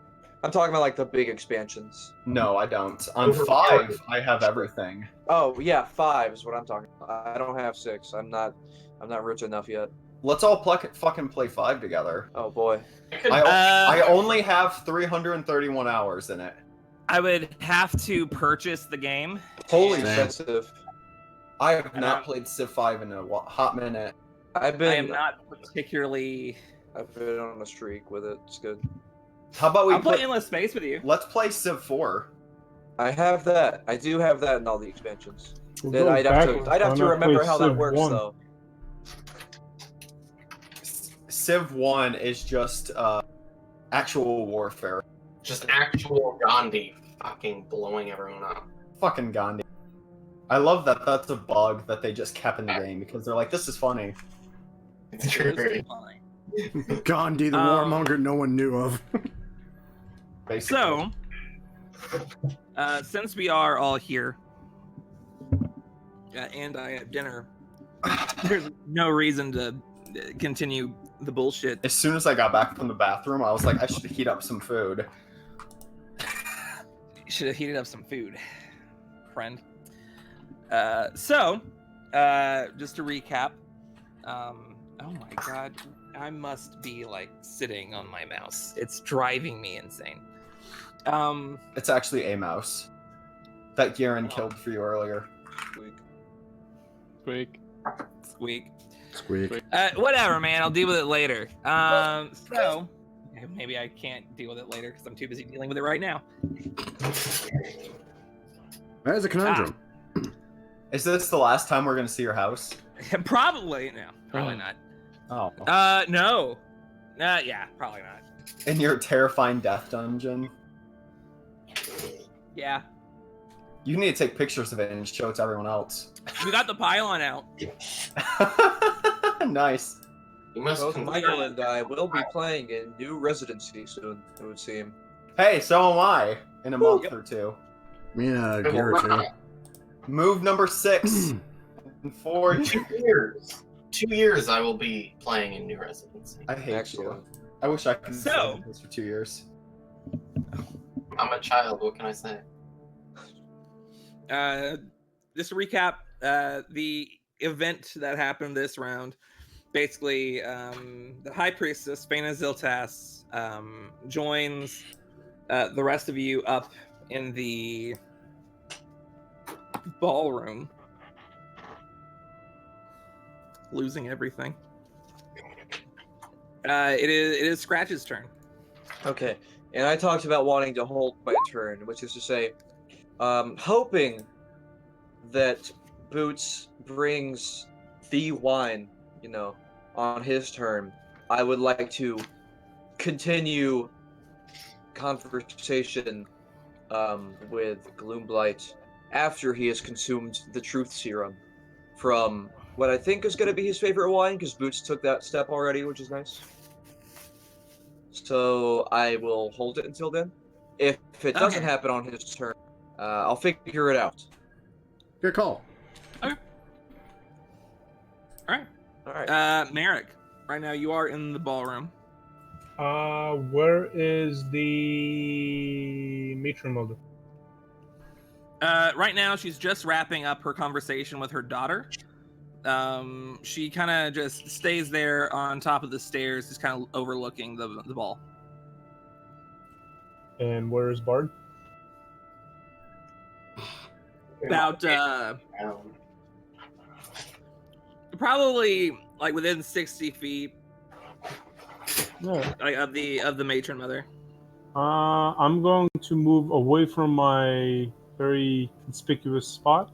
I'm talking about like the big expansions. No, I don't. On 5, I have everything. Oh yeah, 5 is what I'm talking about. I don't have 6. I'm not rich enough yet. Let's all fucking play 5 together. Oh boy. I only have 331 hours in it. I would have to purchase the game. Holy Damn. shit. Expensive. I have not played Civ 5 in a hot minute. I am not particularly. I've been on a streak with it. It's good. How about we I'll play Endless Space with you. Let's play Civ 4. I have that. I do have that in all the expansions. We'll Then go I'd have backwards. to Why not remember play how that Civ works 1? though. Civ 1 is just actual warfare. Just actual Gandhi fucking blowing everyone up. Fucking Gandhi. I love that that's a bug that they just kept in the game because they're like, this is funny. It's true. Gandhi, the warmonger no one knew of. Basically. So, since we are all here, and I have dinner, there's no reason to continue the bullshit. As soon as I got back from the bathroom, I was like, I should heat up some food. You should have heated up some food, friend. Just to recap, oh my god, I must be like sitting on my mouse. It's driving me insane. It's actually a mouse that Garen killed for you earlier. Squeak. Squeak. Squeak. Whatever, man. I'll deal with it later. Maybe I can't deal with it later because I'm too busy dealing with it right now. That is a conundrum. Is this the last time we're gonna see your house? Probably no. Probably not. Oh. No. Yeah, probably not. In your terrifying death dungeon? Yeah. You need to take pictures of it and show it to everyone else. We got the pylon out. Nice. You must Both complete Michael and I will be playing in New Residency soon, it would seem. Hey, so am I. In a month or two. Me and a gear or two. Move number 6. In 4 2 years. 2 years I will be playing in New Residency. I hate Excellent. you. I wish I could So- play this for 2 years. I'm a child, what can I say? Just to recap, the event that happened this round, basically, the High Priestess, Fena Ziltas, joins the rest of you up in the ballroom. Losing everything. It is Scratch's turn. Okay, and I talked about wanting to hold my turn, which is to say, hoping that Boots brings the wine, on his turn. I would like to continue conversation with Gloomblight after he has consumed the Truth Serum from what I think is going to be his favorite wine, because Boots took that step already, which is nice. So I will hold it until then. If it doesn't happen on his turn, I'll figure it out. Good call. All right. Merrick, right now you are in the ballroom. Where is the matron mother? Right now she's just wrapping up her conversation with her daughter. She kind of just stays there on top of the stairs, just kind of overlooking the ball. And where is Bard? About probably like within 60 feet like, of the matron mother. I'm going to move away from my very conspicuous spot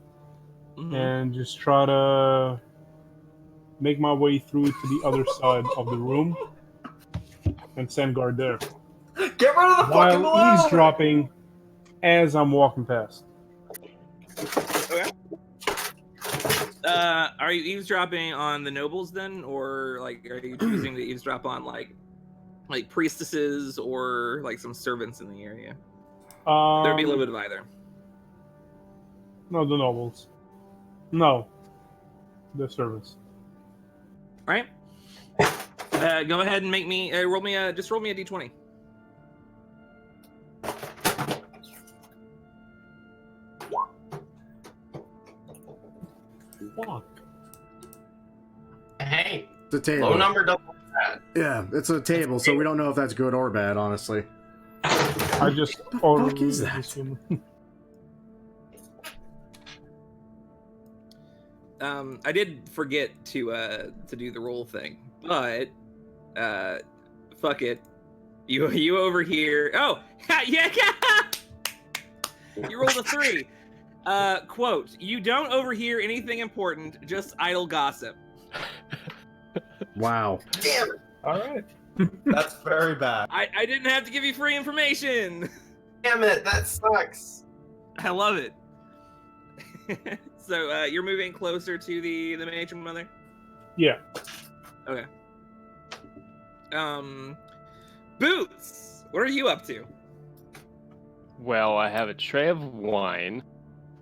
and just try to make my way through to the other side of the room and stand guard there. Get rid of the fucking balloon! While eavesdropping as I'm walking past. Okay. Are you eavesdropping on the nobles then, or like are you choosing to eavesdrop on like priestesses or like some servants in the area? There'd be a little bit of either. No, the nobles. No, the servants. All right. Go ahead and make me roll me a d20. Fuck. Hey, It's a table. low number doesn't look bad. Yeah, it's a table, so we don't know if that's good or bad, honestly. I just What the ordered fuck is that? this one. I did forget to do the roll thing, but fuck it. You over here. Oh, yeah. You rolled a 3. Quote, you don't overhear anything important, just idle gossip. Wow. Damn it! All right. That's very bad. I didn't have to give you free information. Damn it! That sucks. I love it. So you're moving closer to the matron mother? Yeah. Okay. Boots, what are you up to? Well, I have a tray of wine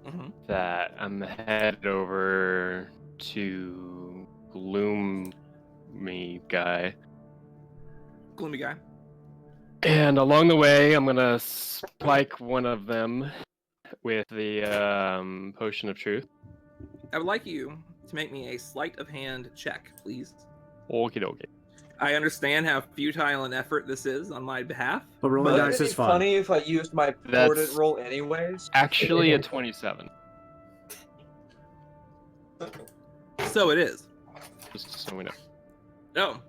Mm-hmm. that I'm headed over to Gloomy guy. Gloomy guy. And along the way, I'm gonna spike one of them with the potion of truth. I would like you to make me a sleight of hand check, please. Okie dokie. I understand how futile an effort this is on my behalf. But rolling But dice it'd is be fun. funny if I used my That's- portent roll anyways. Actually, a 27. So it is. Just so we know. No,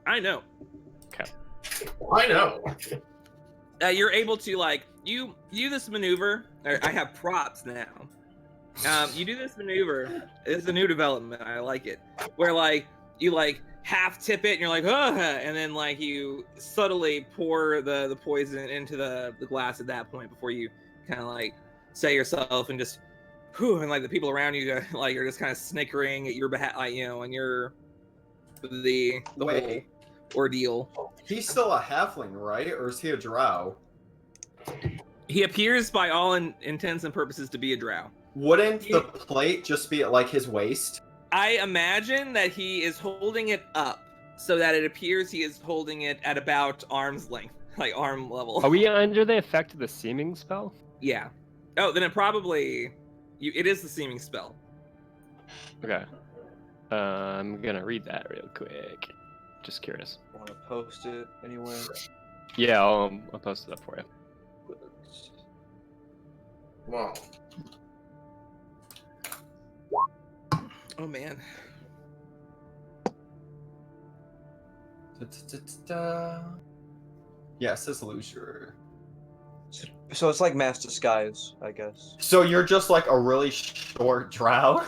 I know. I know. You're able to you do this maneuver. I have props now. You do this maneuver. It's a new development. I like it. Where you half tip it and you're like, oh, and then you subtly pour the poison into the glass at that point before you kind of say yourself and just, whew, and the people around you are just kind of snickering at your behalf, and you're the Wait. whole ordeal. He's still a halfling, right? Or is he a drow? He appears by all intents and purposes to be a drow. Wouldn't the plate just be at his waist? I imagine that he is holding it up so that it appears he is holding it at about arm's length, arm level. Are we under the effect of the seeming spell? Yeah. Oh, then it probably it is the seeming spell. Okay. I'm gonna read that real quick. Just curious. Want to post it anywhere? Yeah, I'll post it up for you. Wow. Oh man. Yeah, it says loser. So it's like mass disguise, I guess. So you're just a really short drow?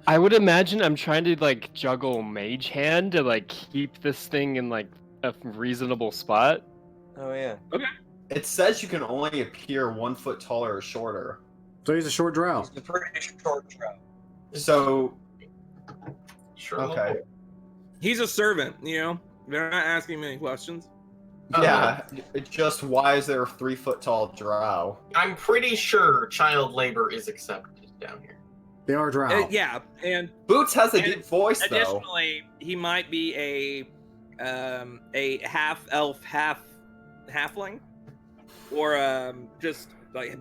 I would imagine I'm trying to juggle mage hand to keep this thing in a reasonable spot. Oh yeah. It says you can only appear 1 foot taller or shorter. So he's a short drow. It's a pretty short trout. So, Sure. okay. He's a servant, They're not asking many questions. Yeah, just why is there a 3 foot tall drow? I'm pretty sure child labor is accepted down here. They are drow. Yeah, and Boots has a And deep voice, though. additionally, he might be a half elf, halfling, or just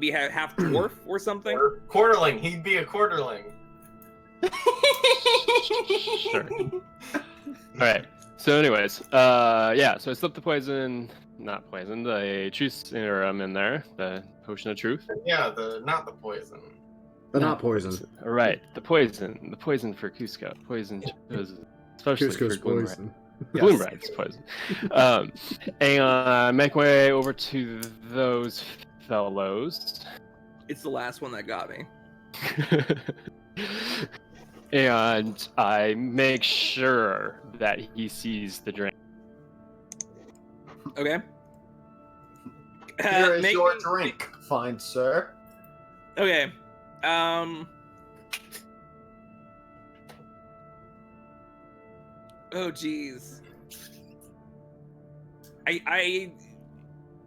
be half dwarf or something. Or quarterling. He'd be a quarterling. Sure. Alright. So anyways, yeah, so I slipped the truth serum in there, the potion of truth. Yeah, not the poison. But not poison. Right, the poison for Cusco, especially Cusco's for Gloom poison. Gloom Rat's poison. And make my way over to those fellows. It's the last one that got me. And I make sure that he sees the drink. Okay. Here is make your me- drink, fine sir. Okay. Oh geez.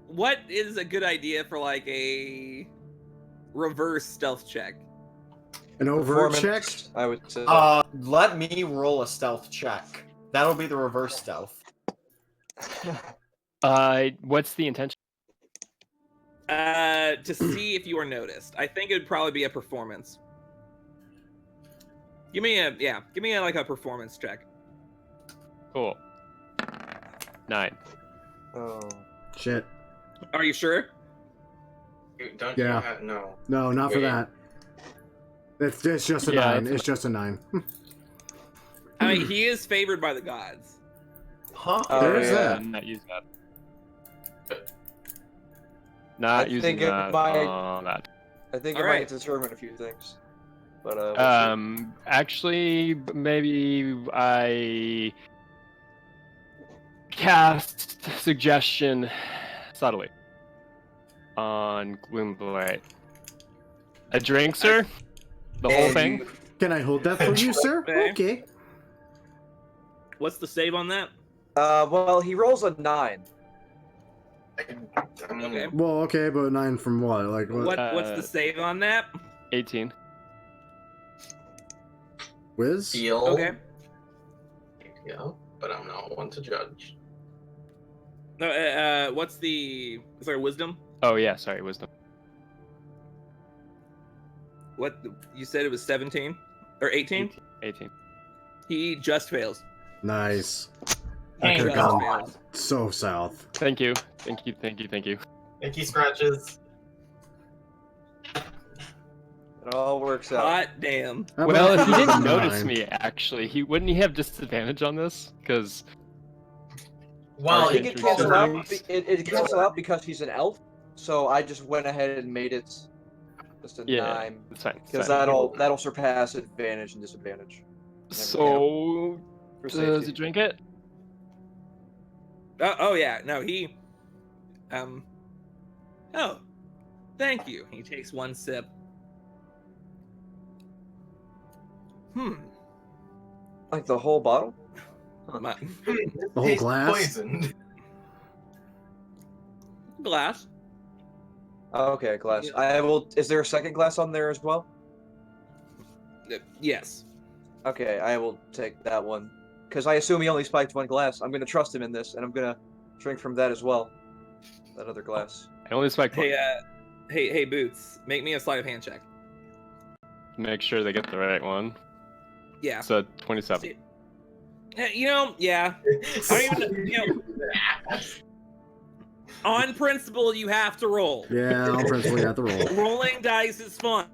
What is a good idea for a reverse stealth check? An overt check? Performance, I would say. Let me roll a stealth check. That'll be the reverse stealth. What's the intention? To see if you are noticed. I think it'd probably be a performance. Give me like a performance check. Cool. 9. Oh. Shit. Are you sure? Don't Yeah. you have, no. No, not for Wait. that. It's just a Yeah, 9. It's just a 9. I mean, he is favored by the gods. Huh? There is that. I'm not using that. Not I using think it that. might- on that. I think it Alright. might determine a few things. But we'll see. Actually, maybe I cast suggestion subtly on Gloomblade. A drink, sir? The whole And thing? you- Can I hold that for you, sir? Okay. Okay. What's the save on that? well, he rolls a 9. I mean, Okay. Well, okay, but 9 from what? Like what? What's the save on that? 18. Wiz? Feel. Okay. Yeah, but I'm not one to judge. No, what's the sorry, wisdom? Oh, yeah, sorry, wisdom. What you said it was 17 or 18? 18. He just fails. Nice. Thank could've Just gone fails. so south. Thank you. Thank you, thank you, thank you. Mickey scratches. It all works out. Hot damn. How Well, about if he didn't 9? notice me, actually, wouldn't he have disadvantage on this? Because Well, I think it Intrigue cancels out. sometimes. It cancels out because he's an elf. So I just went ahead and made it just a Yeah, 9 it's fine. it's because fine. that'll surpass advantage and disadvantage So, for does safety. he drink it? Oh yeah, no, he oh, thank you. He takes one sip. Like the whole bottle? My The whole Tastes glass? Poisoned. glass. Oh, okay, glass. Yeah. I will. Is there a second glass on there as well? Yes. Okay, I will take that one. Because I assume he only spiked one glass. I'm going to trust him in this, and I'm going to drink from that as well. That other glass. I only spiked one. Hey, Boots, make me a sleight of hand check. Make sure they get the right one. Yeah. So, 27. You know, yeah. I don't even, you know, on principle, you have to roll. Yeah, on principle, you have to roll. Rolling dice is fun.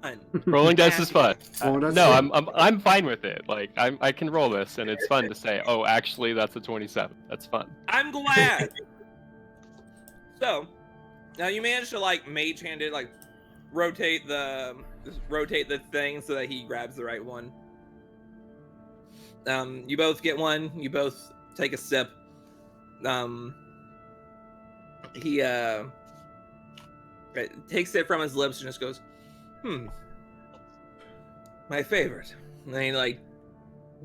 Rolling dice is fun. Rolling dice No, is fun. I'm fine with it. Like I can roll this, and it's fun to say, oh, actually, that's a 27. That's fun. I'm glad. So, now you managed to like mage hand it, like rotate the thing so that he grabs the right one. You both get one. You both take a sip. He takes it from his lips and just goes, my favorite. And then he like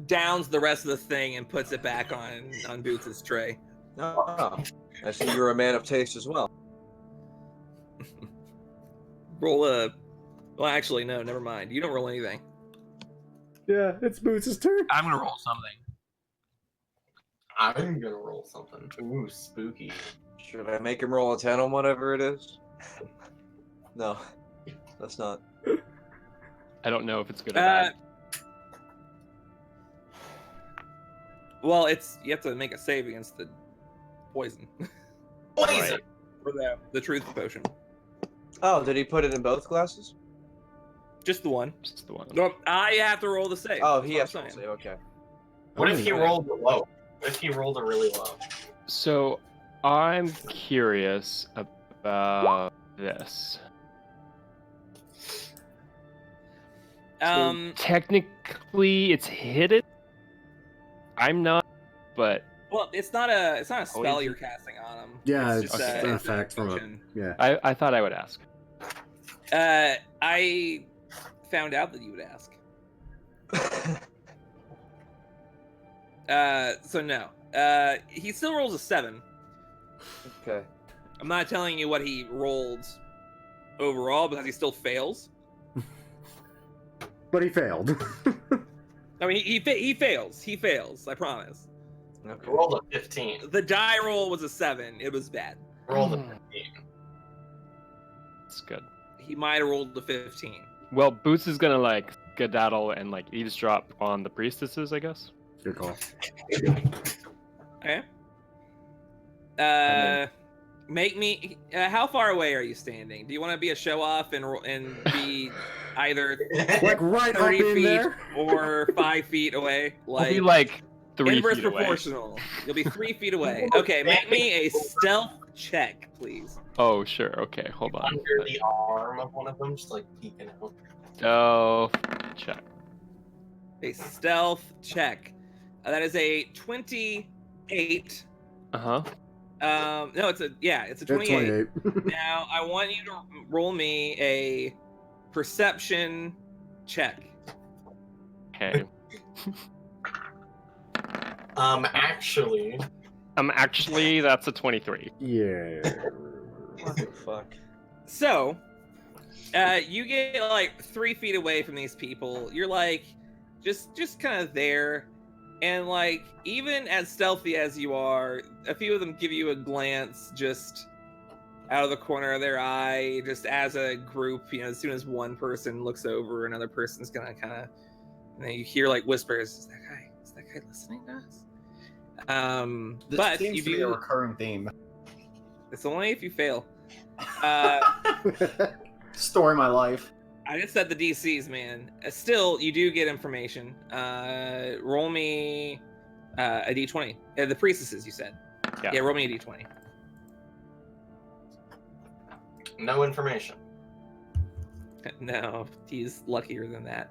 downs the rest of the thing and puts it back on Boots' tray. Oh, I see you're a man of taste as well. Roll a. Well, actually, no. Never mind. You don't roll anything. Yeah, it's Boots' turn. I'm gonna roll something. I'm gonna roll something. Ooh, spooky. Should I make him roll a 10 on whatever it is? No, that's not. I don't know if it's good or bad. Well, you have to make a save against the poison. Poison. For the truth potion. Oh, did he put it in both glasses? Just the one. Just the one. No, I have to roll the save. Oh, That's he what has I'm to saying. say, okay. What if he Oh, rolled a low? What if he rolled a really low? So, I'm curious about this. So technically, it's hidden. I'm not, but Well, it's not a spell Poison? you're casting on him. Yeah, just, it's an an it's effect from a. potion. Yeah. I thought I would ask. I found out that you would ask. So no. He still rolls a 7. Okay. I'm not telling you what he rolled overall because he still fails. But he failed. I mean, he fails. He fails. I promise. Okay. Rolled a 15. The die roll was a 7. It was bad. Rolled a 15. That's good. He might have rolled a 15. Well, Boots is gonna like skedaddle and like eavesdrop on the priestesses, I guess. Good call. Okay. mean- Make me. How far away are you standing? Do you want to be a show off and be either Like right up 30 in feet there. or 5 feet away? I'll be like 3 inverse feet away. proportional. You'll be 3 feet away. Okay, make me a stealth check, please. Oh, sure. Okay, hold on. Under the arm of one of them, just like peeking out. Oh, check. A stealth check. That is a 28. Uh-huh. No, it's a 28. 28. Now I want you to roll me a perception check. Okay. Actually, That's a 23. Yeah. What the fuck? So, you get like 3 feet away from these people. You're like, just kind of there, and like even as stealthy as you are, a few of them give you a glance just out of the corner of their eye, just as a group. You know, as soon as one person looks over, another person's gonna kind of, and then you hear like whispers. Is that guy listening to us? This But seems you to be a do. recurring theme. It's only if you fail. Story of my life. I just said the DCs, man. Still, you do get information. Roll me a d20. The priestesses, you said. Yeah. Roll me a d20. no information. No, he's luckier than that.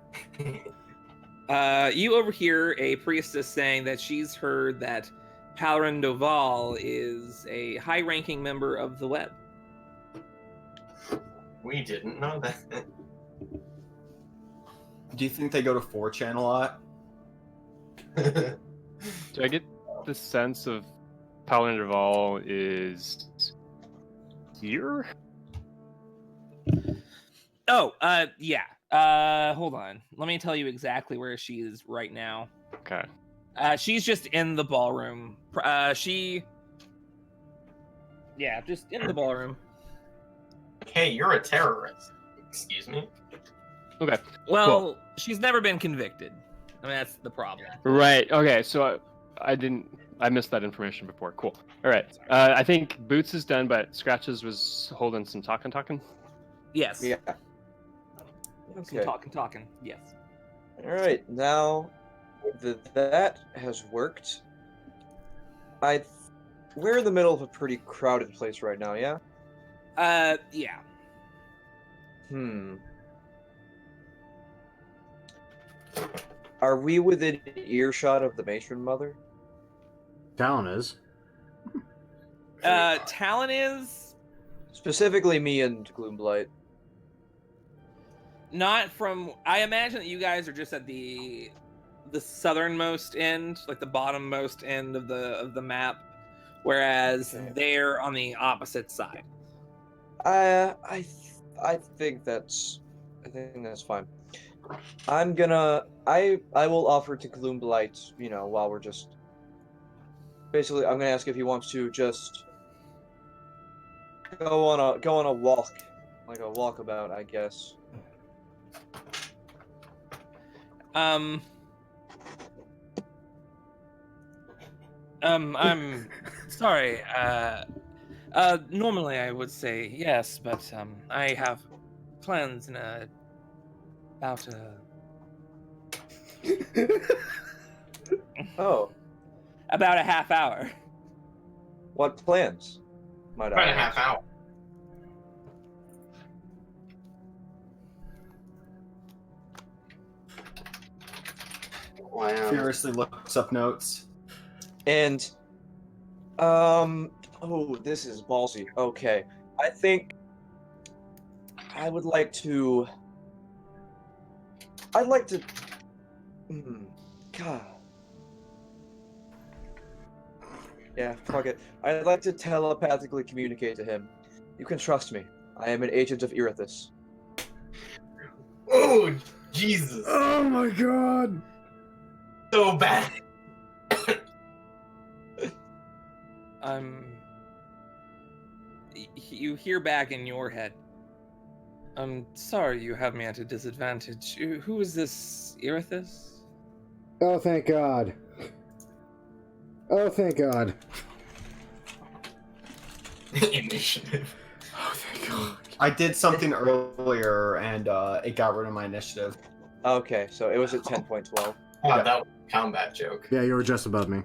You overhear a priestess saying that she's heard that Palarin Doval is a high-ranking member of the web. We didn't know that. Do you think they go to 4chan a lot? Do I get the sense of Paladin Duval is here? Oh, yeah. Hold on. Let me tell you exactly where she is right now. Okay. She's just in the ballroom. Just in the ballroom. Hey, you're a terrorist. Excuse me. Okay. Well, she's never been convicted. I mean, that's the problem. Right. Okay. So I missed that information before. Cool. All right. I think Boots is done, but Scratches was holding some talking. Yes. Yeah. Some Okay. talking. Yes. All right. Now that has worked. We're in the middle of a pretty crowded place right now. Yeah. Yeah. Are we within earshot of the matron mother? Talon is. Talon is Specifically me and Gloomblight. not from. I imagine that you guys are just at the southernmost end, like the bottommost end of the map, whereas Okay. they're on the opposite side. I think that's fine. I will offer to Gloomblight, while we're just basically I'm gonna ask if he wants to just go on a walk, like a walkabout, I guess. I'm sorry. Normally I would say yes, but I have plans in about Oh, about a half hour. what plans? Might About I a half ask? hour. Wow. Furiously looks up notes. And this is ballsy. Okay. I think I'd like to God. Yeah, fuck it. I'd like to telepathically communicate to him. You can trust me. I am an agent of Erithus. Oh, Jesus. Oh my god! So bad. You hear back in your head. I'm sorry you have me at a disadvantage. Who is this Erithus? Oh, thank God. Oh, thank God. Initiative. Oh, thank God. I did something earlier and it got rid of my initiative. Okay, so it was at 10.12. Oh, Yeah. that was a combat joke. Yeah, you were just above me.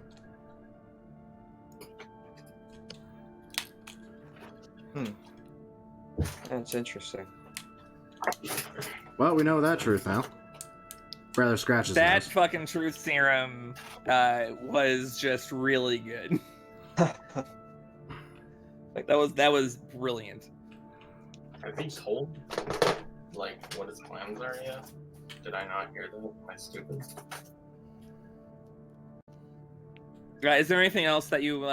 That's interesting. Well, we know that truth now. Rather scratches That nose. fucking truth serum was just really good. Like that was brilliant. Have you told, like, what his plans are yet? Did I not hear that? Am I stupid? Is there anything else that you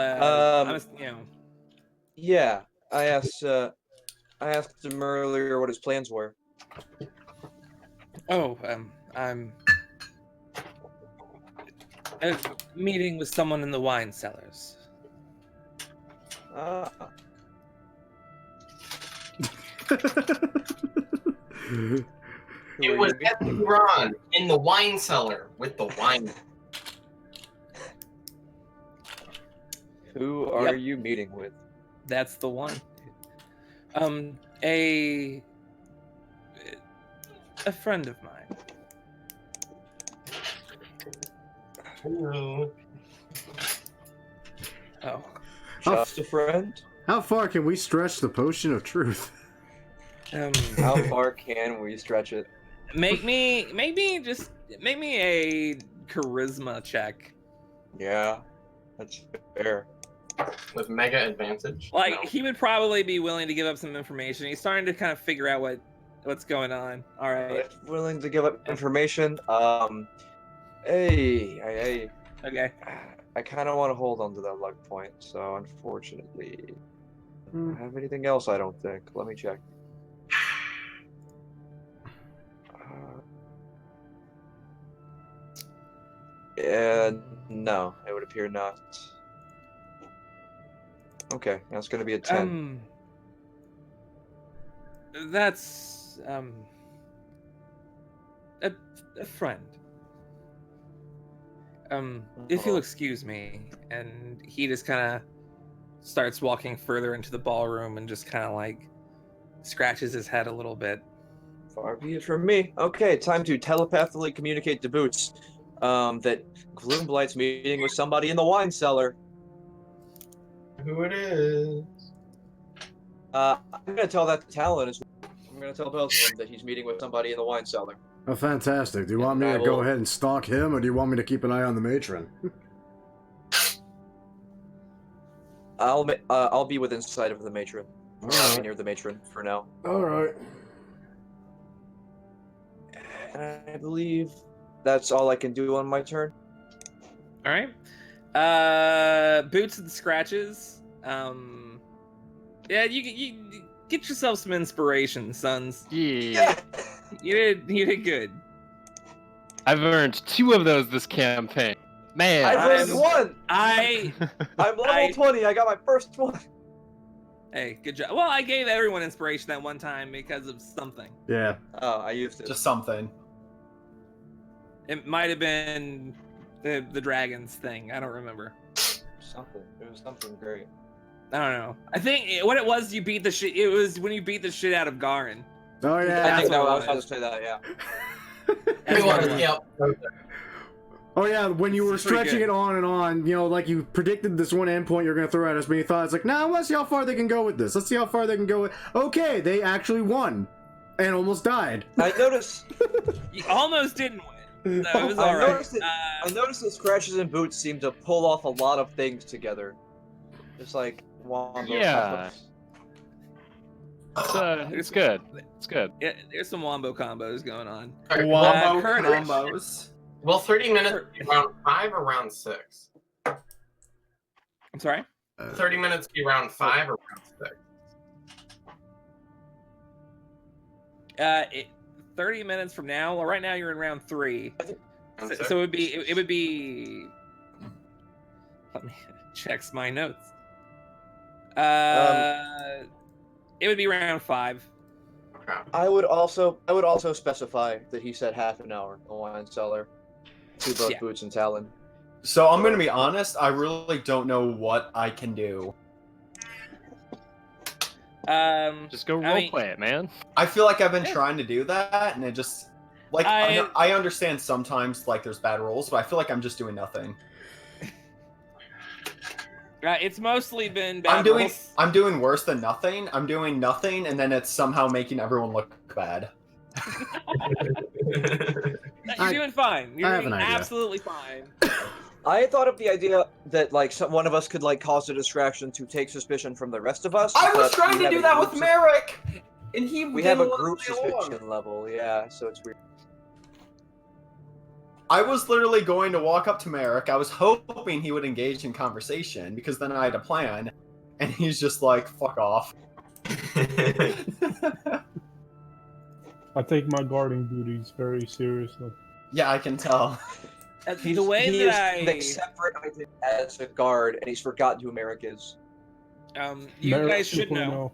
Yeah, I asked him earlier what his plans were. I'm meeting with someone in the wine cellars. It was Ron in the wine cellar with the wine. Who are Yep. you meeting with? That's the one. A friend of mine. Hello. Oh, Just a friend? How far can we stretch the potion of truth? How far can we stretch it? make me a charisma check. Yeah, that's fair. With mega advantage. Like No. he would probably be willing to give up some information. He's starting to kind of figure out what's going on. All right. Willing to give up information? Hey, Okay. I kind of want to hold on to that luck point, so unfortunately, I don't have anything else. I don't think. Let me check. No, it would appear not. Okay, that's gonna be a 10. That's a friend. If you'll excuse me, and he just kind of starts walking further into the ballroom and just kind of like scratches his head a little bit. Far be it from me. Okay, time to telepathically communicate to Boots that Gloomblight's meeting with somebody in the wine cellar. Who it is? I'm gonna tell that to Talon as well. I'm gonna tell both of them that he's meeting with somebody in the wine cellar. Oh, fantastic. Do you want me And I to go will- ahead and stalk him, or do you want me to keep an eye on the matron? I'll be within sight of the matron. I'll be Alright. near the matron for now. Alright. And I believe that's all I can do on my turn. All right. Boots and scratches. Yeah, you get yourself some inspiration, sons. Yeah. You did good. I've earned 2 of those this campaign. Man. I've earned one! I'm level 20, I got my first one. Hey, good job. Well, I gave everyone inspiration that one time because of something. Yeah. Oh, I used it. Just something. It might have been the dragons thing. I don't remember. Something. It was something great. I don't know. I think what it was, you beat the shit. It was when you beat the shit out of Garin. Oh, I yeah. think what I it was about to was. say that, yeah. That's what it was. Yep. Oh, yeah, when you were It's pretty stretching good. it on and on, you know, like you predicted this one endpoint you're going to throw at us, but you thought, it's like, nah, let's see how far they can go with this. Let's see how far they can go with... Okay, they actually won. And almost died. I noticed. You almost didn't win. So it was I all right. noticed I noticed that Scratches and Boots seem to pull off a lot of things together. Just like wombo Yeah. combos. It's good. It's good. Yeah, there's some wombo combos going on. Wombo Curtis. combos. Well, 30 minutes be round 5 or round 6? I'm sorry? 30 minutes be round 5 or round 6? 30 minutes from now. Well, right now you're in round 3. Round So it would be. Let me check my notes. It would be round 5. crap. I would also specify that he said half an hour in the wine cellar to both Yeah. Boots and Talon. So I'm gonna be honest. I really don't know what I can do. Just go I mean, roleplay it, man. I feel like I've been Yeah. trying to do that, and it just like I understand sometimes like there's bad rolls, but I feel like I'm just doing nothing. It's mostly been bad rolls. I'm doing worse than nothing. I'm doing nothing, and then it's somehow making everyone look bad. You're doing fine. You're I have doing an idea. absolutely fine. I thought of the idea that like one of us could like cause a distraction to take suspicion from the rest of us. I was but trying we to have do a that with group Merrick, and he We didn't have a want to group play along. suspicion level, yeah, so it's weird. I was literally going to walk up to Merrick. I was hoping he would engage in conversation because then I had a plan, and he's just like, "Fuck off." I take my guarding duties very seriously. Yeah, I can tell. He's, The way he that is like separate as a guard, and he's forgotten who Merrick is. you Merrick guys should 2.0. know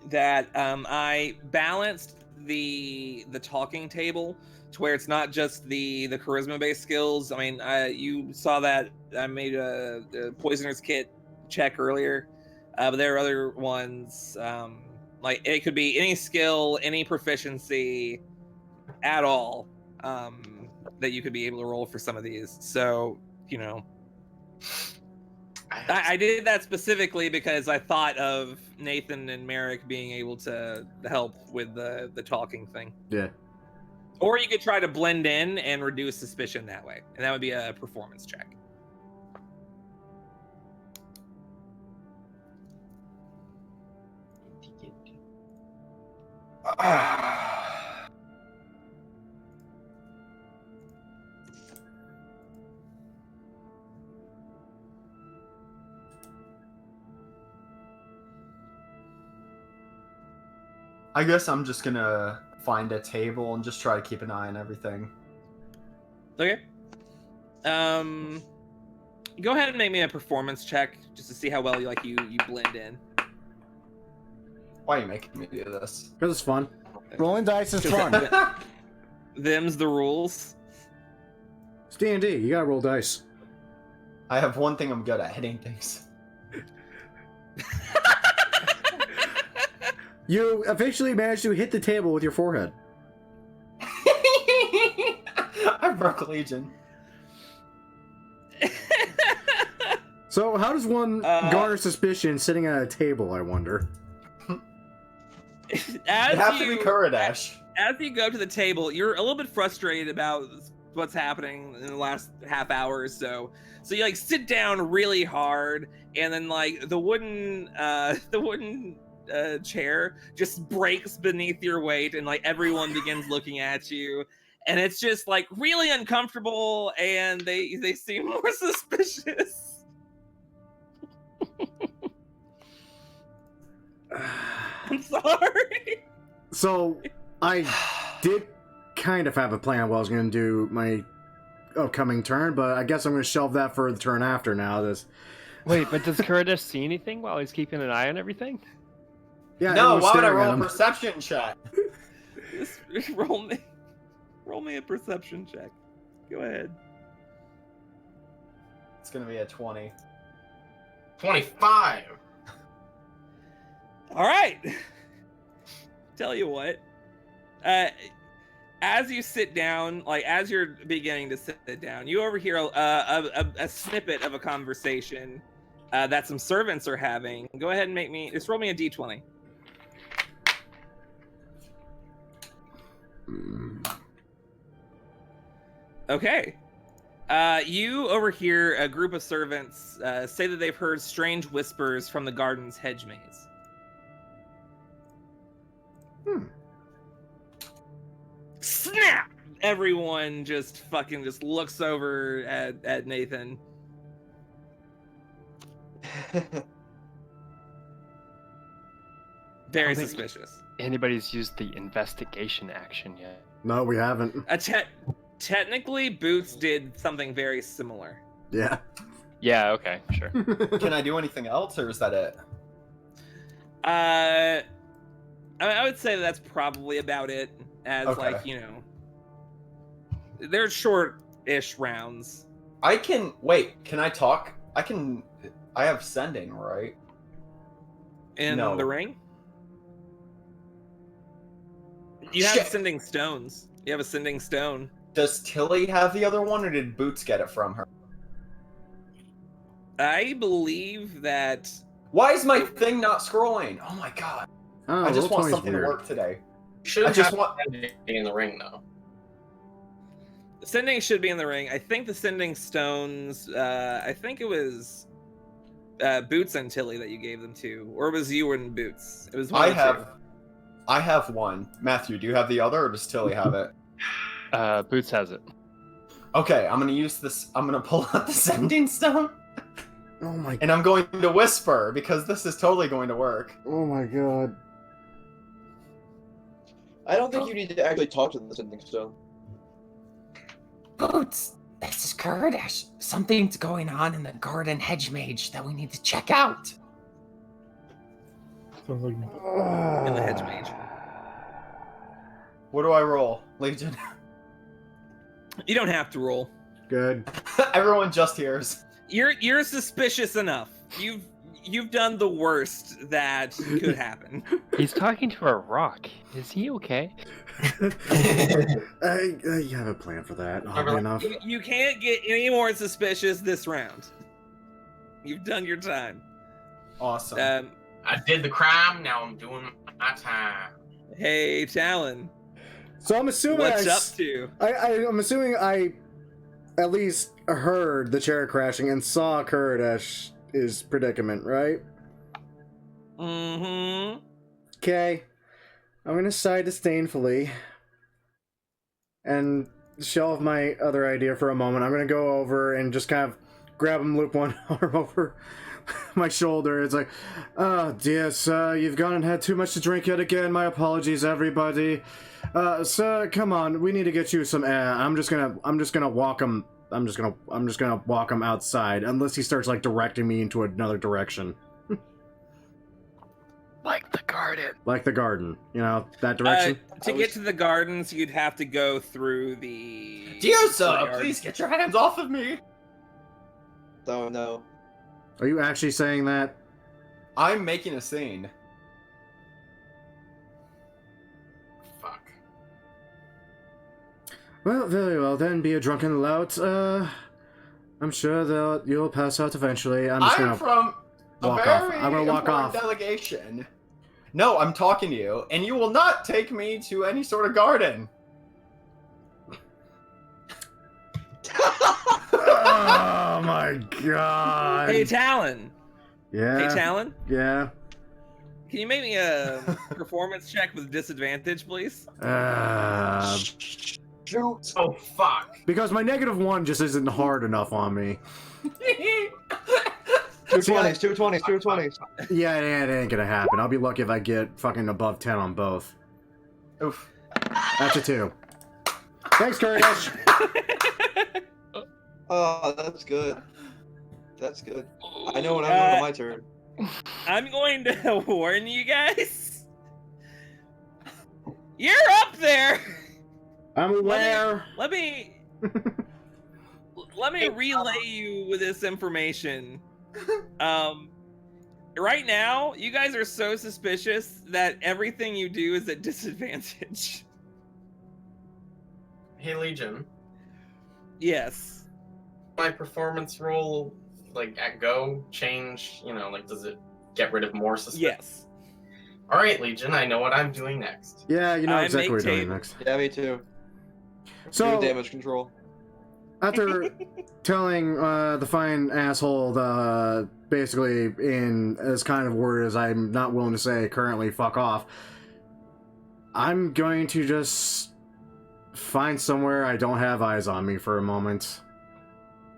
that I balanced the talking table to where it's not just the charisma based skills. I mean, you saw that I made a poisoner's kit check earlier, but there are other ones. Like it could be any skill, any proficiency at all that you could be able to roll for some of these. So you know. I did that specifically because I thought of Nathan and Merrick being able to help with the talking thing. Yeah. Or you could try to blend in and reduce suspicion that way, and that would be a performance check. I guess I'm just gonna find a table and just try to keep an eye on everything. Okay. Go ahead and make me a performance check just to see how well you blend in. Why are you making me do this? Because it's fun. Rolling dice is fun. Them's the rules. It's D&D. You gotta roll dice. I have one thing I'm good at, hitting things. You officially managed to hit the table with your forehead. I broke Legion. So how does one garner suspicion sitting at a table, I wonder? You have to be Kuradash. As you go to the table, you're a little bit frustrated about what's happening in the last half hour or so. So you sit down really hard, and then the wooden chair just breaks beneath your weight, and everyone begins looking at you, and it's just really uncomfortable, and they seem more suspicious. I'm sorry. So I did kind of have a plan what I was going to do my upcoming turn, but I guess I'm going to shelve that for the turn after now. Wait, but does Kurdish see anything while he's keeping an eye on everything? Yeah. No, everyone's why would I staring at roll a him. perception check? Just roll me a perception check. Go ahead. It's gonna be a 20. 25. All right. Tell you what. As you sit down, as you're beginning to sit down, you overhear a snippet of a conversation that some servants are having. Go ahead and just roll me a d20. Okay. You overhear a group of servants say that they've heard strange whispers from the garden's hedge maze. Snap! Everyone just looks over at Nathan. Very think- suspicious. Anybody's used the investigation action yet? No, we haven't. Technically, Boots did something very similar. Yeah. Yeah, okay, sure. Can I do anything else, or is that it? I would say that's probably about it. As Okay. like, you know, they're short-ish rounds. Can I talk? I have sending, right? In No. the ring? You have Shit. sending stones. You have a sending stone. Does Tilly have the other one, or did Boots get it from her? I believe that. Why is my thing not scrolling? Oh my god. Oh, I just want Roll20's something weird. to work today. Should I have just want- in the ring though. Sending should be in the ring. I think the sending stones. I think it was Boots and Tilly that you gave them to, or it was you and Boots. It was one of the two. I have one. Matthew, do you have the other, or does Tilly have it? Boots has it. Okay, I'm gonna use this. I'm gonna pull out the sending stone, Oh my. and I'm going to whisper because this is totally going to work. Oh my god. I don't think you need to actually talk to the sending stone. Boots, this is Kurdish. Something's going on in the garden hedge mage that we need to check out. Sounds like In the hedge mage. What do I roll, Legion? You don't have to roll. Good. Everyone just hears. You're suspicious enough. You've done the worst that could happen. He's talking to a rock. Is he okay? You have a plan for that, oddly enough. You can't get any more suspicious this round. You've done your time. Awesome. I did the crime, now I'm doing my time. Hey, Talon. So I'm assuming What's up to? I'm assuming I at least heard the chair crashing and saw Kurdish predicament, right? Mm-hmm. Okay. I'm gonna sigh disdainfully and shelve my other idea for a moment. I'm gonna go over and just kind of grab him, loop one arm over my shoulder. It's like, oh dear sir, you've gone and had too much to drink yet again. My apologies, everybody. Sir, come on, we need to get you some air. I'm just gonna walk him. I'm just gonna walk him outside unless he starts like directing me into another direction. Like the garden. Like the garden, you know, that direction. To get to the gardens, you'd have to go through the. Dear sir, courtyard. please get your hands off of me. Oh no. Are you actually saying that? I'm making a scene. Fuck. Well, very well then. Be a drunken lout. I'm sure that you'll pass out eventually. I'm just gonna from a walk off. very I'm gonna walk important off. delegation. No, I'm talking to you, and you will not take me to any sort of garden. Oh my god. Hey, Talon. Yeah. Hey, Talon. Yeah. Can you make me a performance check with disadvantage, please? Shoot. Oh fuck. Because my -1 just isn't hard enough on me. 220s, 220s, 220s. Yeah, it ain't gonna happen. I'll be lucky if I get fucking above 10 on both. Oof. That's a 2. Thanks, Kurdish. Oh, that's good. That's good. I know when I'm going to my turn. I'm going to warn you guys. You're up there. I'm aware. Let me relay you with this information. Right now, you guys are so suspicious that everything you do is at disadvantage. Hey Legion, Yes. my performance roll, like at go, change, like does it get rid of more suspicion? Yes. Alright, Legion, I know what I'm doing next. Yeah, you know I exactly make what we're doing tape. next. Yeah, me too. So, Do damage control. after telling the fine asshole, basically in as kind of word as I'm not willing to say currently, fuck off, I'm going to just find somewhere I don't have eyes on me for a moment.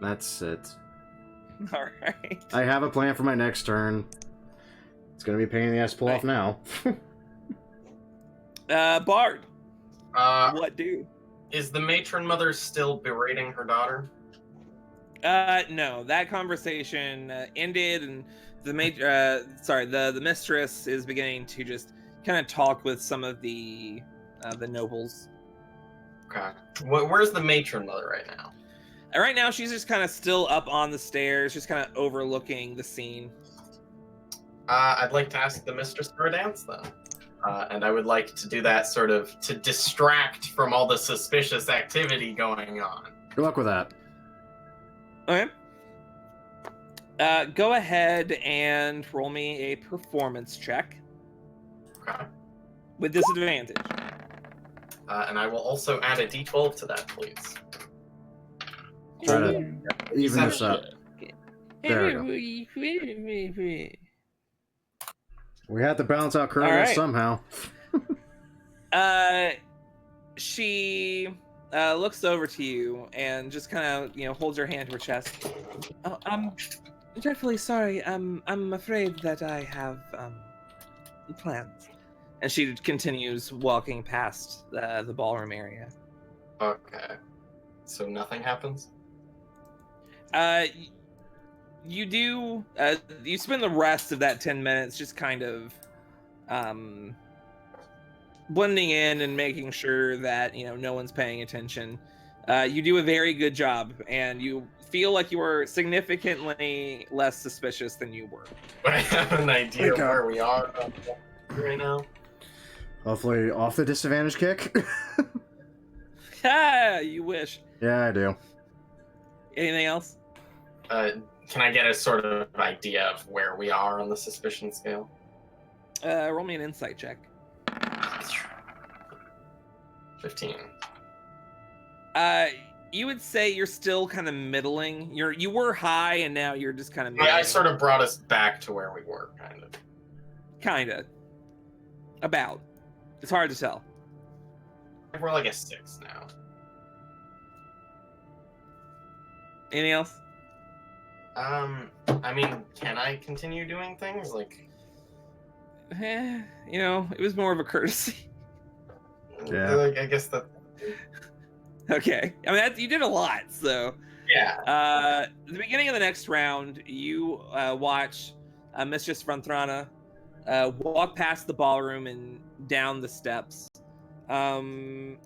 That's it. All right. I have a plan for my next turn. It's gonna be a pain in the ass to pull off now. Bard. What do? Is the matron mother still berating her daughter? No. That conversation ended, and the mistress is beginning to just kind of talk with some of the nobles. Okay. Where's the matron mother right now? And right now, she's just kind of still up on the stairs, just kind of overlooking the scene. I'd like to ask the mistress for a dance, then. And I would like to do that sort of to distract from all the suspicious activity going on. Good luck with that. Okay. Go ahead and roll me a performance check. Okay. With disadvantage. And I will also add a d12 to that, please. Try to even this up. There we go. We had to balance out Curtis right. somehow. She looks over to you and just kind of, holds her hand to her chest. Oh, I'm dreadfully sorry. I'm afraid that I have plans. And she continues walking past the ballroom area. Okay. So nothing happens? You do. You spend the rest of that 10 minutes just kind of blending in and making sure that no one's paying attention. You do a very good job, and you feel like you are significantly less suspicious than you were. I have an idea of where we are right now. Hopefully off the disadvantage kick. Ah, you wish. Yeah, I do. Anything else? Can I get a sort of idea of where we are on the suspicion scale? Roll me an insight check. 15. You would say you're still kind of middling. You were high, and now you're just kind of middling. I sort of brought us back to where we were, kind of. Kinda. About. It's hard to tell. We're like a 6 now. Anything else? I mean, can I continue doing things? Like, it was more of a courtesy. Yeah. I guess that. Okay. I mean, you did a lot, so. Yeah. At the beginning of the next round, you watch Mistress Frontrana walk past the ballroom and down the steps. Talon,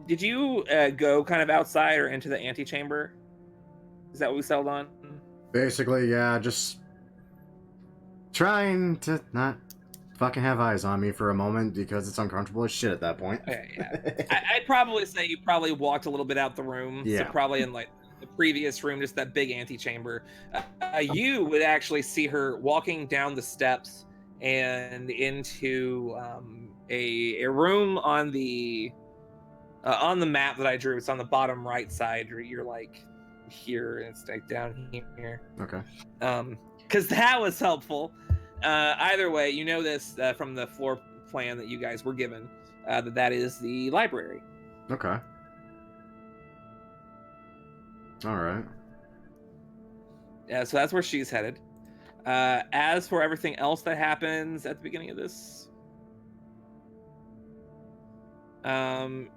did you go kind of outside or into the antechamber? Is that what we settled on? Basically, yeah, just trying to not fucking have eyes on me for a moment because it's uncomfortable as shit at that point. Okay, yeah. I'd probably say you probably walked a little bit out the room. Yeah. So probably in like the previous room, just that big antechamber. You would actually see her walking down the steps and into a room on the map that I drew. It's on the bottom right side. You're like here, and it's like down here. Okay. Because that was helpful. Either way, you know this from the floor plan that you guys were given, that is the library. Okay. All right. Yeah, so that's where she's headed. As for everything else that happens at the beginning of this,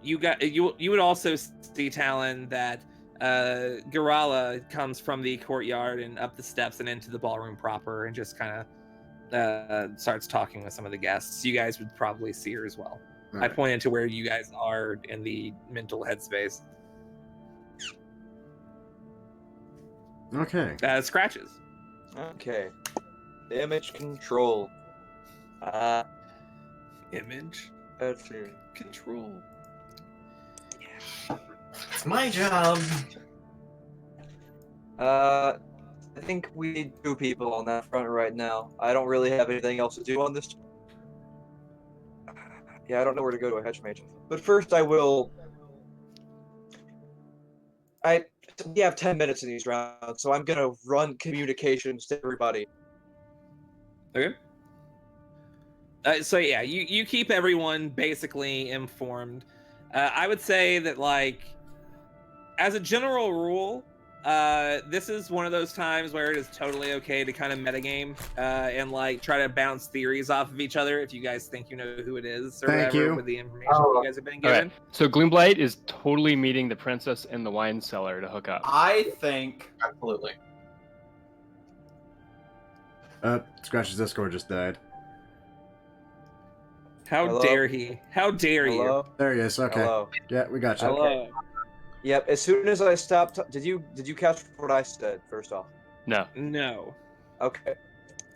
you would also see, Talon, that Garala comes from the courtyard and up the steps and into the ballroom proper and just kind of starts talking with some of the guests. You guys would probably see her as well. Right. I pointed to where you guys are in the mental headspace. Okay. Scratches. Okay. Damage control. Image Let's see. control. It's my job. I think we need 2 people on that front right now. I don't really have anything else to do on this. Yeah, I don't know where to go to a hedge mage. But first I will... We have 10 minutes in these rounds, so I'm gonna run communications to everybody. Okay. So yeah, you keep everyone basically informed. I would say that, like, as a general rule, this is one of those times where it is totally okay to kind of metagame and like try to bounce theories off of each other if you guys think you know who it is or Thank whatever you. with the information you guys have been All given. right. So Gloomblight is totally meeting the princess in the wine cellar to hook up. I think Absolutely. Scratch's Discord just died. How Hello? dare he? How dare you? Hello? There he is. Okay. Hello? Yeah, we got you. Hello? Yep, as soon as I stopped... Did you catch what I said, first off? No. No. Okay.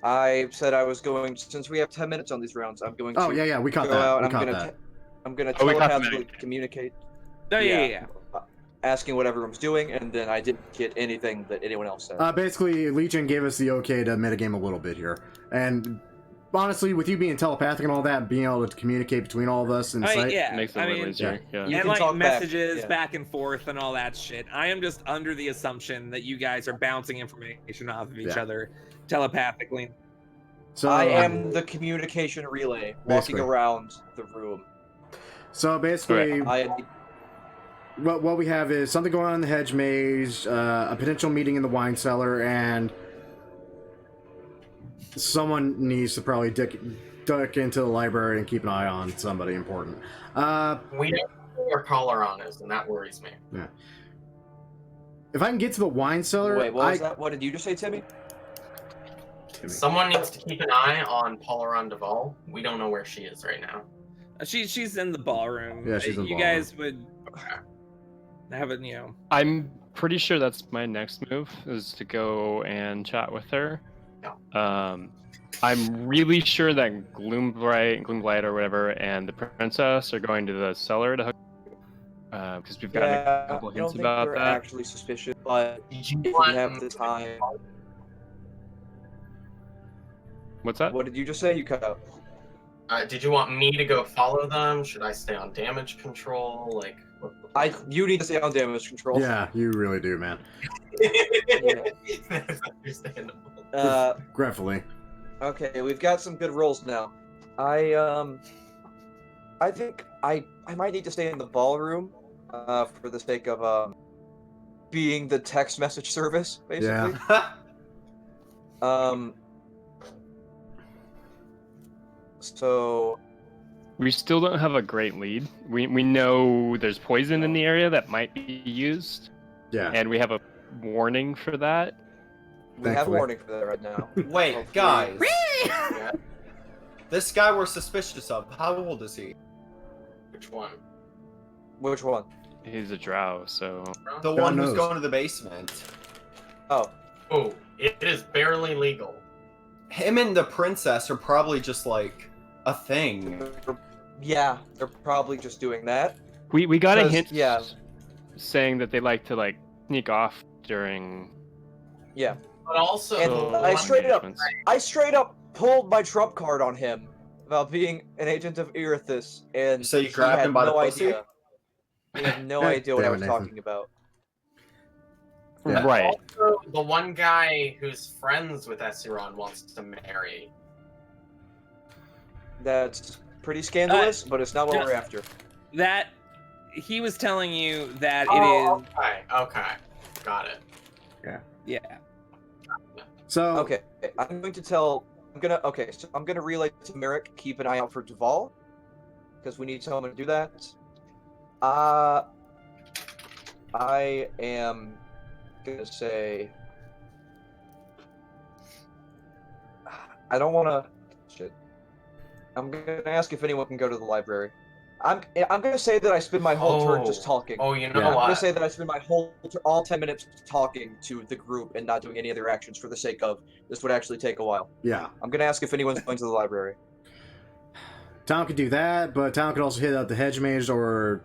I said I was going... Since we have 10 minutes on these rounds, I'm going to Oh, yeah, we caught go that. out. We I'm caught gonna that. I'm gonna Oh, we caught the telepathically minute. communicate, Oh yeah. asking what everyone's doing, and then I didn't get anything that anyone else said. Basically, Legion gave us the okay to metagame a little bit here. And honestly, with you being telepathic and all that, being able to communicate between all of us in sight, yeah. Makes it I a little mean, easier. Yeah. You and can like talk back, messages yeah. back and forth and all that shit. I am just under the assumption that you guys are bouncing information off of each Yeah. other telepathically. So I am the communication relay, walking Basically. around the room. So basically, I what we have is something going on in the hedge maze, a potential meeting in the wine cellar, and someone needs to probably duck into the library and keep an eye on somebody important. We don't know where Coloron is, and that worries me. Yeah. If I can get to the wine cellar, wait. What was that? What did you just say, Timmy? Someone needs to keep an eye on Polaron Duval. We don't know where she is right now. She's in the ballroom. Yeah, she's in the You guys would have it, I'm pretty sure that's my next move, is to go and chat with her. I'm really sure that Gloomblight or whatever, and the princess are going to the cellar to hook. Because we've gotten a couple I don't hints think about they're that. actually suspicious, but Did you if want we have the time. What's that? What did you just say? You cut out. Did you want me to go follow them? Should I stay on damage control? Like, You need to stay on damage control. Yeah, you really do, man. That's understandable. Gratefully. Okay, we've got some good rolls now. I think I might need to stay in the ballroom, for the sake of being the text message service, basically. Yeah. So We still don't have a great lead. We know there's poison in the area that might be used, Yeah. and we have a warning for that. we have a Thankfully. warning for that right now. Wait, Hopefully- guys. This guy we're suspicious of, how old is he? Which one? Which one? He's a drow, so The God one who's knows. going to the basement. Oh, Oh, it is barely legal. Him and the princess are probably just like a thing. yeah, they're probably just doing that. we got a 'Cause, hint, yeah. saying that they like to sneak off during. Yeah, But also, And the I one- straight up pulled my trump card on him about being an agent of Erithus, and So you he grabbed had him by the no pussy? idea. He had no idea what I Damn was it, Nathan. talking about. Yeah. Right. Also, the one guy who's friends with Esiron wants to marry. That's pretty scandalous, but it's not what we're after. That he was telling you that Oh, okay, got it. yeah. So Okay, I'm gonna relay to Merrick, keep an eye out for Duval, because we need someone to do that. I am gonna say I don't want to. Shit. I'm gonna ask if anyone can go to the library. I'm gonna say that I spend my whole turn just talking. Oh, you know Yeah. I'm gonna what? say that I spend my all 10 minutes talking to the group and not doing any other actions for the sake of this would actually take a while. yeah, I'm gonna ask if anyone's going to the library. Town could do that, but Town could also hit out the hedge maze or.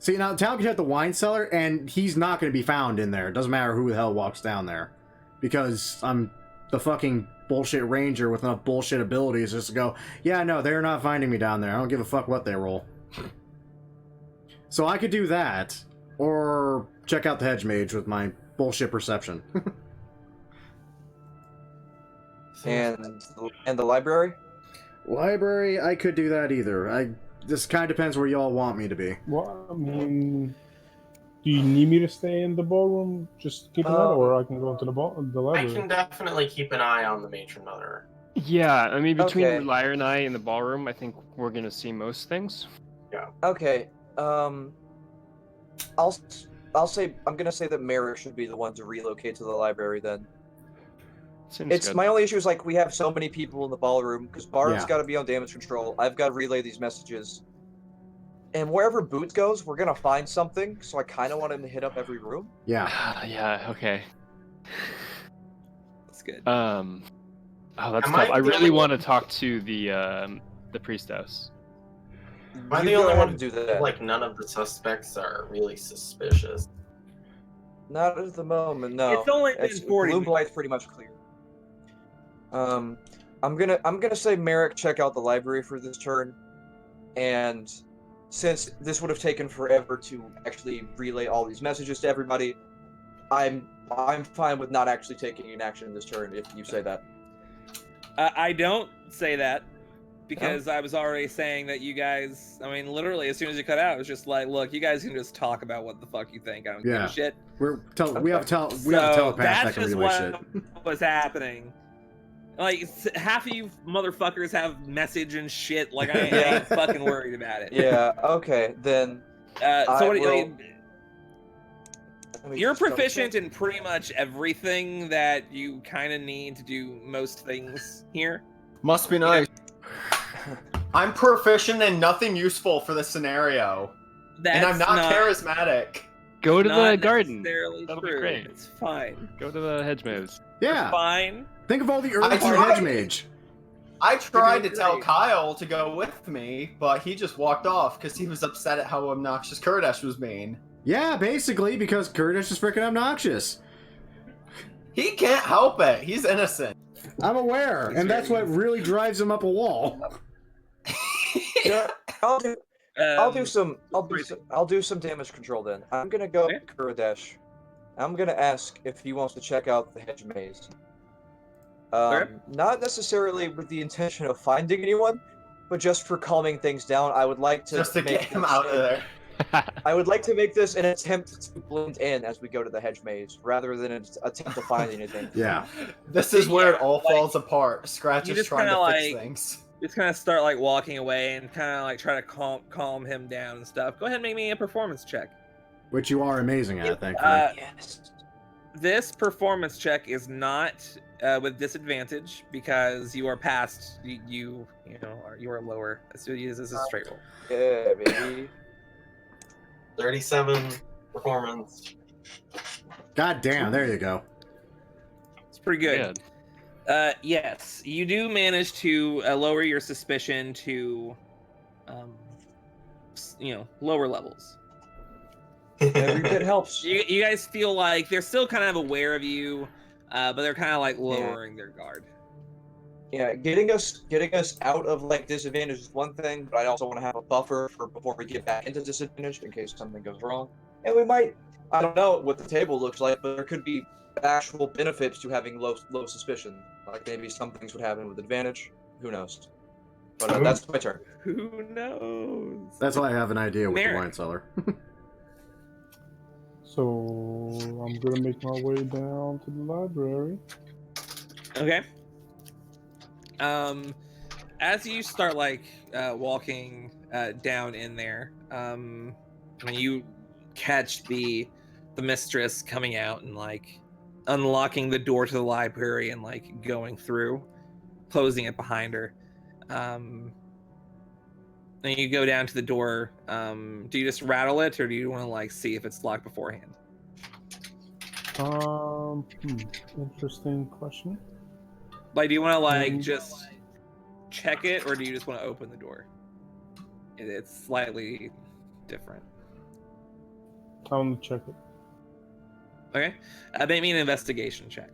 See, now Town could hit the wine cellar, and he's not going to be found in there. It doesn't matter who the hell walks down there, because I'm the fucking bullshit ranger with enough bullshit abilities just to go, yeah, no, they're not finding me down there. I don't give a fuck what they roll. So I could do that, or check out the hedge mage with my bullshit perception. And the library? Library, I could do that either. This kind of depends where y'all want me to be. Well, I mean, do you need me to stay in the ballroom, just keep an eye, or I can go into the I library? can definitely keep an eye on the matron mother. Yeah, I mean, between Okay. Lyre and I in the ballroom, I think we're gonna see most things. Okay. I'll say I'm gonna say that Merrick should be the one to relocate to the library then. Seems It's good. my only issue is like we have so many people in the ballroom because Bard's Yeah. got to be on damage control. I've got to relay these messages, and wherever Boots goes, we're gonna find something. So I kind of want him to hit up every room. Yeah. Yeah. Okay. That's good. Oh, that's Am tough. I I the really only want to talk to the priestess. Am I You the go only ahead one and do who that. like none of the suspects are really suspicious? Not at the moment, no. It's only been 40 minutes. Gloomblight's pretty much clear. I'm gonna say Merrick check out the library for this turn, and since this would have taken forever to actually relay all these messages to everybody, I'm fine with not actually taking an action this turn if you say that. I don't say that because I was already saying that you guys. I mean, literally, as soon as you cut out, it was just like, look, you guys can just talk about what the fuck you think. I don't give Yeah. a shit. We have a telepath that that's can just relay what shit. was happening. Like half of you motherfuckers have message and shit. Like I ain't fucking worried about it. Yeah. Okay. Then. So what? Let me You're just double proficient check. in pretty much everything that you kind of need to do most things here. Must be nice. I'm proficient in nothing useful for this scenario. That's And I'm not charismatic. Go to not the garden. necessarily That'll be true. great. It's fine. Go to the hedge maze. Yeah. Fine. Think of all the I herbs in tried. Hedge Mage. I tried to doing tell great. Kyle to go with me, but he just walked off because he was upset at how obnoxious Kurdish was being. Yeah, basically, because Kurdish is freaking obnoxious. He can't help it. He's innocent. I'm aware, and that's what really drives him up a wall. Yeah, I'll do some damage control then. I'm gonna go Okay. to Kuradesh. I'm gonna ask if he wants to check out the hedge maze. Okay. Not necessarily with the intention of finding anyone, but just for calming things down. I would like to Just to make get him this out of there. I would like to make this an attempt to blend in as we go to the hedge maze, rather than an attempt to find anything. Yeah. This is where it all like, falls apart. Scratch you is just trying to kinda, fix like, things. Just kind of start like walking away and kind of like try to calm him down and stuff. Go ahead and make me a performance check. Which you are amazing at, thankfully. Yes. This performance check is not with disadvantage because you are past you are lower. So this is a straight roll. Yeah, baby. 37 performance. God damn, there you go. It's pretty good. Yes, you do manage to lower your suspicion to, lower levels. Every bit helps. You guys feel like they're still kind of aware of you, but they're kind of like lowering their guard. Yeah, getting us out of like disadvantage is one thing, but I also want to have a buffer for before we get back into disadvantage in case something goes wrong. And we might, I don't know what the table looks like, but there could be actual benefits to having low suspicion. Like maybe some things would happen with advantage. Who knows? But that's my turn. Who knows? That's why I have an idea with the Merrick. wine cellar. So I'm gonna make my way down to the library. Okay. As you start like walking down in there, when you catch the mistress coming out and like unlocking the door to the library and like going through, closing it behind her. And you go down to the door. Do you just rattle it, or do you want to like see if it's locked beforehand? Interesting question. Like, do you want to like just check it, or do you just want to open the door? It's slightly different. I'm gonna check it. Okay, make me an investigation check.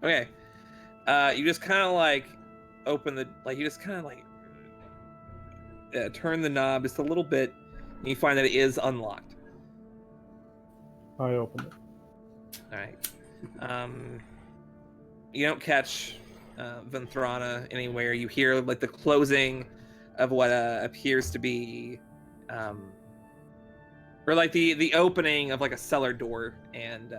Okay, you just kind of like open the you just kind of like turn the knob just a little bit, and you find that it is unlocked. I open it. All right. You don't catch Venthrana anywhere. You hear like the closing of what appears to be, or like the opening of like a cellar door, and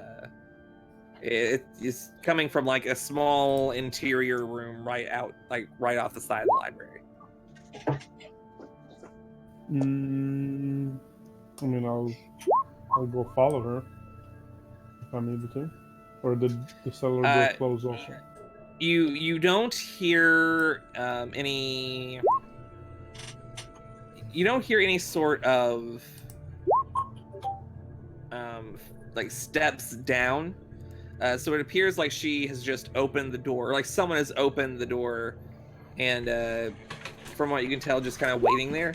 it is coming from like a small interior room right off the side of the library. I mean, I'll go follow her if I'm able to. Or did the cellar door close also? You don't hear any. You don't hear any sort of like steps down. So it appears like she has just opened the door, like someone has opened the door, and from what you can tell, just kind of waiting there.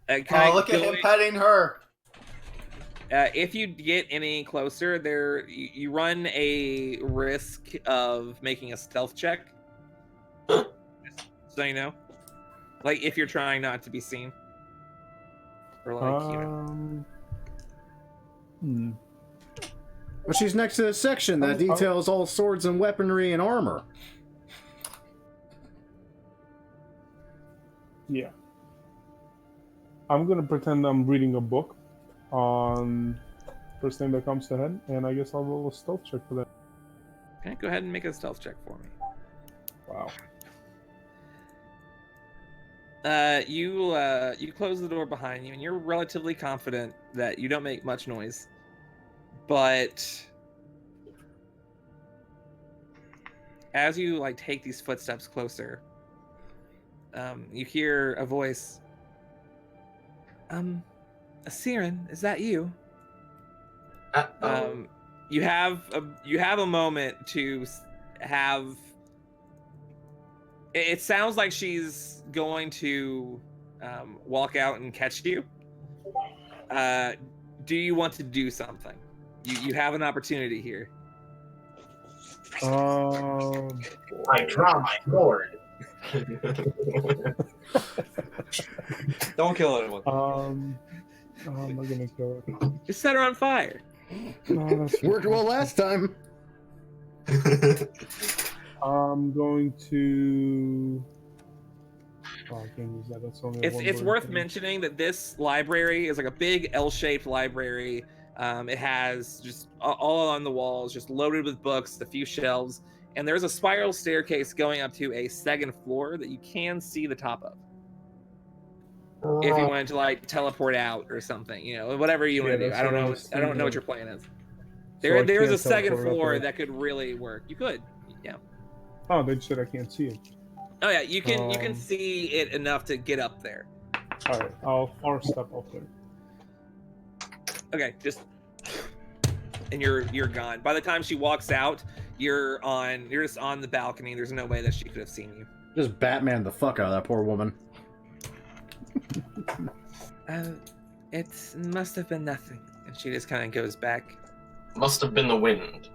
Oh, look at him petting her. If you get any closer, you run a risk of making a stealth check. So you know, like if you're trying not to be seen, or like But she's next to the section that details all swords and weaponry and armor. Yeah. I'm gonna pretend I'm reading a book on first thing that comes to head, and I guess I'll roll a stealth check for that. Okay, go ahead and make a stealth check for me. Wow. You close the door behind you, and you're relatively confident that you don't make much noise. But as you like take these footsteps closer, you hear a voice. Siren, is that you? You have a moment to have. It sounds like she's going to walk out and catch you. Do you want to do something? You have an opportunity here. I draw my sword. Don't kill anyone. How am I gonna kill her? Just set her on fire. No, that's Worked well last time. I'm going to. Oh, I can't use that. That's only. It's worth mentioning that this library is like a big L-shaped library. It has just all along the walls, just loaded with books, a few shelves, and there's a spiral staircase going up to a second floor that you can see the top of. If you wanted to like teleport out or something, you know, whatever you want to do. I don't know what your plan is. There's a second floor that could really work. You could, yeah. Oh, they just said I can't see it. Oh yeah, you can see it enough to get up there. All right, I'll far step up there. Okay, and you're gone. By the time she walks out, you're just on the balcony. There's no way that she could have seen you. Just Batman the fuck out of that poor woman. It must have been nothing. And she just kind of goes back. Must have been the wind.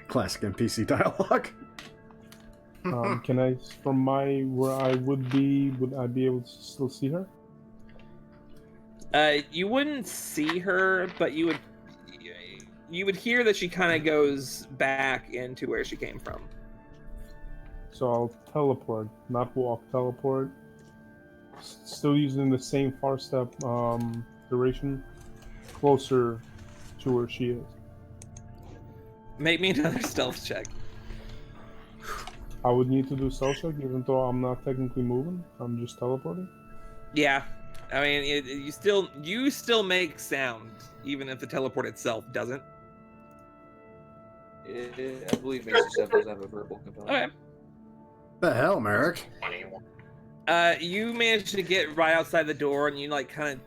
Classic NPC dialogue. Can I, from where I would I be able to still see her? You wouldn't see her, but you would hear that she kind of goes back into where she came from. So I'll teleport, not walk, teleport. Still using the same far step duration, closer to where she is. Make me another stealth check. I would need to do stealth check, even though I'm not technically moving. I'm just teleporting. Yeah, I mean, you still make sound, even if the teleport itself doesn't. I believe Mason Step does have a verbal component. Okay. The hell, Merrick? You manage to get right outside the door, and you like kind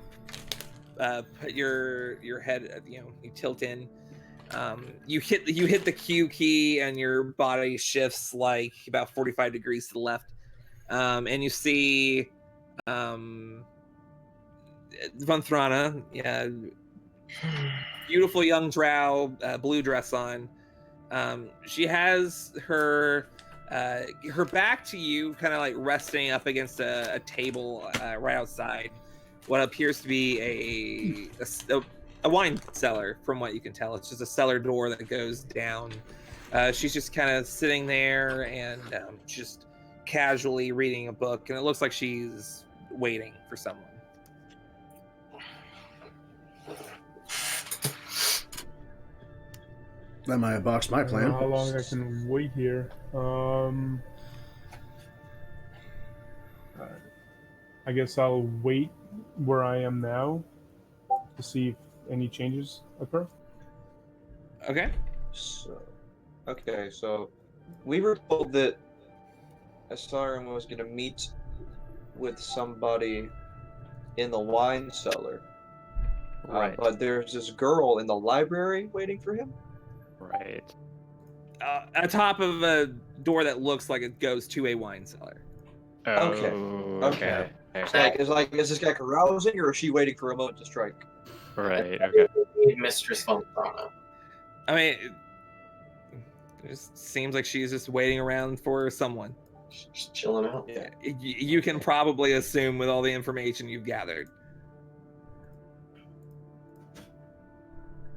of put your head, you tilt in. You hit the Q key, and your body shifts like about 45 degrees to the left, and you see Von Thrana, beautiful young drow, blue dress on. She has her back to you, kind of like resting up against a table right outside what appears to be a wine cellar, from what you can tell. It's just a cellar door that goes down. She's just kind of sitting there and just casually reading a book, and it looks like she's waiting for someone. That might have botched my I don't plan. know how long I can wait here. I guess I'll wait where I am now to see if any changes occur. Okay. So we were told that Asarian was going to meet with somebody in the wine cellar. Right. But there's this girl in the library waiting for him. Right. Atop of a door that looks like it goes to a wine cellar. Okay. Okay. Is this guy carousing, or is she waiting for a moment to strike? Right. Okay. Mistress Valentana. I mean, it just seems like she's just waiting around for someone. Just chilling out. Yeah. You can probably assume with all the information you've gathered.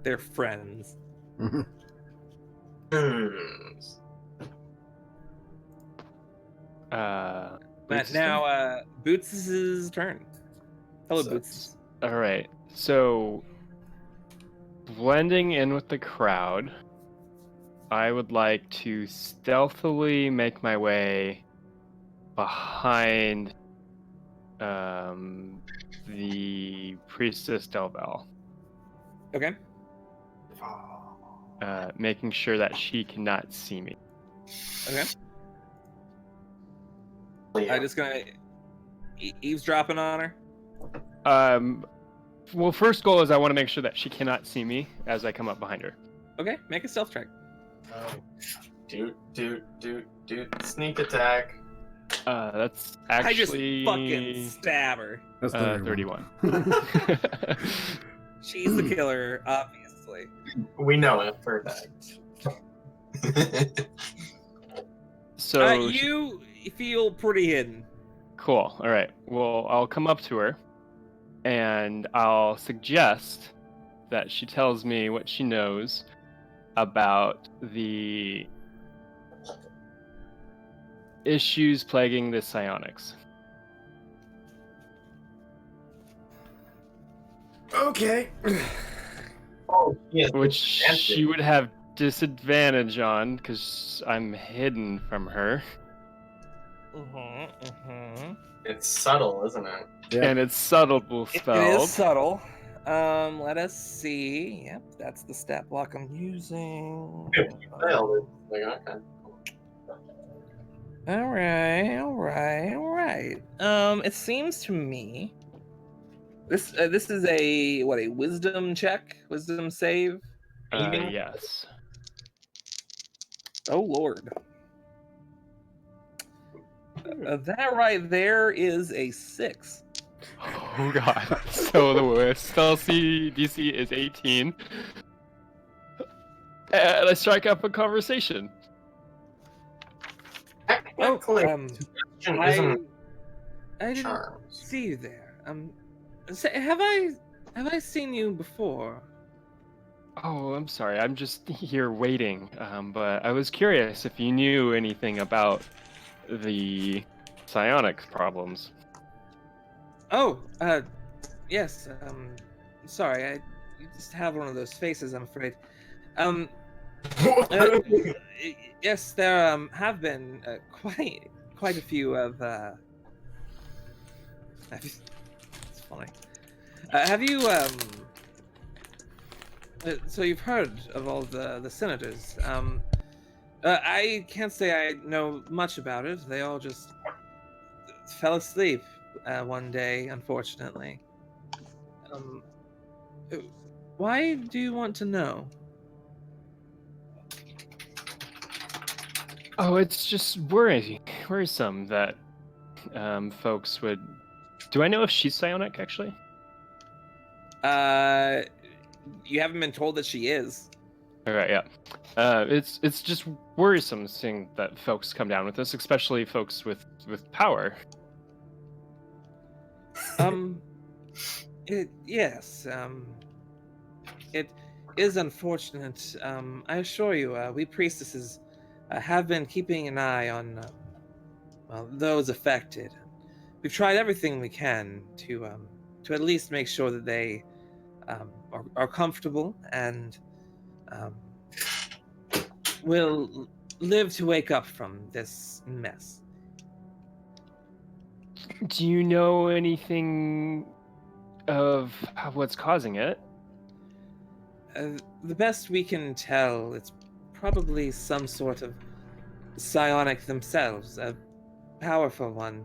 They're friends. But now, Boots' turn. Hello, Boots. All right. So, blending in with the crowd, I would like to stealthily make my way behind the priestess Delval. Okay. Making sure that she cannot see me. Okay. I'm just gonna eavesdropping on her. Well, first goal is I want to make sure that she cannot see me as I come up behind her. Okay, make a stealth check. Dude. Sneak attack. That's actually... I just fucking stab her. That's 31. She's the killer, obviously. We know it for a fact. So you feel pretty hidden. Cool. All right. Well, I'll come up to her, and I'll suggest that she tells me what she knows about the issues plaguing the psionics. Okay. Oh, yeah. Which she would have disadvantage on because I'm hidden from her. It's subtle, isn't it? Yeah. And it's subtle spelled. It is subtle. Let us see. Yep, that's the stat block I'm using. Failed. Like, okay. All right. It seems to me this is a wisdom check, wisdom save. Yes. Oh Lord. That right there is a 6. Oh god. So the spell DC is 18. And I strike up a conversation. Oh, I didn't Charms. see you there. Have I seen you before? Oh, I'm sorry. I'm just here waiting. But I was curious if you knew anything about the psionics problems. Oh, yes. Sorry, you just have one of those faces, I'm afraid. Yes, there have been quite a few of. It's funny. Have you So you've heard of all the senators? I can't say I know much about it. They all just fell asleep one day, unfortunately. Why do you want to know? Oh, it's just worrisome that folks would. Do I know if she's psionic actually? You haven't been told that she is. All right, yeah. It's just worrisome seeing that folks come down with this, especially folks with power. Yes. It is unfortunate. I assure you, we priestesses have been keeping an eye on those affected. We've tried everything we can to at least make sure that they are comfortable and will live to wake up from this mess. Do you know anything of what's causing it? The best we can tell, it's probably some sort of psionic themselves, a powerful one.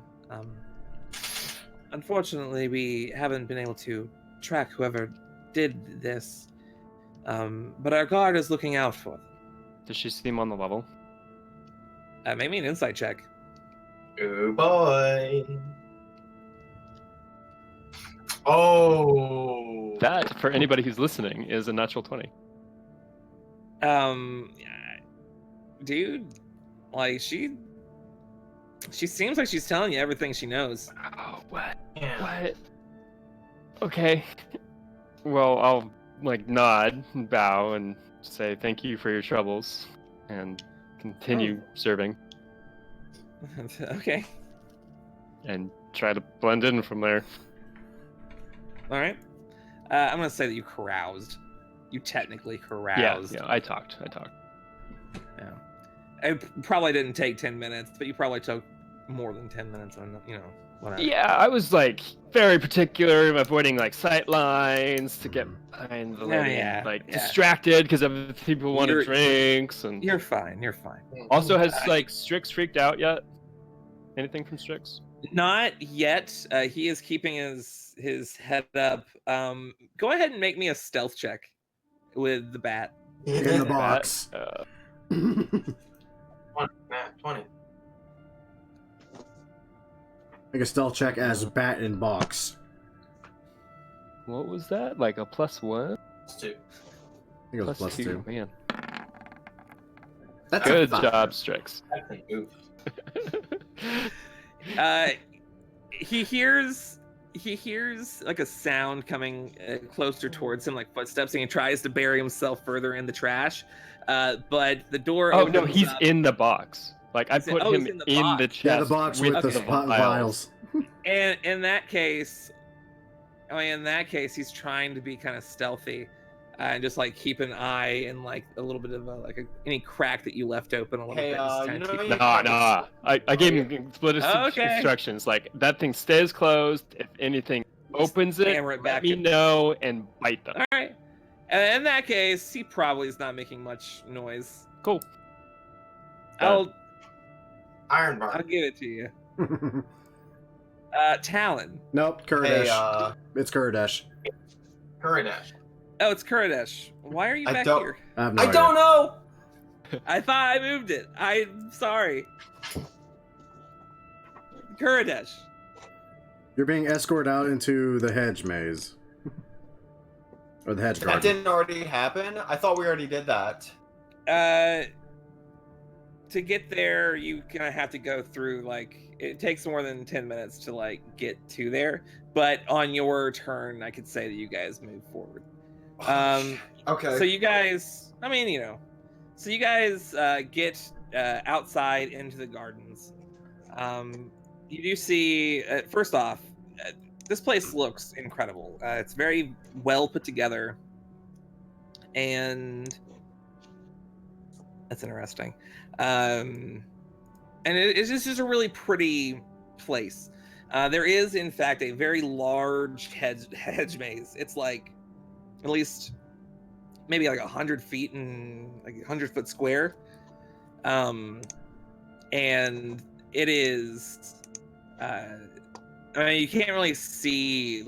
Unfortunately, we haven't been able to track whoever did this, but our guard is looking out for them. Does she seem on the level? Make me an insight check. Oh boy. Oh. That, for anybody who's listening, is a natural 20. Dude, like she seems like she's telling you everything she knows. Oh, what? Yeah. What? Okay. Well, I'll nod and bow and say thank you for your troubles and continue serving Okay. and try to blend in from there. All right. I'm gonna say that you caroused. You technically caroused. Yeah, I talked. Yeah. It probably didn't take 10 minutes, but you probably took more than 10 minutes on, whatever. Yeah, I was very particular, avoiding sight lines to get behind the lady, yeah. distracted because other people wanted drinks and. You're fine. Also, has Strix freaked out yet? Anything from Strix? Not yet. He is keeping his head up. Go ahead and make me a stealth check with the bat. In the box. 20. Make a stealth check as bat in box. What was that? A +1? +2. I think it was +2. Man. That's Good job, Strix. That's a move. He hears a sound coming closer towards him, like footsteps, and he tries to bury himself further in the trash. But the door. Oh no, opens he's up. in the box. I put him in the in box. the chest. Yeah, the box with the vials. vials. And in that case, he's trying to be kind of stealthy and just keep an eye and a little bit of any crack that you left open a little Hey, bit. Just you kinda know keep- you- Nah. I gave him explicit Okay. instructions. That thing stays closed. If anything opens it, hammer it let back me in. know and bite them. All right. And in that case, he probably is not making much noise. Cool. I'll Iron bar. give it to you. Talon. Nope, Kurdish. Hey, It's Kurdish. Kuridash. Oh, it's Kurdish. Why are you I back don't- here? I have no I idea. don't know. I thought I moved it. I'm sorry. Kurdish. You're being escorted out into the hedge maze. Or the hedge That garden. didn't already happen. I thought we already did that. To get there, you kind of have to go through it takes more than 10 minutes to get to there. But on your turn, I could say that you guys move forward. Okay. So you guys, so you guys get outside into the gardens. You do see, first off, this place looks incredible. It's very well put together, and that's interesting. And it's just a really pretty place. There is, in fact, a very large hedge maze. It's at least maybe 100 feet and 100-foot square. And it is, you can't really see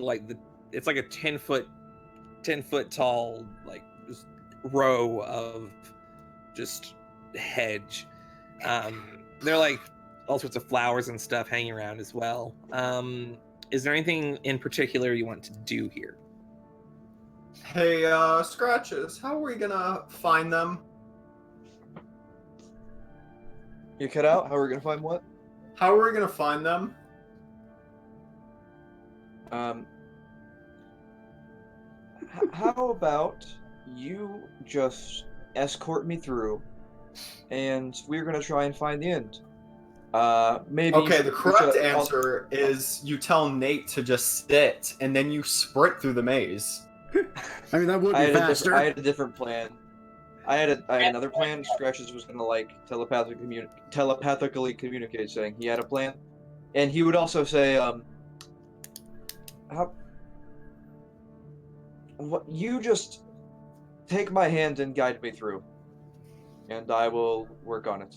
it's a 10-foot tall just row of just hedge. There are all sorts of flowers and stuff hanging around as well. Is there anything in particular you want to do here? Hey, Scratches, how are we gonna find them? You cut out? How are we gonna find what? How are we gonna find them? How about you just escort me through, and we're gonna try and find the end. Maybe. Okay, the correct I'll- answer is you tell Nate to just sit, and then you sprint through the maze. I mean, that would I be had, faster. I had a different plan. I had another plan. Scratches was gonna telepathically communicate, saying he had a plan. And he would also say, you just take my hand and guide me through, and I will work on it.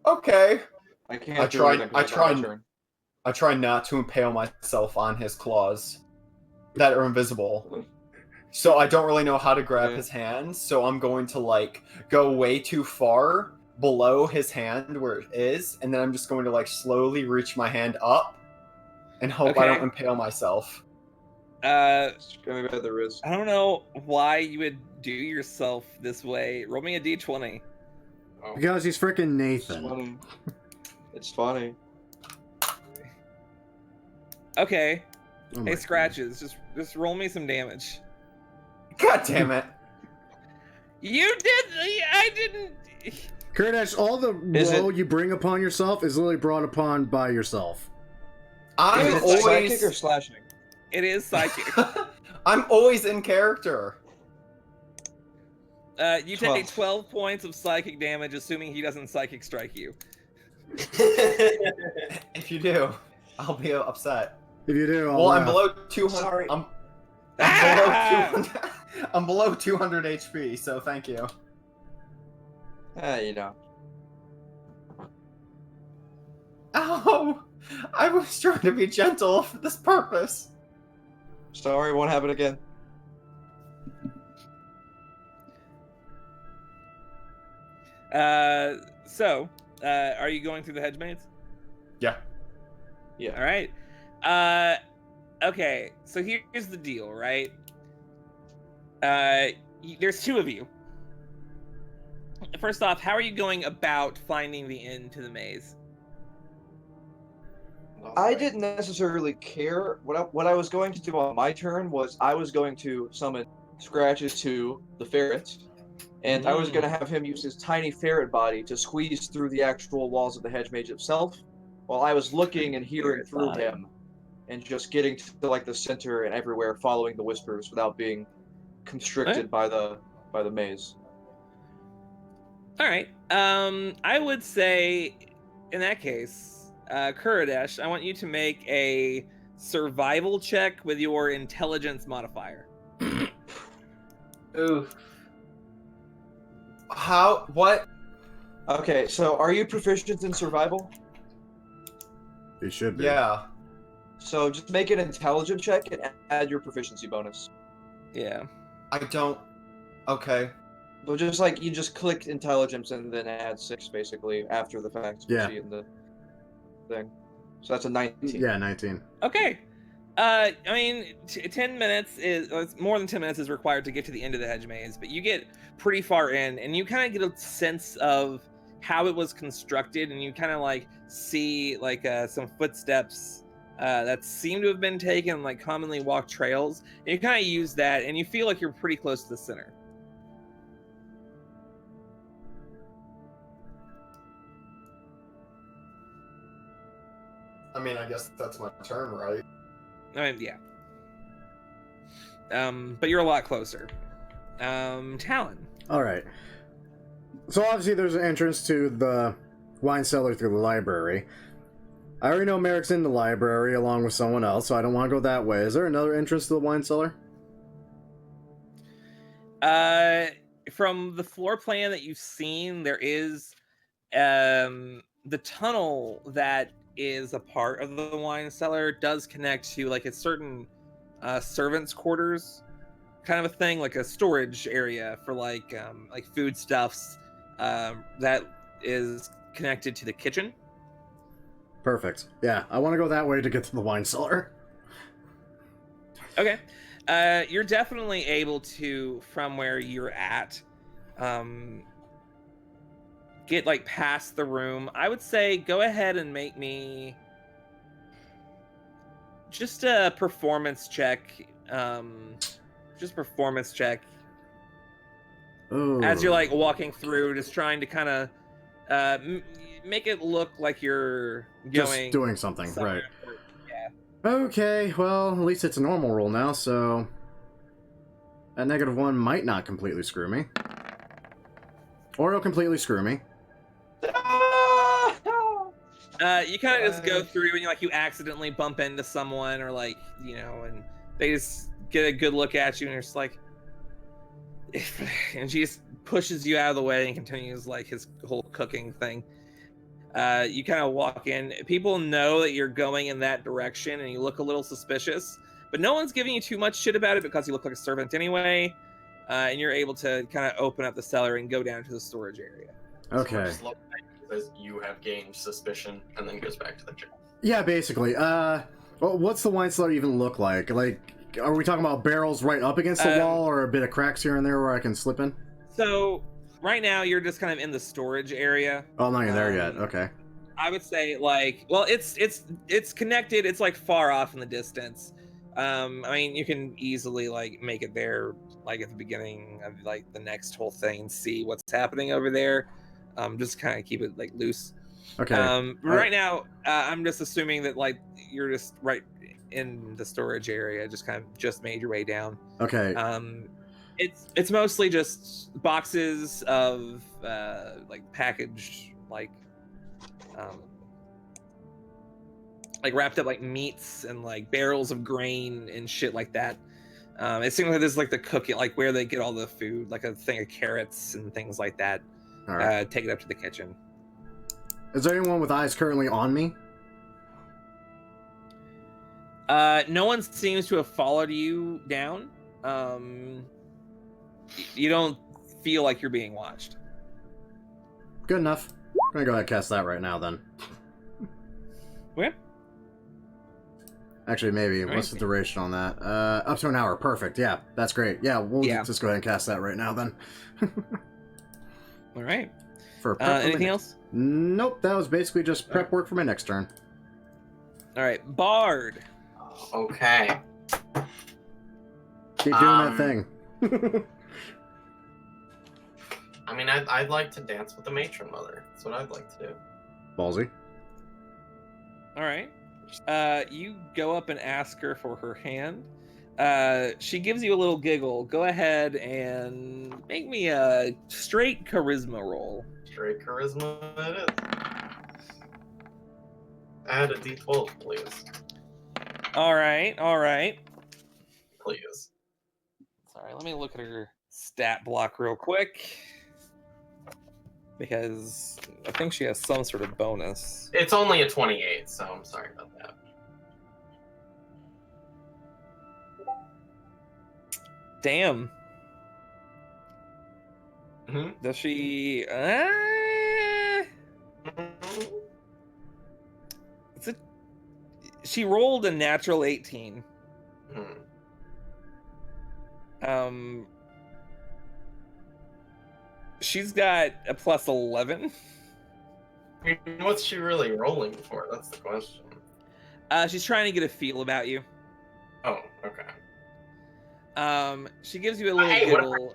Okay. I can't do anything 'cause it's not my turn. I try not to impale myself on his claws that are invisible. So I don't really know how to grab his hand, so I'm going to like go way too far below his hand where it is, and then I'm just going to like slowly reach my hand up and hope I don't impale myself. Maybe at the wrist. I don't know why you would do yourself this way. Roll me a d20. Because he's freaking Nathan. It's funny. Okay. Oh hey, my Scratches, just roll me some damage. God damn it. You did. I didn't. Kurdash, all the woe you bring upon yourself is literally brought upon by yourself. I'm Is it always psychic or slashing? It is psychic. I'm always in character. You take 12 points of psychic damage, assuming he doesn't psychic strike you. If you do, I'll be upset. If you do, I'll well, laugh. I'm below 200. Sorry. I'm below 200. I'm below 200 HP, so thank you. You know. Ow! I was trying to be gentle for this purpose. Sorry, won't happen again. Are you going through the hedge maze? Yeah. Yeah. All right. Okay, so here's the deal, right? There's two of you. First off, how are you going about finding the end to the maze? I didn't necessarily care. What I was going to do on my turn was I was going to summon Scratches to the ferret, and I was going to have him use his tiny ferret body to squeeze through the actual walls of the hedge mage itself, while I was looking and hearing through him, and just getting to like the center and everywhere, following the whispers without being constricted by the maze. All right. I would say, in that case, Kuradesh, I want you to make a survival check with your intelligence modifier. Ooh. How? What? Okay, so are you proficient in survival? You should be. Yeah. So just make an intelligence check and add your proficiency bonus. Yeah. I don't. Okay. But just like you just click intelligence and then add 6 basically after the fact. Yeah. See in the thing. So that's a 19. Yeah, 19. Okay. I mean, 10 minutes is more than 10 minutes is required to get to the end of the hedge maze, but you get pretty far in, and you kind of get a sense of how it was constructed, and you kind of like see like some footsteps that seem to have been taken, like commonly walked trails, and you kind of use that, and you feel like you're pretty close to the center. I mean, I guess that's my turn, right? I mean, yeah. But you're a lot closer. Talon. All right. So obviously there's an entrance to the wine cellar through the library. I already know Merrick's in the library along with someone else, so I don't want to go that way. Is there another entrance to the wine cellar? From the floor plan that you've seen, there is the tunnel that is a part of the wine cellar does connect to like a certain servants' quarters kind of a thing, like a storage area for like foodstuffs that is connected to the kitchen. Perfect. Yeah, I want to go that way to get to the wine cellar. Okay. You're definitely able to, from where you're at, get like past the room. I would say go ahead and make me just a performance check. Just performance check. Ooh. As you're like walking through, just trying to kind of make it look like you're going just doing something, right? Yeah. Okay, well, at least it's a normal roll now, so that -1 might not completely screw me. Or it'll completely screw me. You kind of just go through and you accidentally bump into someone or and they just get a good look at you and you're just like, and she just pushes you out of the way and continues his whole cooking thing. You kind of walk in. People know that you're going in that direction and you look a little suspicious, but no one's giving you too much shit about it because you look like a servant anyway. And you're able to kind of open up the cellar and go down to the storage area. Okay. Says you have gained suspicion, and then goes back to the chair. Yeah, basically. What's the wine cellar even look like? Are we talking about barrels right up against the wall, or a bit of cracks here and there where I can slip in? So right now you're just kind of in the storage area. Oh, I'm not even there yet. Okay. I would say it's connected. It's far off in the distance. I mean, you can easily make it there at the beginning of the next whole thing and see what's happening over there. Just kind of keep it loose. Okay. Right now, I'm just assuming that you're just right in the storage area, just made your way down. Okay. It's mostly just boxes of packaged wrapped up meats and barrels of grain and shit like that. It seems like there's the cooking, where they get all the food, a thing of carrots and things like that. All right. Take it up to the kitchen. Is there anyone with eyes currently on me? No one seems to have followed you down. You don't feel like you're being watched. Good enough. I'm gonna go ahead and cast that right now then. Okay. Actually, maybe. What's the duration on that? Up to an hour. Perfect. Yeah, that's great. Yeah, we'll just go ahead and cast that right now then. All right. For anything else? Nope. That was basically just prep work for my next turn. All right, Bard. Okay. Keep doing that thing. I mean, I'd like to dance with the matron mother. That's what I'd like to do. Ballsy. All right. You go up and ask her for her hand. She gives you a little giggle. Go ahead and make me a straight charisma roll. Straight charisma it is. Add a d12, please. All right. Please. Sorry, let me look at her stat block real quick. Because I think she has some sort of bonus. It's only a 28, so I'm sorry about that. Damn. Mm-hmm. Does she... She rolled a natural 18. She's got a plus 11. What's she really rolling for? That's the question. She's trying to get a feel about you. Oh, okay. She gives you a little giggle.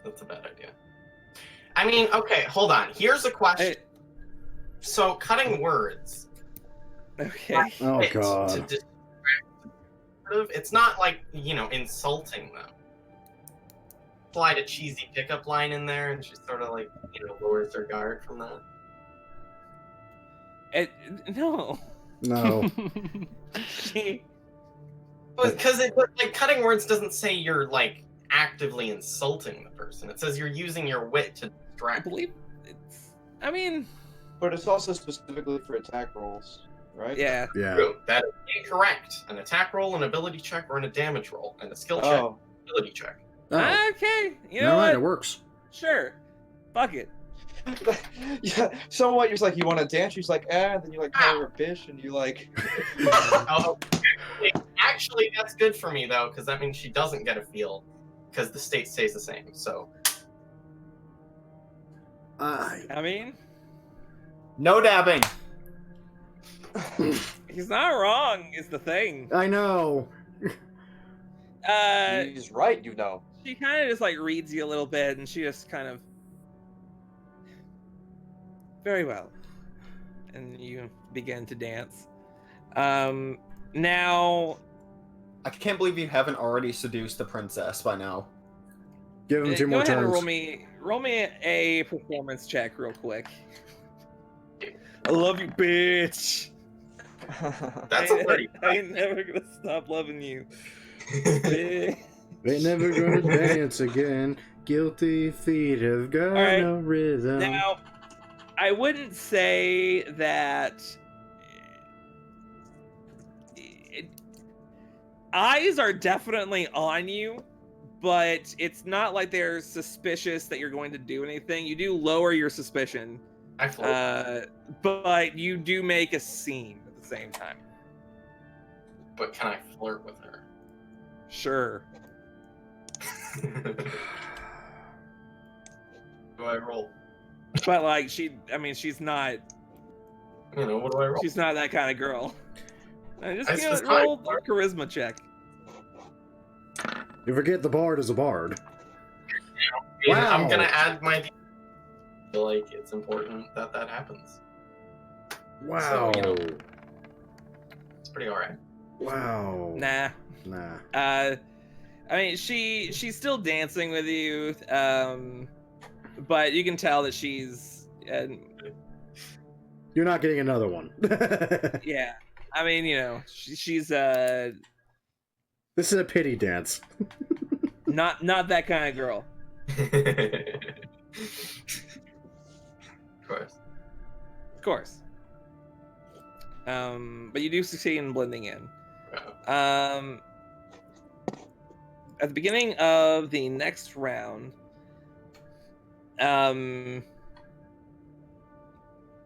That's a bad idea. I mean, okay, hold on. Here's a question. So, cutting words. Okay. Oh, God. To distract, it's not insulting them. Slide a cheesy pickup line in there, and she sort of lowers her guard from that. No. Because cutting words doesn't say you're actively insulting the person. It says you're using your wit to distract. I believe it's. I mean, but it's also specifically for attack rolls, right? Yeah. True. That is incorrect. An attack roll, an ability check, or a damage roll, and a skill check, ability check. Oh. Okay. You know what? It works. Sure. Fuck it. Yeah. So what? You're you want to dance? She's like, and then you call her a bitch, and you Oh, actually, that's good for me though, because that means she doesn't get a feel, because the state stays the same. So. I mean, no dabbing. He's not wrong. Is the thing. I know. He's right. She kind of just reads you a little bit, and she just kind of. Very well. And you begin to dance. Now... I can't believe you haven't already seduced the princess by now. Give him 2 more turns. Go ahead and roll me a performance check real quick. I love you, bitch. That's a pretty. I ain't never gonna stop loving you. Bitch. Ain't never gonna dance again. Guilty feet have got All right. no rhythm. Now, I wouldn't say that eyes are definitely on you, but it's not like they're suspicious that you're going to do anything. You do lower your suspicion, I float. but you do make a scene at the same time. But can I flirt with her? Sure. Do I roll? But like she's not. You know, what do I roll? She's not that kind of girl. Just It's just fine. roll a charisma check. You forget the bard is a bard. Yeah, Wow. I'm gonna add my. I feel like it's important that that happens. Wow. So, you know. It's pretty alright. Wow. Nah. Nah. I mean, she's still dancing with you, but you can tell that she's. You're not getting another one. Yeah. I mean, you know, she's This is a pity dance. not that kind of girl. Of course. Of course. But you do succeed in blending in. At the beginning of the next round,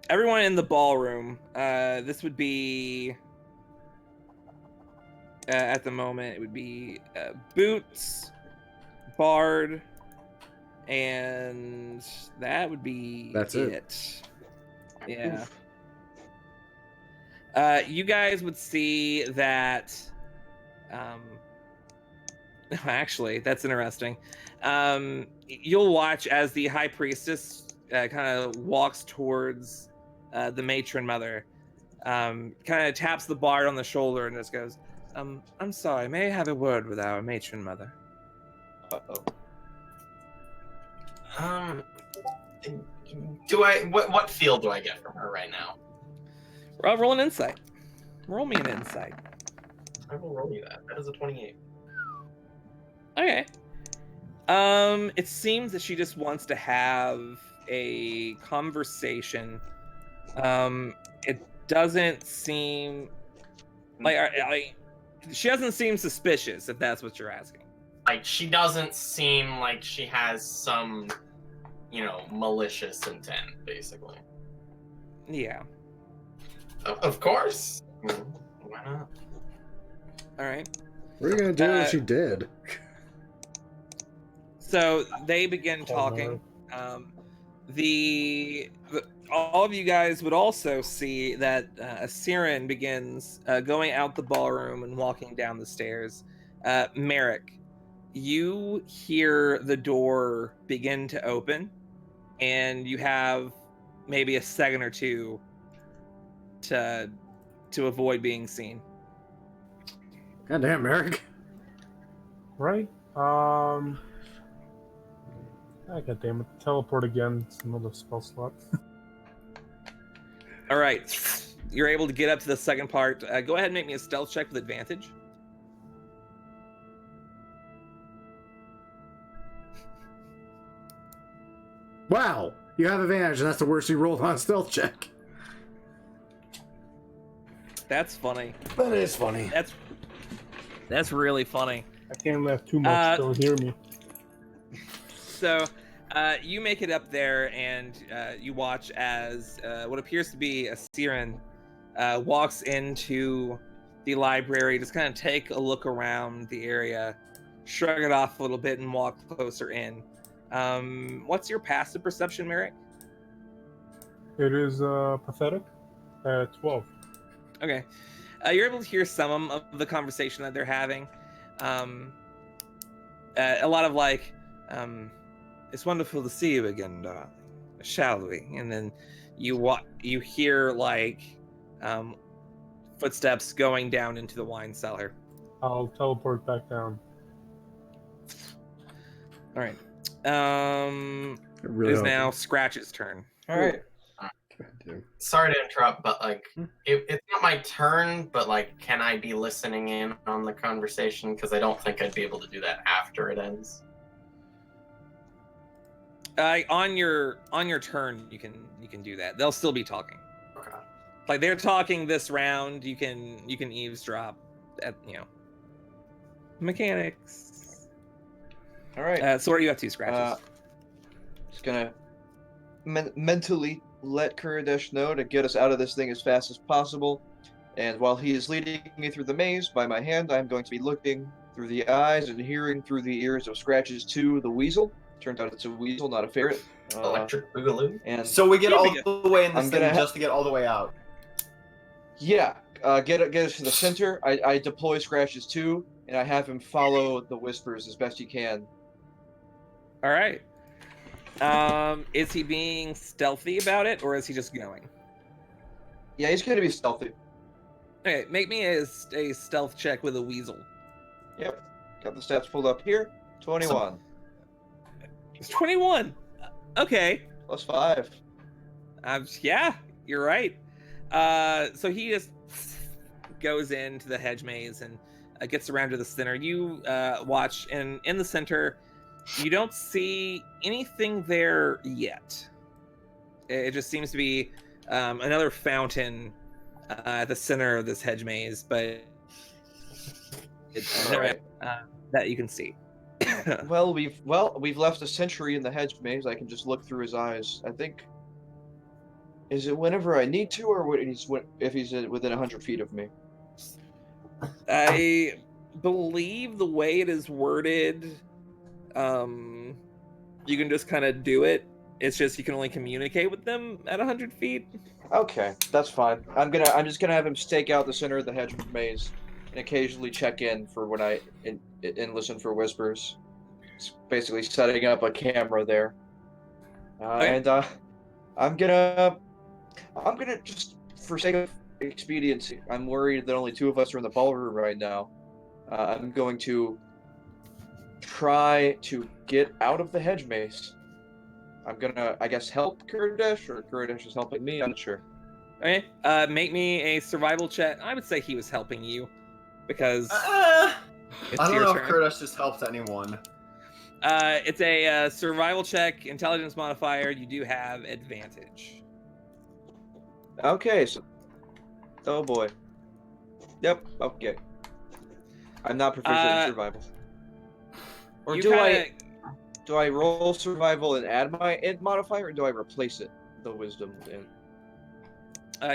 everyone in the ballroom, this would be, at the moment, it would be Boots, Bard, and that would be That's it. Yeah. You guys would see that, actually, that's interesting. You'll watch as the High Priestess kind of walks towards the matron mother, kind of taps the bard on the shoulder and just goes, I'm sorry, may I have a word with our matron mother? What feel do I get from her right now? Roll an insight. Roll me an insight. I will roll you that. That is a 28. Okay. It seems that she just wants to have a conversation. It doesn't seem like she doesn't seem suspicious, if that's what you're asking. Like, she doesn't seem like she has some, malicious intent, basically. Yeah. Of course. Why not? All right. What are you gonna do if she did? So they begin talking. All of you guys would also see that a siren begins going out the ballroom and walking down the stairs. Merrick, you hear the door begin to open, and you have maybe a second or two to avoid being seen. Goddamn, Merrick. Right? God damn it. Teleport again. It's another spell slot. All right, you're able to get up to the second part. Go ahead and make me a stealth check with advantage. Wow, you have advantage, and that's the worst you rolled on a stealth check. That's funny. That is funny. That's really funny. I can't laugh too much. They'll hear me. So, you make it up there, and you watch as what appears to be a siren walks into the library, just kind of take a look around the area, shrug it off a little bit, and walk closer in. What's your passive perception, Merrick? It is pathetic. 12. Okay. You're able to hear some of the conversation that they're having. A lot of it's wonderful to see you again, darling. Shall we? And then you hear footsteps going down into the wine cellar. I'll teleport back down. All right. Really It is now Scratch's turn. All right. Sorry to interrupt, but like, it's not my turn. But like, can I be listening in on the conversation? Because I don't think I'd be able to do that after it ends. On your turn, you can do that. They'll still be talking. Okay. Like they're talking this round. You can eavesdrop at mechanics. All right. So what are you up to, Scratches? Just gonna mentally let Kuridesh know to get us out of this thing as fast as possible. And while he is leading me through the maze by my hand, I'm going to be looking through the eyes and hearing through the ears of Scratches to the weasel. Turns out it's a weasel, not a ferret. Electric Boogaloo. And So we get all Yeah. the way in this I'm thing gonna just to get all the way out. yeah, get us to the center. I deploy Scratches too, and I have him follow the whispers as best he can. All right. Is he being stealthy about it, or is he just going? Yeah, he's gonna be stealthy. Okay, make me a stealth check with a weasel. Yep, got the stats pulled up here. 21 It's 21. Okay. plus 5. Yeah, you're right. So he just goes into the hedge maze and gets around to the center. You watch, and in the center, you don't see anything there yet. It just seems to be another fountain at the center of this hedge maze, but it's Alright. that you can see. Well, we've left a sentry in the hedge maze. I can just look through his eyes. I think. Is it whenever I need to, or if he's within 100 feet of me? I believe the way it is worded, you can just kind of do it. It's just you can only communicate with them at 100 feet. Okay, that's fine. I'm just gonna have him stake out the center of the hedge maze and occasionally check in for when and listen for whispers. It's basically setting up a camera there. Okay. And I'm gonna just, for sake of expediency, I'm worried that only 2 of us are in the ballroom right now. I'm going to try to get out of the hedge maze. I'm gonna, I guess, help Kuridesh, or Kuridesh is helping me. I'm not sure. Okay. Make me a survival check. I would say he was helping you because it's I don't your know turn. if Kurdish just helped anyone. It's a survival check, intelligence modifier. You do have advantage. Okay, so, oh boy. Yep. Okay. I'm not proficient in survival. Or You do kinda- do I roll survival and add my int modifier, or do I replace it? The wisdom in.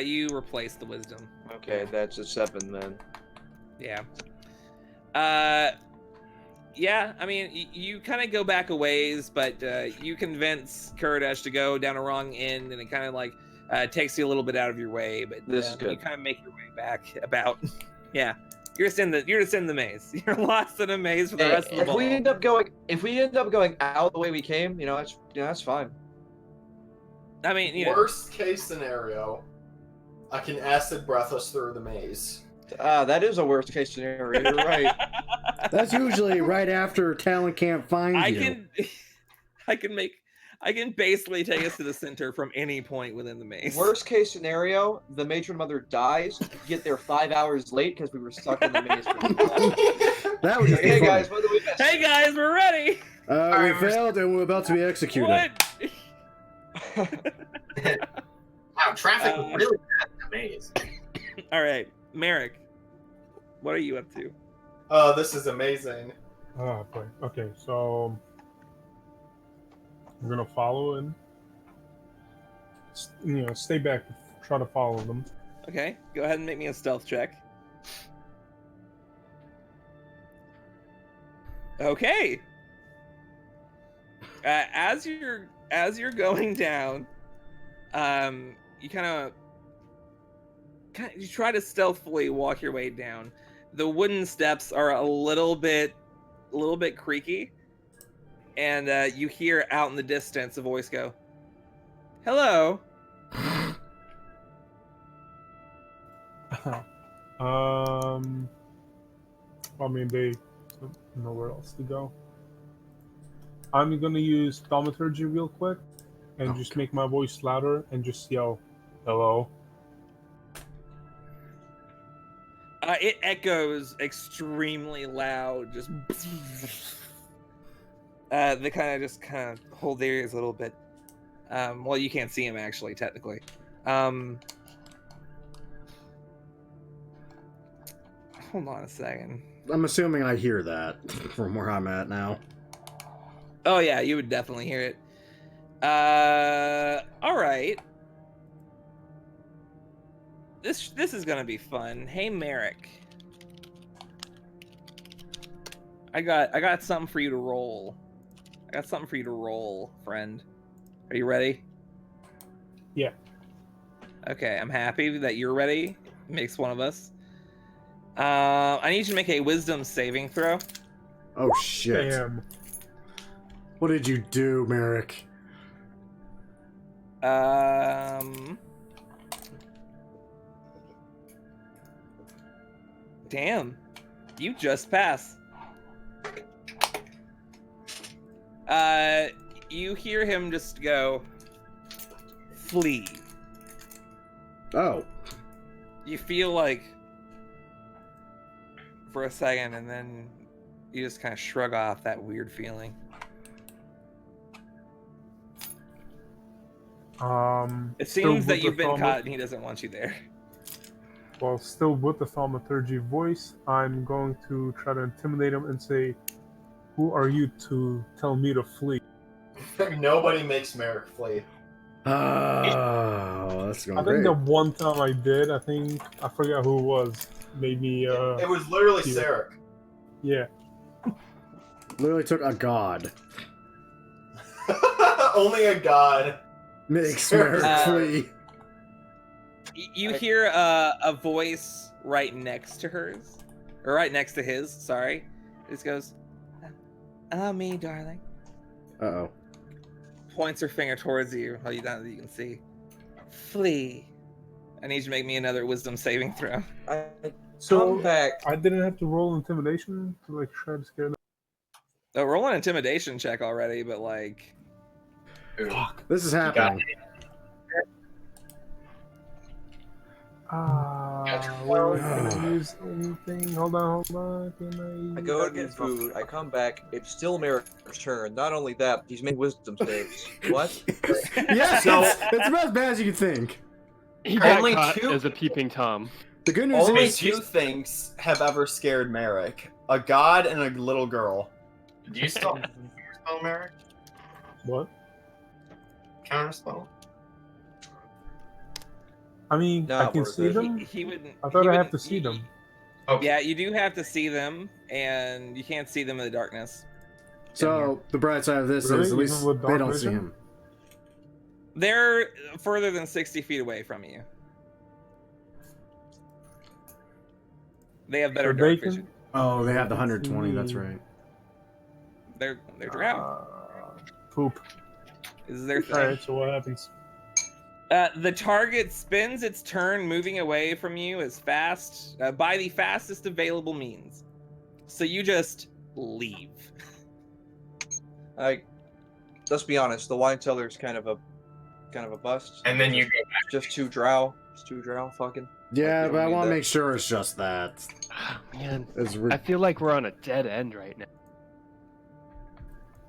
You replace the wisdom. Okay, that's a 7 then. Yeah. Yeah, I mean, you kind of go back a ways, but you convince Kuridesh to go down a wrong end, and it kind of like takes you a little bit out of your way. But This is good. you kind of make your way back about. Yeah, you're just in the maze. You're lost in a maze for the rest of the If ball. we end up going out the way we came, that's fine. I mean, you know, Worst case scenario, I can acid breath us through the maze. That is a worst case scenario. You're right. That's usually right after talent can't find you. I can basically take us to the center from any point within the maze. Worst case scenario, the matron mother dies. Get there 5 hours late because we were stuck in the maze. That would just be Hey funny. guys, what do we miss? Hey guys, we're ready. We failed and we're about to be executed. What? Wow, traffic was really bad in the maze. All right, Merrick, what are you up to? Oh, this is amazing. Ah, boy. Okay, so I'm gonna follow and stay back, try to follow them. Okay, go ahead and make me a stealth check. Okay. As you're going down, you kind of you try to stealthily walk your way down. The wooden steps are a little bit creaky, and you hear out in the distance a voice go, "Hello." I mean, they don't know where else to go. I'm gonna use thaumaturgy real quick and just make my voice louder and just yell, Hello. It echoes extremely loud. Just they kind of hold their ears a little bit. Well, you can't see him actually, technically. Hold on a second. I'm assuming I hear that from where I'm at now. Oh yeah, you would definitely hear it. All right. This is gonna be fun. Hey, Merrick. I got something for you to roll. Friend. Are you ready? Yeah. Okay, I'm happy that you're ready. Makes one of us. I need you to make a wisdom saving throw. Oh shit. Damn. What did you do, Merrick? Damn. You just pass. You hear him just go, flee. Oh. You feel like for a second, and then you just kind of shrug off that weird feeling. It seems that you've been caught and he doesn't want you there. Well, still with the thaumaturgy voice, I'm going to try to intimidate him and say, "Who are you to tell me to flee?" Nobody makes Merrick flee. Oh, that's going I think great. the one time I did, I forgot who it was. Made me. It was literally feel. Sarek. Yeah. Literally took a god. Only a god. Makes Merrick flee. You hear a voice right next to hers, or right next to his. Sorry, it just goes, "Allow me, darling." Uh-oh. Points her finger towards you. How you down that you can see. Flee. I need you to make me another wisdom saving throw. So Come back. I didn't have to roll intimidation to like try to scare them. Oh, roll an intimidation check already, but like, Fuck. This is happening. Wait, can I use anything? Hold on. Can I go to get food. I come back. It's still Merrick's turn. Not only that, he's making wisdom saves. What? Yes, So- it's about as bad as you can think. He got Only caught two- as a peeping Tom. The good news Only is two things have ever scared Merrick: a god and a little girl. Do you still spell Merrick? What? Counterspell? I mean, I Not can worth see it. them. he wouldn't. I thought he I have wouldn't- to see them. Okay. Yeah, you do have to see them, and you can't see them in the darkness. so. The bright side of this Really? is at least Even with they dark don't see vision? him. They're further than 60 feet away from you. They have better So dark they can- vision. Oh, they have the 120. That's right. They're drow. Poop. This is their thing. Alright, so what happens? The target spins its turn, moving away from you as fast by the fastest available means. So you just leave. Let's be honest. The wine cellar's kind of a bust. And then you go back. Just two drow. Fucking. Yeah, Like, but I need want to that. make sure it's just that. Man, It's I feel like we're on a dead end right now.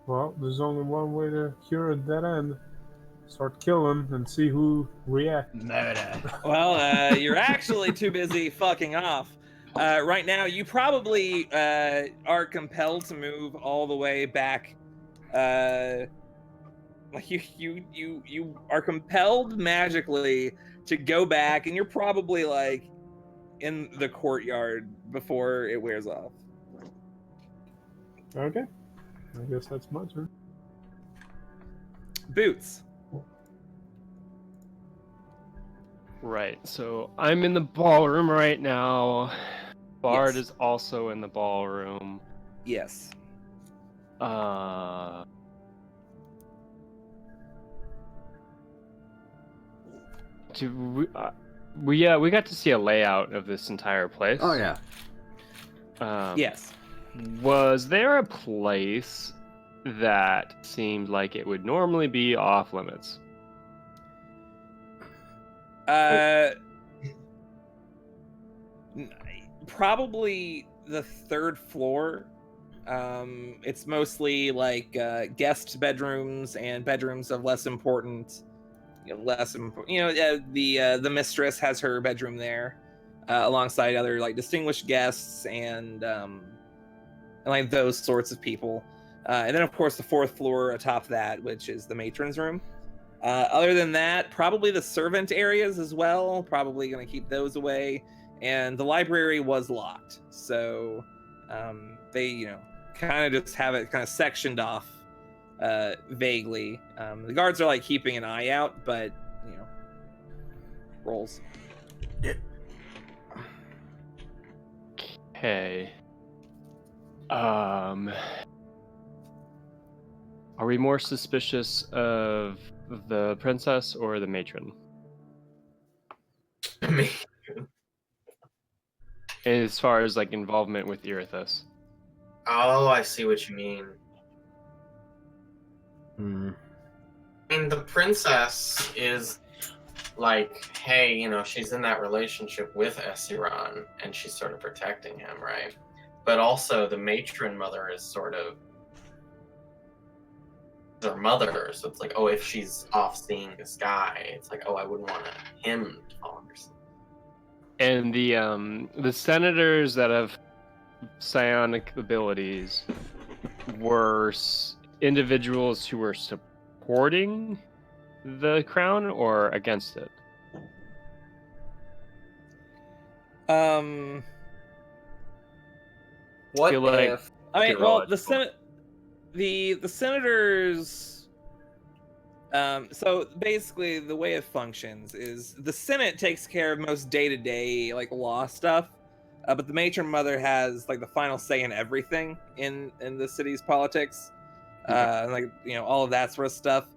Well, there's only one way to cure a dead end. Start killing and see who reacts. Murder. Well, you're actually too busy fucking off. Right now, you probably are compelled to move all the way back. Like you are compelled magically to go back, and you're probably like in the courtyard before it wears off. Okay. I guess that's my turn. Boots. Right, so I'm in the ballroom right now. Bard Yes. is also in the ballroom. Yes. Do we got to see a layout of this entire place. Oh yeah. Yes. Was there a place that seemed like it would normally be off limits? Probably the third floor. It's mostly like guest bedrooms and bedrooms of less important. The mistress has her bedroom there, alongside other like distinguished guests and like those sorts of people. And then of course the fourth floor atop that, which is the matron's room. Other than that, probably the servant areas as well. Probably going to keep those away. And the library was locked, so they kind of just have it kind of sectioned off vaguely. The guards are like keeping an eye out, but rolls. Okay. Are we more suspicious of the princess or the matron? As far as like involvement with Erithus. Oh, I see what you mean. Hmm. I mean, the princess is like, hey, she's in that relationship with Esiran, and she's sort of protecting him, right? But also, the matron mother is sort of their mother, so it's like, oh, if she's off seeing this guy, it's like, oh, I wouldn't want him to fall under something. And the senators that have psionic abilities were individuals who were supporting the crown or against it? What feel like if? I mean, They're well, all the senators. So basically, the way it functions is the Senate takes care of most day-to-day like law stuff, but the matron mother has like the final say in everything in the city's politics, and like all of that sort of stuff.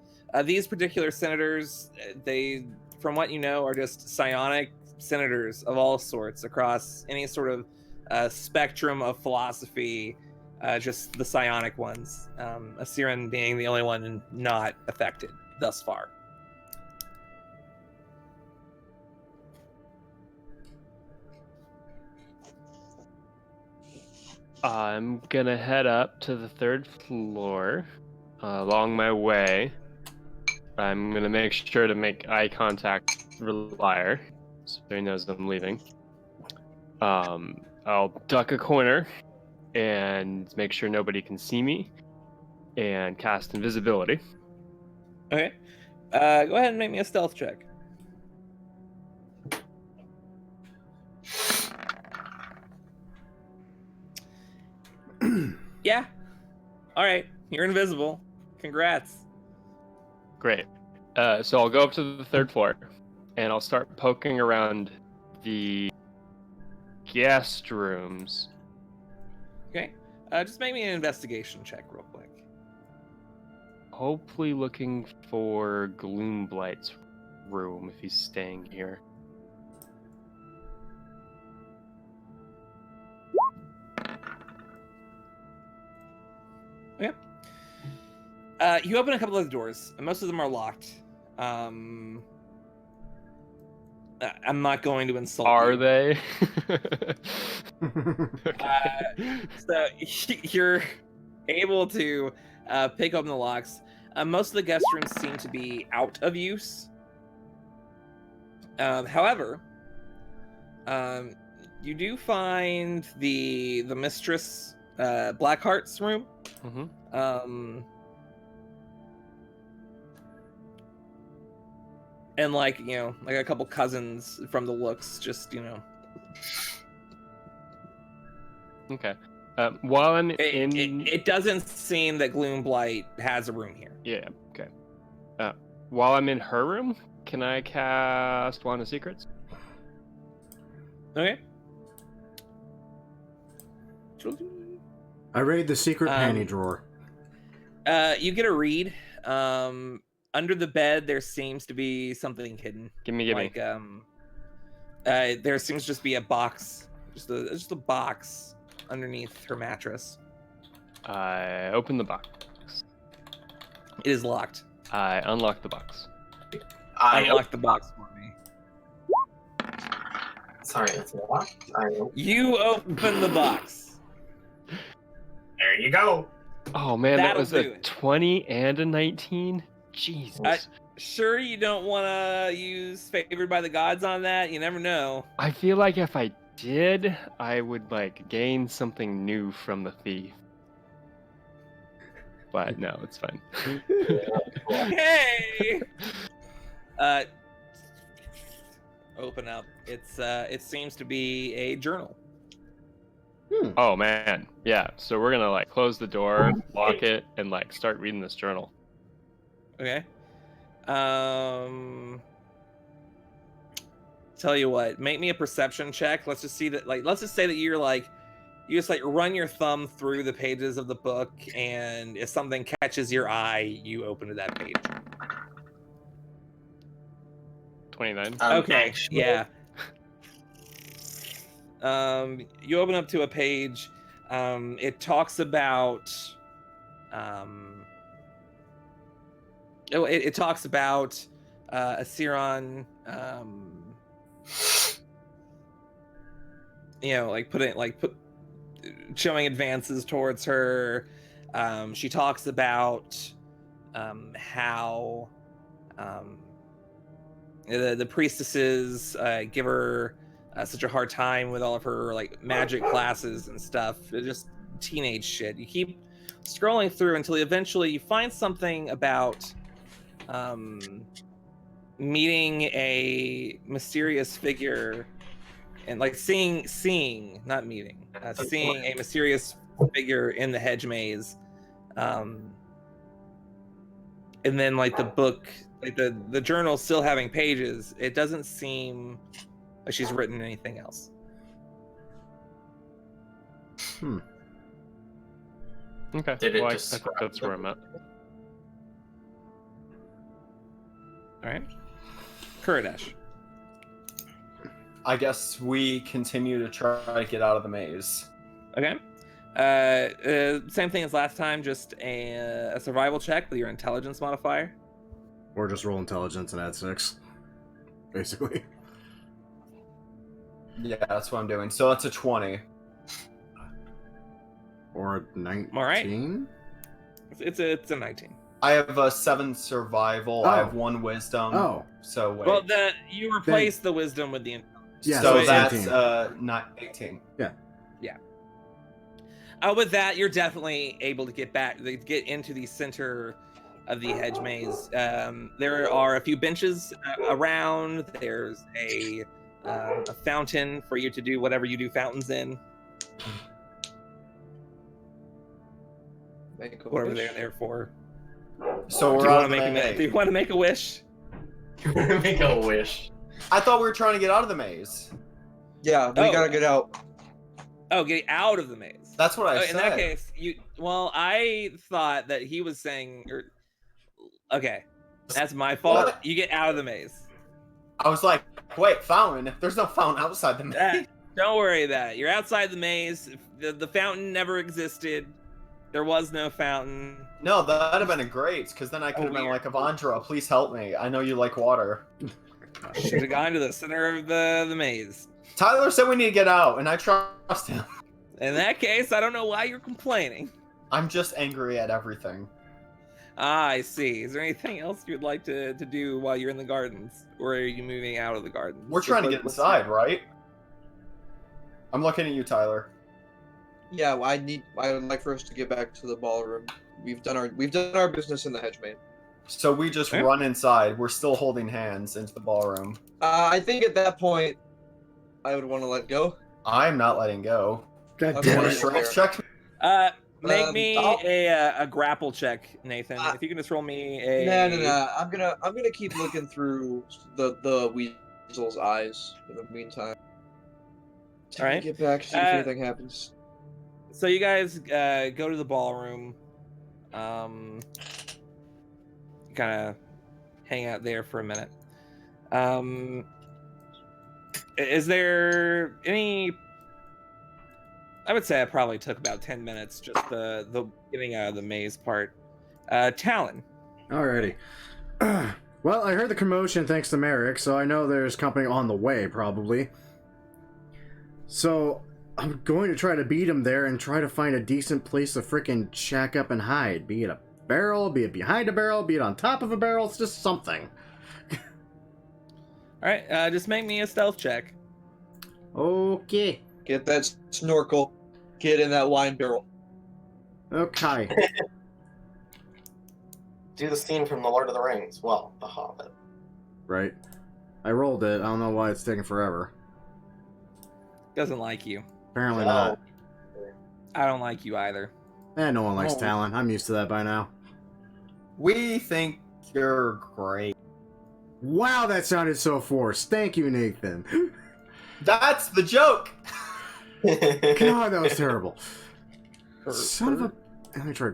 These particular senators, they, from what are just psionic senators of all sorts across any sort of spectrum of philosophy. Just the psionic ones. Asiran being the only one not affected thus far. I'm gonna head up to the third floor. Along my way, I'm gonna make sure to make eye contact with Liar, so he knows I'm leaving. I'll duck a corner and make sure nobody can see me, and cast invisibility. Okay. Go ahead and make me a stealth check. Yeah. All right. You're invisible. Congrats. Great. So I'll go up to the third floor, and I'll start poking around the guest rooms. Okay. Just make me an investigation check real quick. Hopefully looking for Gloomblight's room if he's staying here. Okay. You open a couple of the doors. Most of them are locked. I'm not going to insult you. Are they? So you're able to pick open the locks. Most of the guest rooms seem to be out of use. However, you do find the mistress Blackheart's room. Mm-hmm. And like like a couple cousins from the looks, just Okay. While I'm it doesn't seem that Gloomblight has a room here. Yeah. Okay. While I'm in her room, can I cast Wand of Secrets? Okay. I raid the secret panty drawer. You get a read. Under the bed, there seems to be something hidden. Give me. Like there seems to just be a box, just a box underneath her mattress. I open the box. It is locked. I unlock the box. Unlock the box for me. Sorry, it's locked. You open the box. There you go. Oh man, that That'll was do a it. 20 and a 19. Jesus. Sure, you don't want to use favored by the gods on that. You never know. I feel like if I did, I would like gain something new from the thief. But no, it's fine. Hey. Open up. It seems to be a journal. Oh man, yeah. So we're gonna like close the door, lock it, and like start reading this journal. Okay. Tell you what, make me a perception check. Let's just see that. Like, let's just say that you're like, you just like run your thumb through the pages of the book, and if something catches your eye, you open to that page. 29. Okay. Actually, Yeah. You open up to a page. It talks about. It talks about Asiron. Showing advances towards her. She talks about how the priestesses give her such a hard time with all of her like magic classes and stuff. They're just teenage shit. You keep scrolling through until eventually you find something about meeting a mysterious figure and like seeing not meeting seeing a mysterious figure in the hedge maze, and then like the book, like the journal still having pages, it doesn't seem like she's written anything else. Okay. Did it Well, I describe think that's where I'm at. All right, Kuradash. I guess we continue to try to get out of the maze. Okay. Same thing as last time, just a survival check with your intelligence modifier. Or just roll intelligence and add 6. Basically. Yeah, that's what I'm doing. So that's a 20. Or 19? All right. It's a 19. I have a 7 survival. I have 1 wisdom. Oh. So wait. Well, you replace the wisdom with the intelligence. Yeah, so it's that's 18. not 18. Yeah. With that, you're definitely able to get into the center of the hedge maze. There are a few benches around. There's a fountain for you to do whatever you do fountains in. Whatever they're there for. So Do we're you out want of to the make maze. do you want to make a wish? Make a wish. I thought we were trying to get out of the maze. Yeah, we gotta get out. Oh, get out of the maze. That's what I said. In that case, I thought that he was saying, okay, that's my fault. What? You get out of the maze. I was like, wait, fountain? There's no fountain outside the maze. Don't worry about it. You're outside the maze. The fountain never existed. There was no fountain. No, that'd have been great, because then I could have been like, Avandra, please help me. I know you like water. Should have gone to the center of the maze. Tyler said we need to get out, and I trust him. In that case, I don't know why you're complaining. I'm just angry at everything. I see. Is there anything else you'd like to do while you're in the gardens? Or are you moving out of the gardens? We're trying to get inside, right? I'm looking at you, Tyler. Yeah, I would like for us to get back to the ballroom. We've done our business in the hedge maze. So we just Okay. run inside. We're still holding hands into the ballroom. I think at that point, I would want to let go. I'm not letting go. God Okay. damn Want it. to strength check? Make Um, me I'll- a grapple check, Nathan. If you can just roll me a. No. I'm gonna keep looking through the weasel's eyes in the meantime. Till All we right. get back, see if anything happens. So you guys go to the ballroom, kind of hang out there for a minute. Is there any? I would say it probably took about 10 minutes, just the getting out of the maze part. Talon. Alrighty. Well, I heard the commotion thanks to Merrick, so I know there's company on the way, probably. So I'm going to try to beat him there and try to find a decent place to frickin' shack up and hide. Be it a barrel, be it behind a barrel, be it on top of a barrel. It's just something. All right, just make me a stealth check. Okay. Get that snorkel. Get in that wine barrel. Okay. Do the scene from The Lord of the Rings. Well, The Hobbit. Right. I rolled it. I don't know why it's taking forever. Doesn't like you. Apparently No. not. I don't like you either. No one likes Oh. Talon. I'm used to that by now. We think you're great. Wow, that sounded so forced. Thank you, Nathan. That's the joke. God, that was terrible. Son of a... Let me try...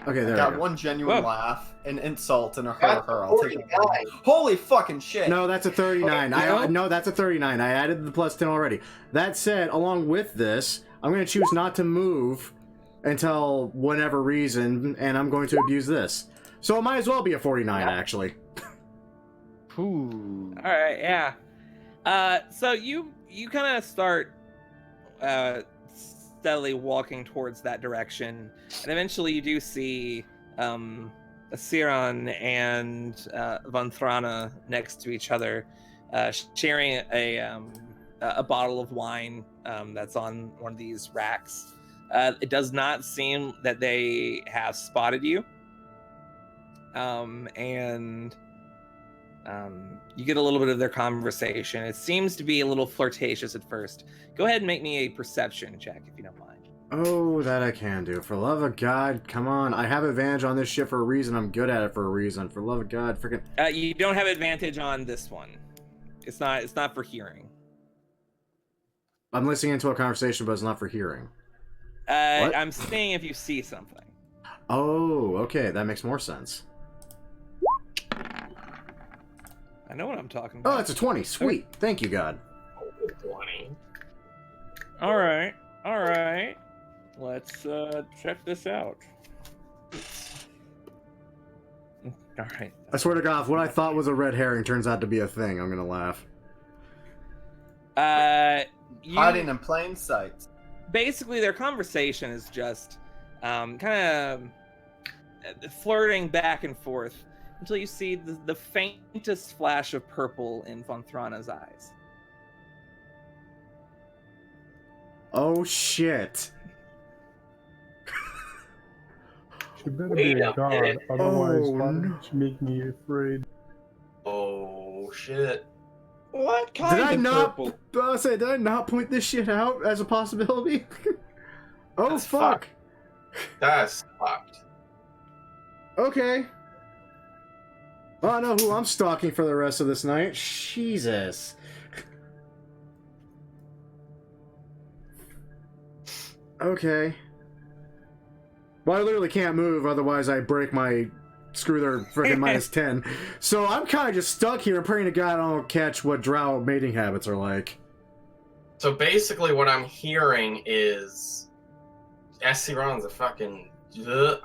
Okay, there we Got go. one genuine Whoa. laugh, an insult, and a That's her. I'll take it. 49. Holy fucking shit. No, that's a 39. No, that's a 39. I added the plus 10 already. That said, along with this, I'm going to choose not to move until whatever reason, and I'm going to abuse this. So it might as well be a 49, actually. Ooh. All right, yeah. So you kind of start steadily walking towards that direction, and eventually you do see Asiron and Von Thrana next to each other, sharing a bottle of wine that's on one of these racks. It does not seem that they have spotted you, and you get a little bit of their conversation. It seems to be a little flirtatious at first. Go ahead and make me a perception check if you don't mind. Oh, that I can do. For love of God, come on. I have advantage on this shit for a reason. I'm good at it for a reason. For love of God, freaking... You don't have advantage on this one. It's not for hearing. I'm listening into a conversation, but it's not for hearing. What? I'm seeing if you see something. Oh, okay. That makes more sense. I know what I'm talking Oh, about. it's a 20. Sweet. Thank you, God. 20. All right. Let's check this out. All right. I swear to God, if what I thought was a red herring turns out to be a thing, I'm gonna laugh. Hiding in plain sight. Basically, their conversation is just kind of flirting back and forth until you see the faintest flash of purple in Von Thrana's eyes. Oh shit. She better Wait be a a god, minute. otherwise Oh, why no. would she make me afraid? Oh, shit. What kind of purple? Did I not point this shit out as a possibility? Oh That's fuck. That's fucked. Okay. Well, I know who I'm stalking for the rest of this night. Jesus. Okay. Well, I literally can't move, otherwise I break my screw their freaking minus 10. So I'm kind of just stuck here praying to God I don't catch what drow mating habits are like. So basically, what I'm hearing is Esiron's a fucking. Ugh.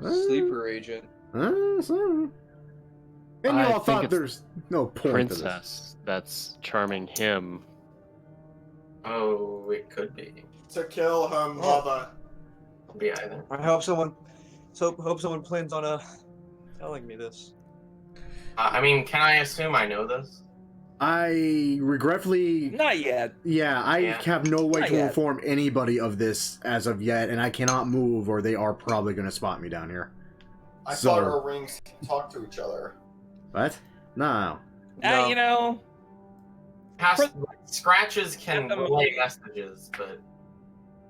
Sleeper agent. So. And you I all think thought it's there's no point to this. Princess that's charming him. Oh, it could be. To kill her mother. Could be either. I hope someone plans on telling me this. I mean, can I assume I know this? I regretfully... Not yet. Yeah, I Yeah. have no way Not to yet. inform anybody of this as of yet, and I cannot move or they are probably going to spot me down here. I So- thought our rings talk to each other. What? No. You know, Scratches can At the relay messages, but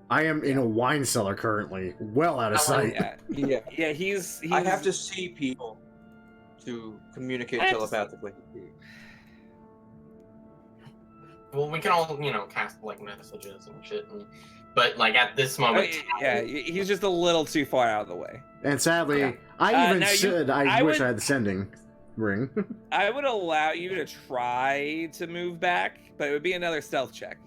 I am in a wine cellar currently, well out of sight. yeah, he's I have to see people to communicate telepathically. well, we can all cast like messages and shit. But like at this moment, yeah, he's just a little too far out of the way. And sadly, Yeah. I even now said I I wish would- I had the sending ring. I would allow you to try to move back, but it would be another stealth check.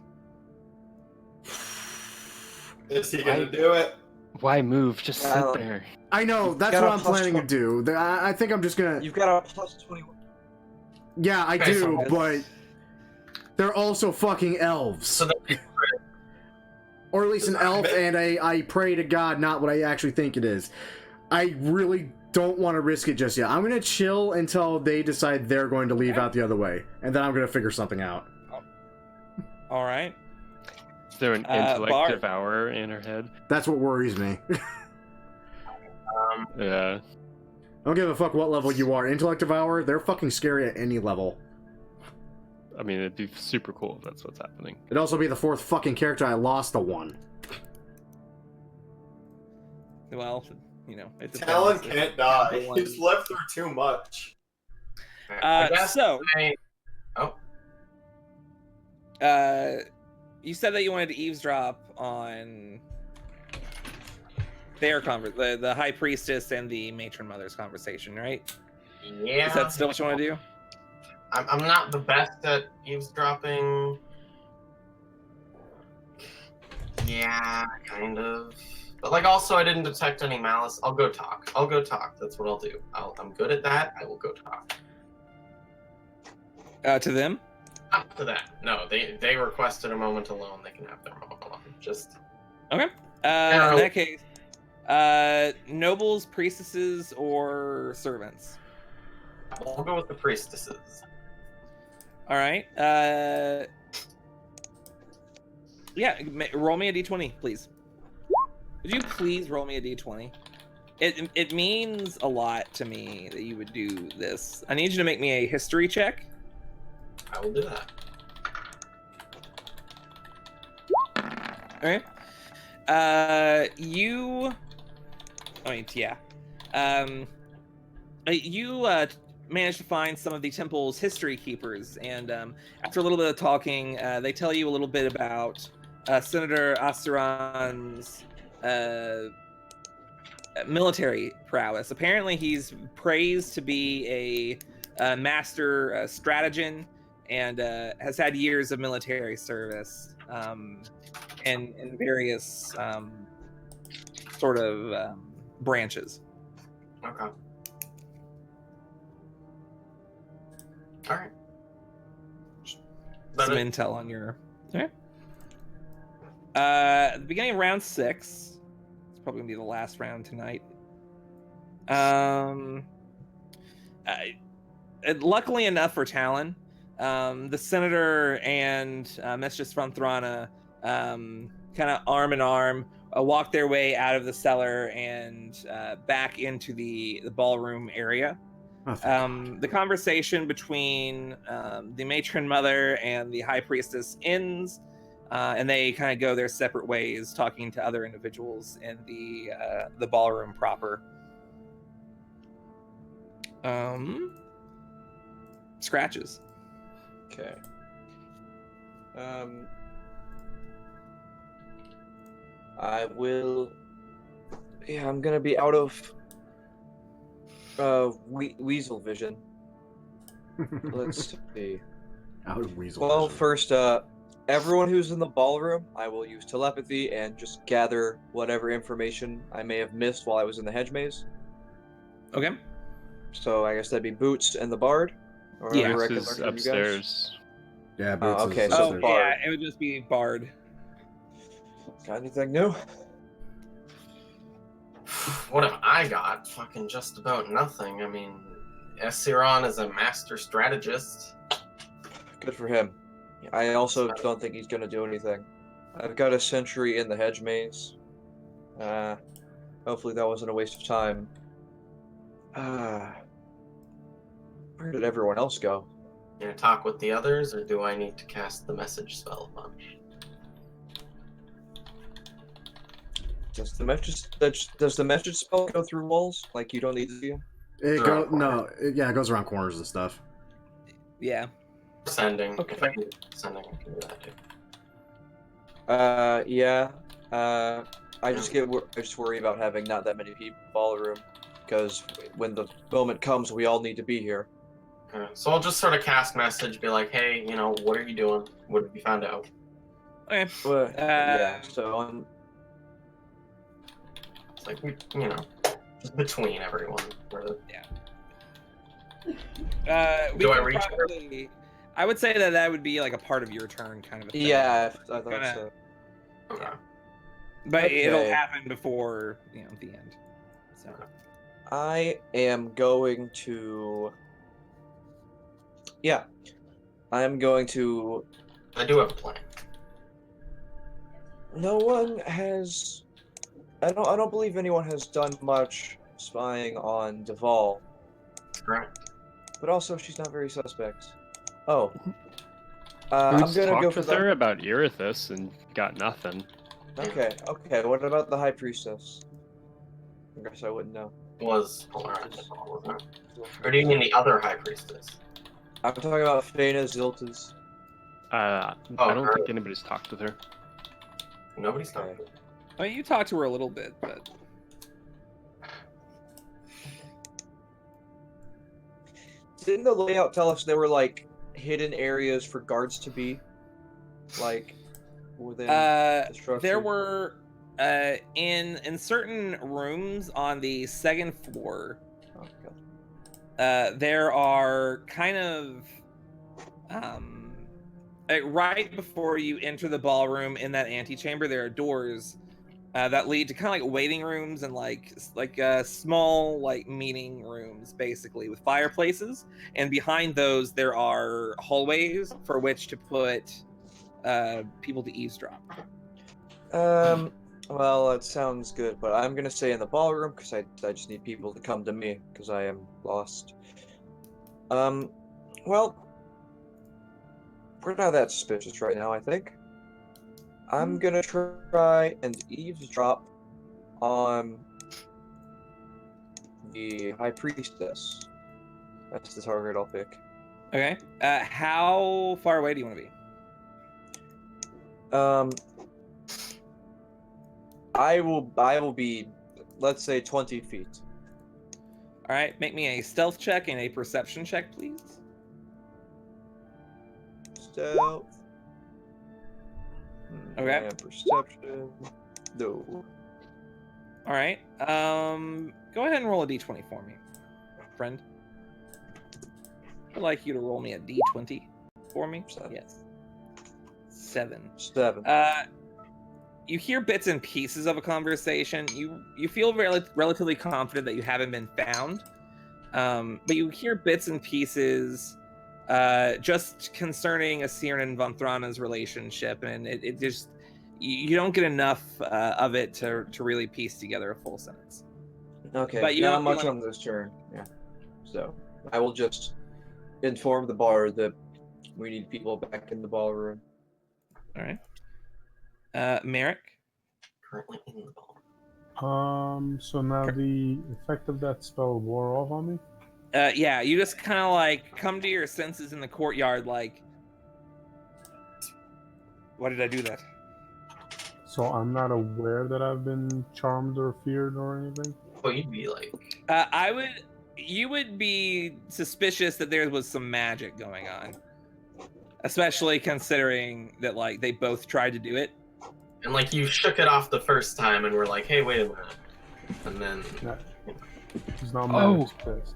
Is he gonna do it? Why move? Just sit Well, there. I know, that's got what a I'm plus planning to do. I think I'm just gonna... You've got a plus 21. Yeah, I Okay, do, so but they're also fucking elves. So Or at least an elf, and I pray to God, not what I actually think it is. I really don't want to risk it just yet. I'm going to chill until they decide they're going to leave out the other way, and then I'm going to figure something out. All right. Is there an intellect devour in her head? That's what worries me. Yeah. I don't give a fuck what level you are. Intellect devour, they're fucking scary at any level. I mean, it'd be super cool if that's what's happening. It'd also be the 4th fucking character I lost to one. Well, you know, it depends. Talon can't die. He's lived through too much. You said that you wanted to eavesdrop on their the high priestess and the matron mother's conversation, right? Yeah. Is that still what you want to do? I'm not the best at eavesdropping. Yeah, kind of. But like, also, I didn't detect any malice. I'll go talk. That's what I'll do. I'm good at that. I will go talk. To them? Not to that. No, they requested a moment alone. They can have their moment alone. Just. Okay. In that case, nobles, priestesses, or servants? I'll go with the priestesses. All right. Yeah, roll me a d20, please. Would you please roll me a d20? It means a lot to me that you would do this. I need you to make me a history check. I will do that. All right. You managed to find some of the temple's history keepers, and after a little bit of talking, they tell you a little bit about Senator Asteron's military prowess. Apparently, he's praised to be a master strategist and has had years of military service in various sort of branches. Okay. All right. Some intel on your. All right. At the beginning of round 6, it's probably gonna be the last round tonight. Luckily enough for Talon, the senator and Mistress Fronthrana kind of arm in arm walk their way out of the cellar and back into the ballroom area. The conversation between the matron mother and the high priestess ends, and they kind of go their separate ways, talking to other individuals in the ballroom proper. Scratches. Okay. I will. Yeah, I'm gonna be out of weasel vision. Let's see. Out of weasel Well, vision. first, everyone who's in the ballroom, I will use telepathy and just gather whatever information I may have missed while I was in the hedge maze. Okay. So I guess that'd be Boots and the Bard. Or Yeah, whatever I This can is learn from you guys. upstairs. Yeah, Boots okay, is so Oh upstairs. Bard. yeah, it would just be Bard. Got anything new? What have I got? Fucking just about nothing. I mean, Essiron is a master strategist. Good for him. I also don't think he's gonna do anything. I've got a sentry in the hedge maze. Hopefully that wasn't a waste of time. Where did everyone else go? Gonna talk with the others, or do I need to cast the message spell a bunch? Does the message spell go through walls? Like you don't need to see him? It goes around corners and stuff. Yeah. Sending. Okay. If I can do sending, I can do that too. Yeah. I just worry about having not that many people in the ballroom, because when the moment comes, we all need to be here. So I'll just sort of cast message, be like, hey, what are you doing? What have you found out? Okay. Well, yeah. So It's like, just between everyone. We Do I can reach probably, I would say that would be like a part of your turn, kind of a thing. Yeah, I thought Kinda- so. Okay. But it'll Okay. happen before the end. So I am going to. Yeah, I am going to. I do have a plan. No one has. I don't believe anyone has done much spying on Duvall, Correct. but also she's not very suspect. Oh. We I'm just gonna go talked for with the. her about Erithus and got nothing. Okay. What about the High Priestess? I guess I wouldn't know. Was polarized. Or do you mean the other high priestess? I'm talking about Fena Ziltas. I Oh, don't her. think anybody's talked with her. Nobody's Okay. talking. I mean, you talked to her a little bit, but Didn't the layout tell us there were like hidden areas for guards to be, like within the structure? there were in certain rooms on the second floor. Oh, God. There are kind of right before you enter the ballroom in that antechamber, there are doors that lead to kind of like waiting rooms and like small like meeting rooms, basically with fireplaces. And behind those, there are hallways for which to put people to eavesdrop. Well, that sounds good, but I'm gonna stay in the ballroom because I just need people to come to me because I am lost. Well, we're not that suspicious right now, I think. I'm gonna try and eavesdrop on the High Priestess. That's the target I'll pick. Okay. How far away do you want to be? I will be, let's say, 20 feet. All right. Make me a stealth check and a perception check, please. Stealth. Okay. And perception. No. All right. Go ahead and roll a d20 for me, friend. I'd like you to roll me a d20 for me. 7. Yes. 7. 7. You hear bits and pieces of a conversation. You feel relatively confident that you haven't been found, but you hear bits and pieces just concerning Asirin and Von Thrana's relationship, and it just you don't get enough of it to really piece together a full sentence. Okay, But you not don't much feel on this turn. Yeah. So I will just inform the bar that we need people back in the ballroom. All right. Merrick. Currently in the ball. So now the effect of that spell wore off on me? Yeah, you just kind of like come to your senses in the courtyard, like, why did I do that? So I'm not aware that I've been charmed or feared or anything? Well, you'd be like, You would be suspicious that there was some magic going on, especially considering that like they both tried to do it. and like you shook it off the first time, and we're like, hey, wait a minute, and then Yeah. He's not Oh. Merrick's pissed.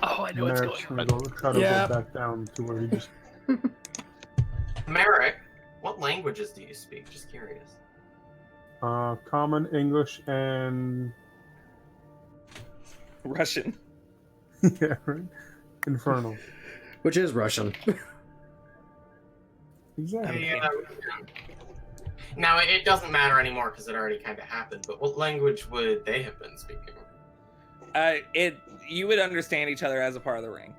Oh, I know what's Merrick's going gonna on. try to Yeah. go back down to where he just... Merrick, what languages do you speak? Just curious. Common, English, and... Russian. yeah, right? Infernal. Which is Russian. Exactly. Yeah. Now it doesn't matter anymore because it already kind of happened. But what language would they have been speaking? You would understand each other as a part of the ring.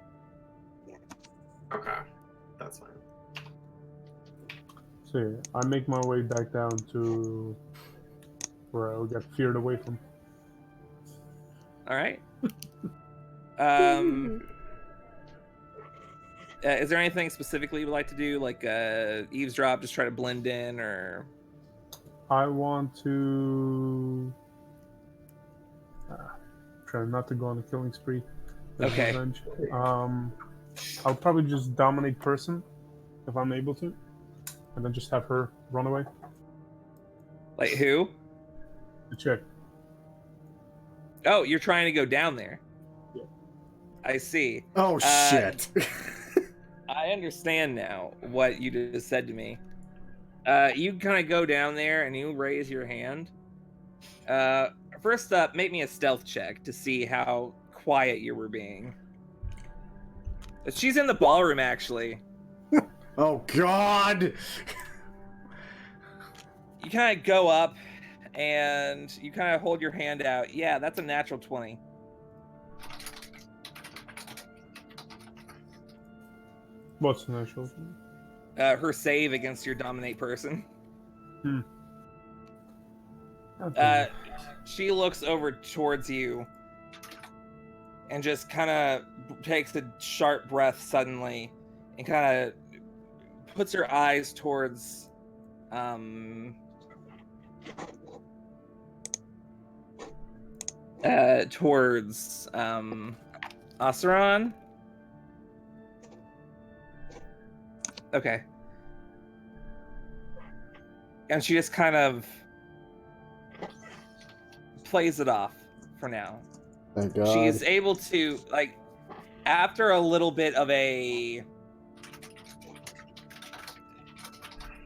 Okay, that's fine. So yeah, I make my way back down to where I got feared away from. All right. Is there anything specifically you would like to do, like eavesdrop, just try to blend in, or? I want to try not to go on a killing spree. There's Okay. revenge. I'll probably just dominate person if I'm able to, and then just have her run away. Like who? The chick. Oh, you're trying to go down there. Yeah. I see. Oh shit. I understand now what you just said to me. You kind of go down there and you raise your hand. First up, make me a stealth check to see how quiet you were being. She's in the ballroom, actually. Oh God! You kind of go up and you kind of hold your hand out. Yeah, that's a natural 20. What's natural? Her save against your dominate person. Okay. She looks over towards you and just kind of takes a sharp breath suddenly and kind of puts her eyes towards Oseron. Okay. And she just kind of plays it off for now. Thank God. She's able to, like, after a little bit of a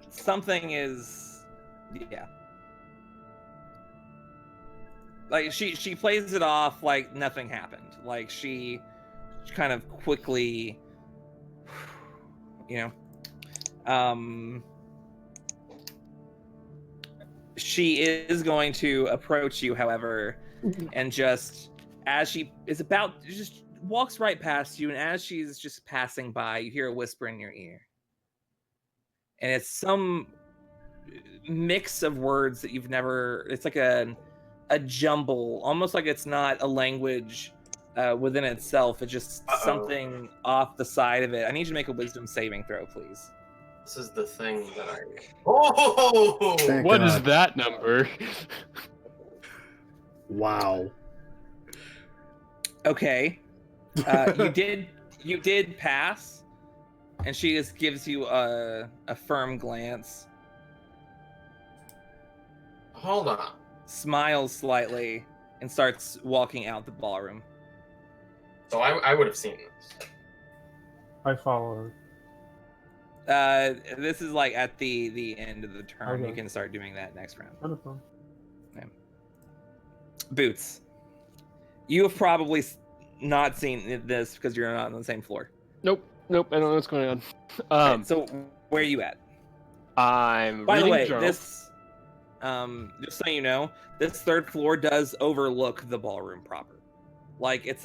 something is, yeah, like she plays it off like nothing happened. Like she kind of quickly, you know, she is going to approach you, however, and just as she is about, just walks right past you, and as she's just passing by, you hear a whisper in your ear. And it's some mix of words that you've never, it's like a jumble, almost like it's not a language within itself. It's just something off the side of it. I need you to make a wisdom saving throw, please. This is the thing that I. Oh! Thank What God. is that number? Wow. Okay. You did pass, and she just gives you a firm glance, Hold on. smiles slightly, and starts walking out the ballroom. So I would have seen this. I follow her. This is like at the end of the turn. Okay. You can start doing that next round. Wonderful. Boots, you have probably not seen this because you're not on the same floor. Nope. I don't know what's going on. Right, so where are you at? I'm By the reading way, the journal. this just so you know, this third floor does overlook the ballroom proper. Like it's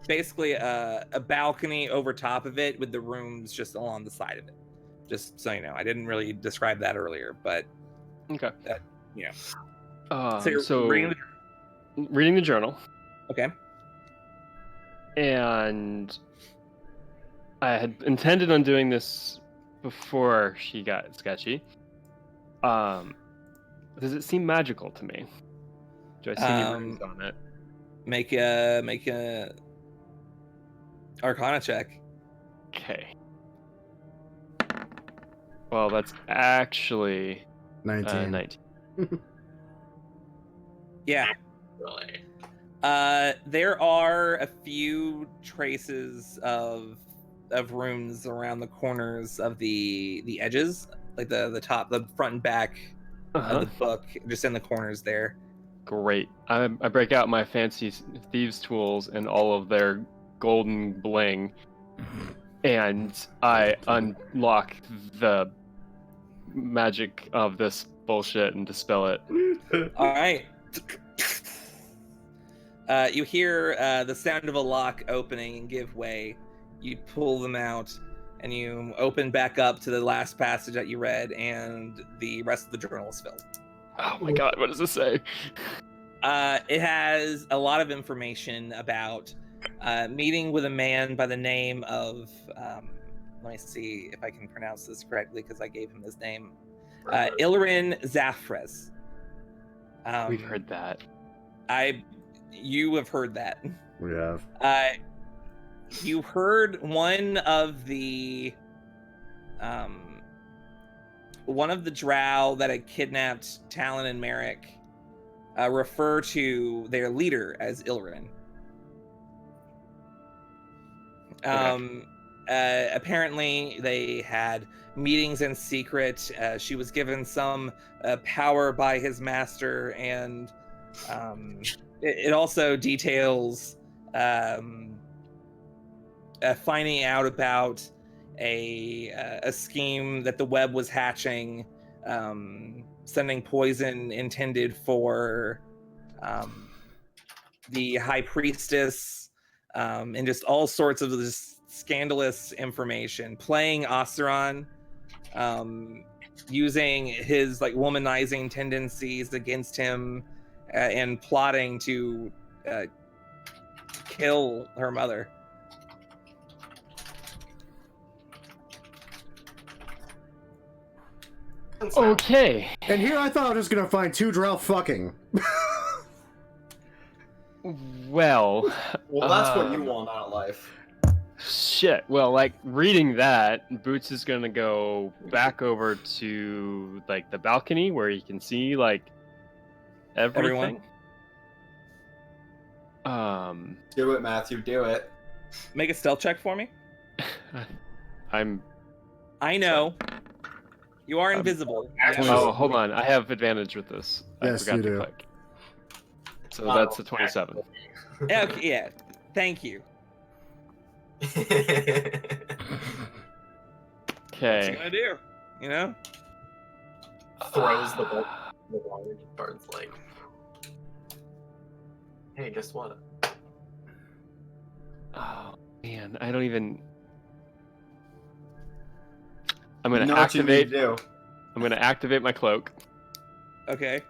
basically a balcony over top of it with the rooms just along the side of it. Just so you know, I didn't really describe that earlier, but Okay. Yeah. So you're reading the journal. Okay. And I had intended on doing this before she got sketchy. Does it seem magical to me? Do I see any runes on it? Make a Arcana check. Okay. Well, that's actually 19. 19. Yeah. Really. There are a few traces of runes around the corners of the edges, like the top, the front and back of the book, just in the corners there. Great. I break out my fancy thieves' tools and all of their golden bling, and I unlock the magic of this bullshit and dispel it. All right. You hear the sound of a lock opening and give way. You pull them out, and you open back up to the last passage that you read, and the rest of the journal is filled. Oh my god, what does it say? It has a lot of information about meeting with a man by the name of, let me see if I can pronounce this correctly because I gave him his name, Ilrin Zafres. We've heard that. You have heard that. We have. You heard one of the drow that had kidnapped Talon and Merrick refer to their leader as Ilrin. Okay. apparently they had meetings in secret. She was given some power by his master, and it also details finding out about a scheme that the web was hatching, sending poison intended for the high priestess, and just all sorts of this scandalous information, playing Oseron, using his like womanizing tendencies against him, and plotting to kill her mother. Okay. And here I thought I was gonna find two drow fucking. Well, that's what you want out of life. Shit. Well, like reading that, Boots is gonna go back over to like the balcony where he can see like everything. Everyone. Do it, Matthew. Do it. Make a stealth check for me. I know. You are invisible. Oh, hold on. I have advantage with this. Yes, I forgot you to do. click. So that's a 27. Yeah, okay, yeah. Thank you. What's he Okay. gonna do? You know? Throws the book in the water. Bard's like, hey, guess what? Oh man, I don't even. I'm gonna You know what you need activate. to do. I'm gonna activate my cloak Okay.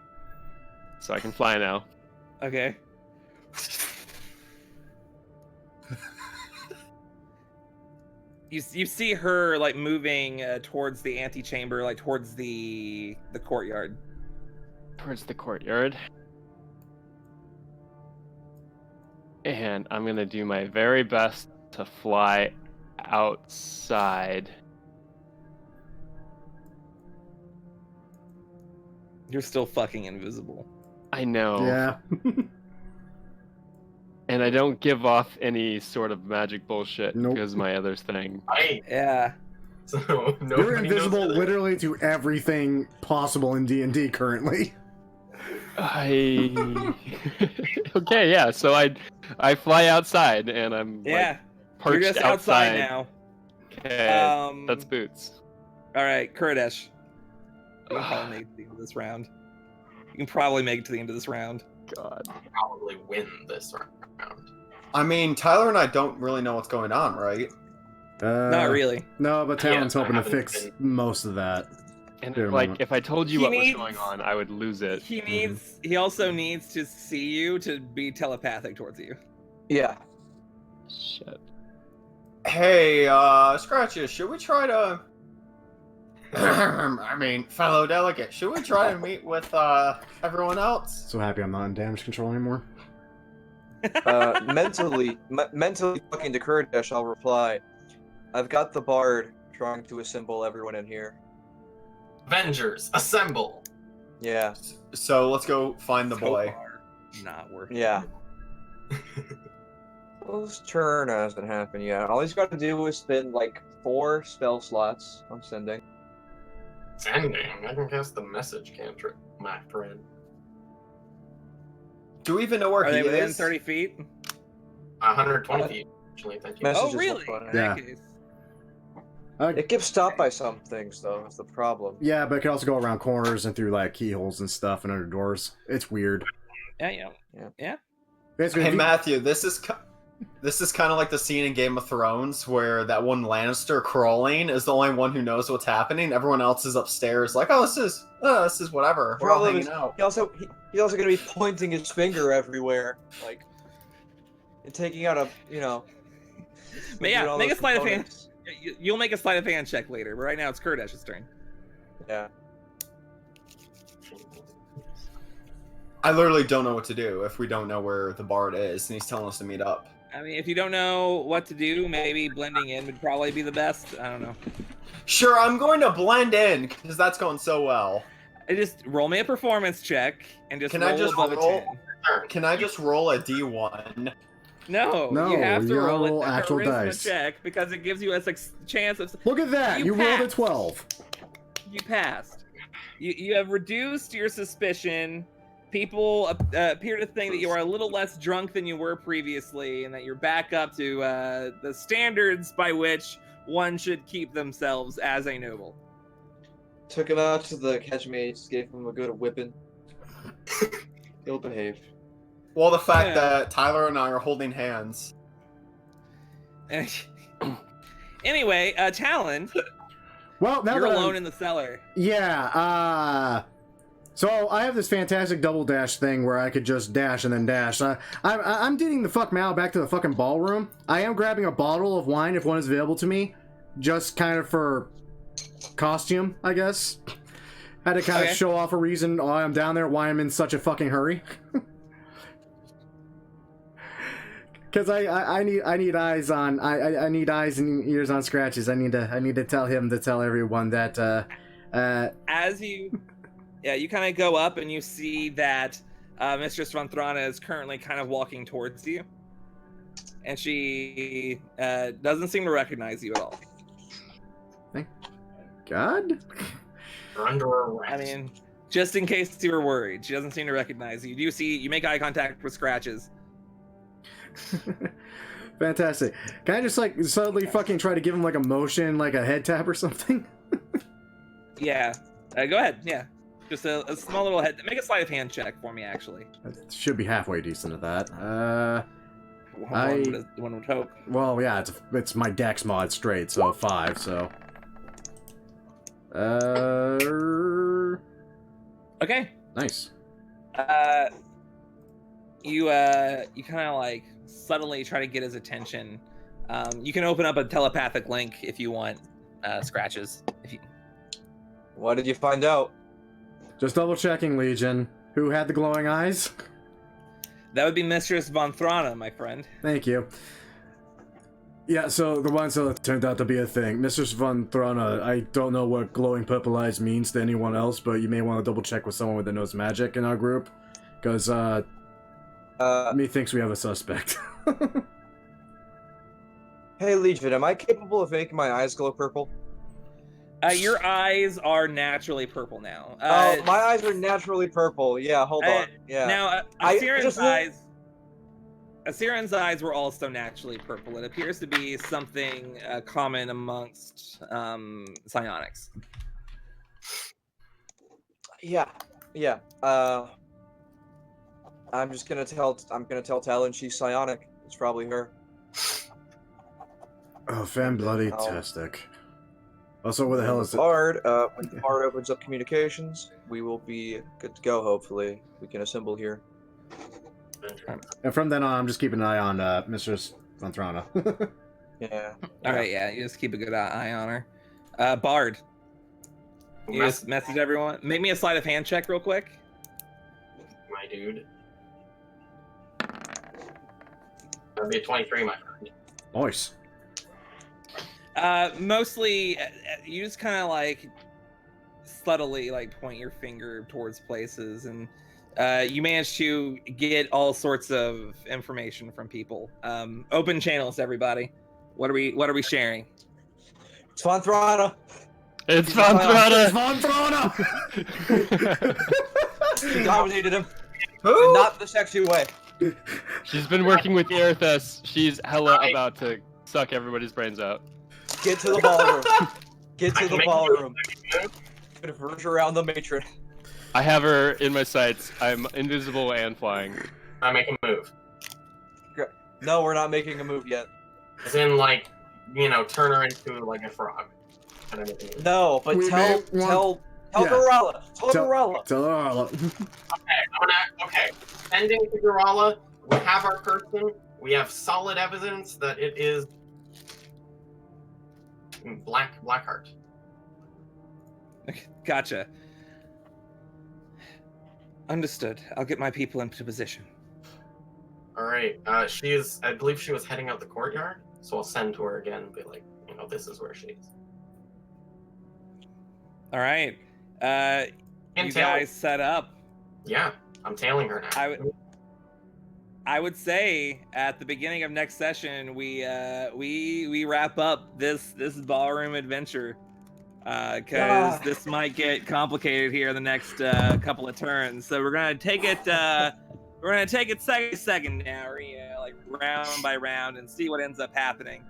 so I can fly now. Okay. You see her like moving towards the antechamber, like towards the courtyard. Towards the courtyard. And I'm gonna do my very best to fly outside. You're still fucking invisible. I know. Yeah. And I don't give off any sort of magic bullshit Nope. because my other thing. Right. Yeah. So You're nobody knows invisible where they- literally to everything possible in D&D currently. Okay, yeah. So I fly outside and I'm Yeah. like, perched You're just outside now. Okay, that's Boots. All right, Kurdish. You can probably make it to the end of this round. You can probably make it to the end of this round. God. Probably win this round. I mean, Tyler and I don't really know what's going on, right? Not really. No, but Talon's Yeah, I hoping to haven't fix been- most of that. And Here, like, moment. if I told you He what was needs- going on, I would lose it. He also needs to see you to be telepathic towards you. Yeah. Shit. Hey, Scratches, should we try to... I mean, fellow delegate, should we try to meet with, everyone else? So happy I'm not in damage control anymore. Mentally talking to Kurdish, I'll reply, I've got the bard trying to assemble everyone in here. Avengers, assemble! Yeah. So, let's go find the So boy. far, not working. Yeah. Well, this turn hasn't happened yet. All he's got to do is spend like 4 spell slots. I'm sending. Sending. I can cast the message cantrip, my friend. Do we even know where Are he they within is? 30 feet? 120 feet, actually, thank you. Message Oh, is really? fine. In Yeah. that case. It gets stopped by some things, though. That's the problem. Yeah, but it can also go around corners and through like keyholes and stuff and under doors. It's weird. Yeah. Basically, Hey, if you- Matthew, this is kind of like the scene in Game of Thrones where that one Lannister crawling is the only one who knows what's happening. Everyone else is upstairs, like, oh, this is whatever. We're all Problem hanging is, out. he's also gonna be pointing his finger everywhere, like, and taking out a, But yeah, doing all make a those sleight of hand. components. You'll make a sleight of hand check later, but right now it's Kurdash's turn. Yeah. I literally don't know what to do if we don't know where the bard is, and he's telling us to meet up. I mean, if you don't know what to do, maybe blending in would probably be the best. I don't know. Sure, I'm going to blend in because that's going so well. Just roll me a performance check and just Can roll I just above roll? a 10. Can I just roll a D1? No, No, you have to you gotta roll roll a actual charisma dice. check because it gives you a chance of. Look at that! You rolled a passed. 12. You passed. You have reduced your suspicion. People appear to think that you are a little less drunk than you were previously, and that you're back up to the standards by which one should keep themselves as a noble. Took him out to the catch mates, gave him a good whipping. He'll behave. Well, the fact Yeah. that Tyler and I are holding hands. Anyway, Talon, Well, now you're that alone I'm- in the cellar. Yeah, so I have this fantastic double dash thing where I could just dash and then dash. I'm dating the fuck Mao back to the fucking ballroom. I am grabbing a bottle of wine if one is available to me, just kind of for costume, I guess. Had to kind of show off a reason why I'm down there, why I'm in such a fucking hurry. Because I need eyes on I need eyes and ears on Scratches. I need to tell him to tell everyone that As you you kind of go up and you see that Mistress Von Thrana is currently kind of walking towards you, and she doesn't seem to recognize you at all. Thank God. You're under arrest. I mean, just in case you were worried, she doesn't seem to recognize you. You make eye contact with Scratches. Fantastic. Can I just like subtly fucking try to give him like a motion, like a head tap or something? Yeah, go ahead. Yeah, just a small little head. Make a sleight of hand check for me, actually. It should be halfway decent at that. One would hope. Well, yeah, it's my dex mod straight, so 5. So. Okay. Nice. You kind of like subtly try to get his attention. You can open up a telepathic link if you want, Scratches. If you... What did you find out? Just double checking, Legion. Who had the glowing eyes? That would be Mistress Von Thrana, my friend. Thank you. Yeah, so the one that turned out to be a thing. Mistress Von Thrana, I don't know what glowing purple eyes means to anyone else, but you may want to double check with someone that knows magic in our group. Because, methinks we have a suspect. Hey, Legion, am I capable of making my eyes glow purple? Your eyes are naturally purple now. My eyes are naturally purple. Yeah, hold on. Yeah. Now, Asiran's eyes were also naturally purple. It appears to be something common amongst psionics. Yeah. I'm gonna tell Talon she's psionic. It's probably her. Oh, fan bloody tastic. Also, where the hell is it? When the bard opens up communications, we will be good to go, hopefully. We can assemble here. And from then on, I'm just keeping an eye on Mistress Von Thrana. Yeah. Alright, yeah, you just keep a good eye on her. Bard. You just message everyone. Make me a sleight of hand check real quick. My dude. That'd be a 23, my friend. Nice. Mostly, you just kind of like subtly like point your finger towards places, and you manage to get all sorts of information from people. Open channels, everybody. What are we sharing? It's Von Thrana. It's Von Thrana. It's Von Thrana. She dominated him. Who? Not in the sexy way. She's been working with Irithus. She's hella about to suck everybody's brains out. Get to the ballroom. Get to the ballroom. Converge around the matron. I have her in my sights. I'm invisible and flying. I make a move. No, we're not making a move yet. As in, like, turn her into like a frog. Kind of thing. No, but tell Gorala. Tell Gorala. Tell Gorala. Okay. Sending to Gorala. We have our person. We have solid evidence that it is Blackheart. Gotcha. Understood. I'll get my people into position. All right. I believe she was heading out the courtyard, so I'll send to her again and be like, this is where she is. All right. You guys set up. Yeah, I'm tailing her now. I would say at the beginning of next session we wrap up this ballroom adventure, because this might get complicated here in the next couple of turns. So we're gonna take it second now, like round by round, and see what ends up happening.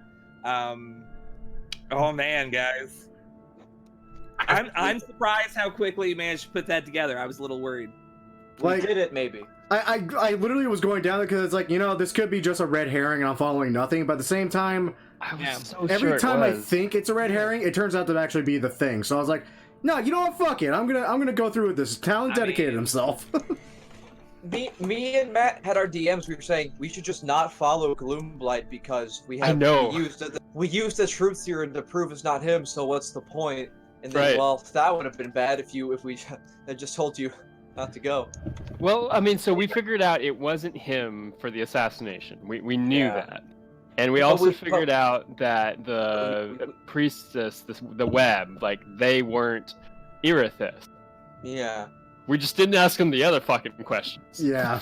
Oh man, guys, I'm surprised how quickly you managed to put that together. I was a little worried. We did it, maybe. I literally was going down because it's like, this could be just a red herring and I'm following nothing, but at the same time, every time I think it's a red herring, it turns out to actually be the thing. So I was like, no, you know what, fuck it, I'm gonna go through with this. Talon dedicated himself. Me and Matt had our DMs. We were saying we should just not follow Gloomblight because we used the truth serum to prove it's not him. So what's the point? And then, well, that would have been bad if we had just told you not to go. Well, I mean, so we figured out it wasn't him for the assassination. We knew that. And we also figured out that the priestess, the web, like, they weren't Irithis. Yeah. We just didn't ask him the other fucking questions. Yeah.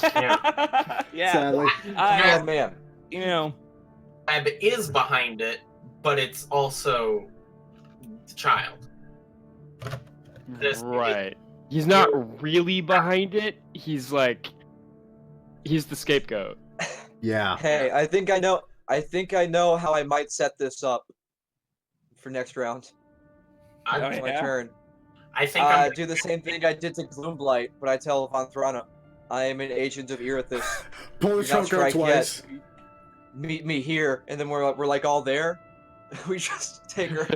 Yeah. Sadly. Man. Web is behind it, but it's also the child. Right. He's not really behind it. He's the scapegoat. Yeah. Hey, I think I know how I might set this up for next round. It's my turn. I think I do the same thing I did to Gloomblight, but I tell Von Thrana, I am an agent of Irithis. Pull the trunk out twice. Yet. Meet me here, and then we're like all there. We just take her.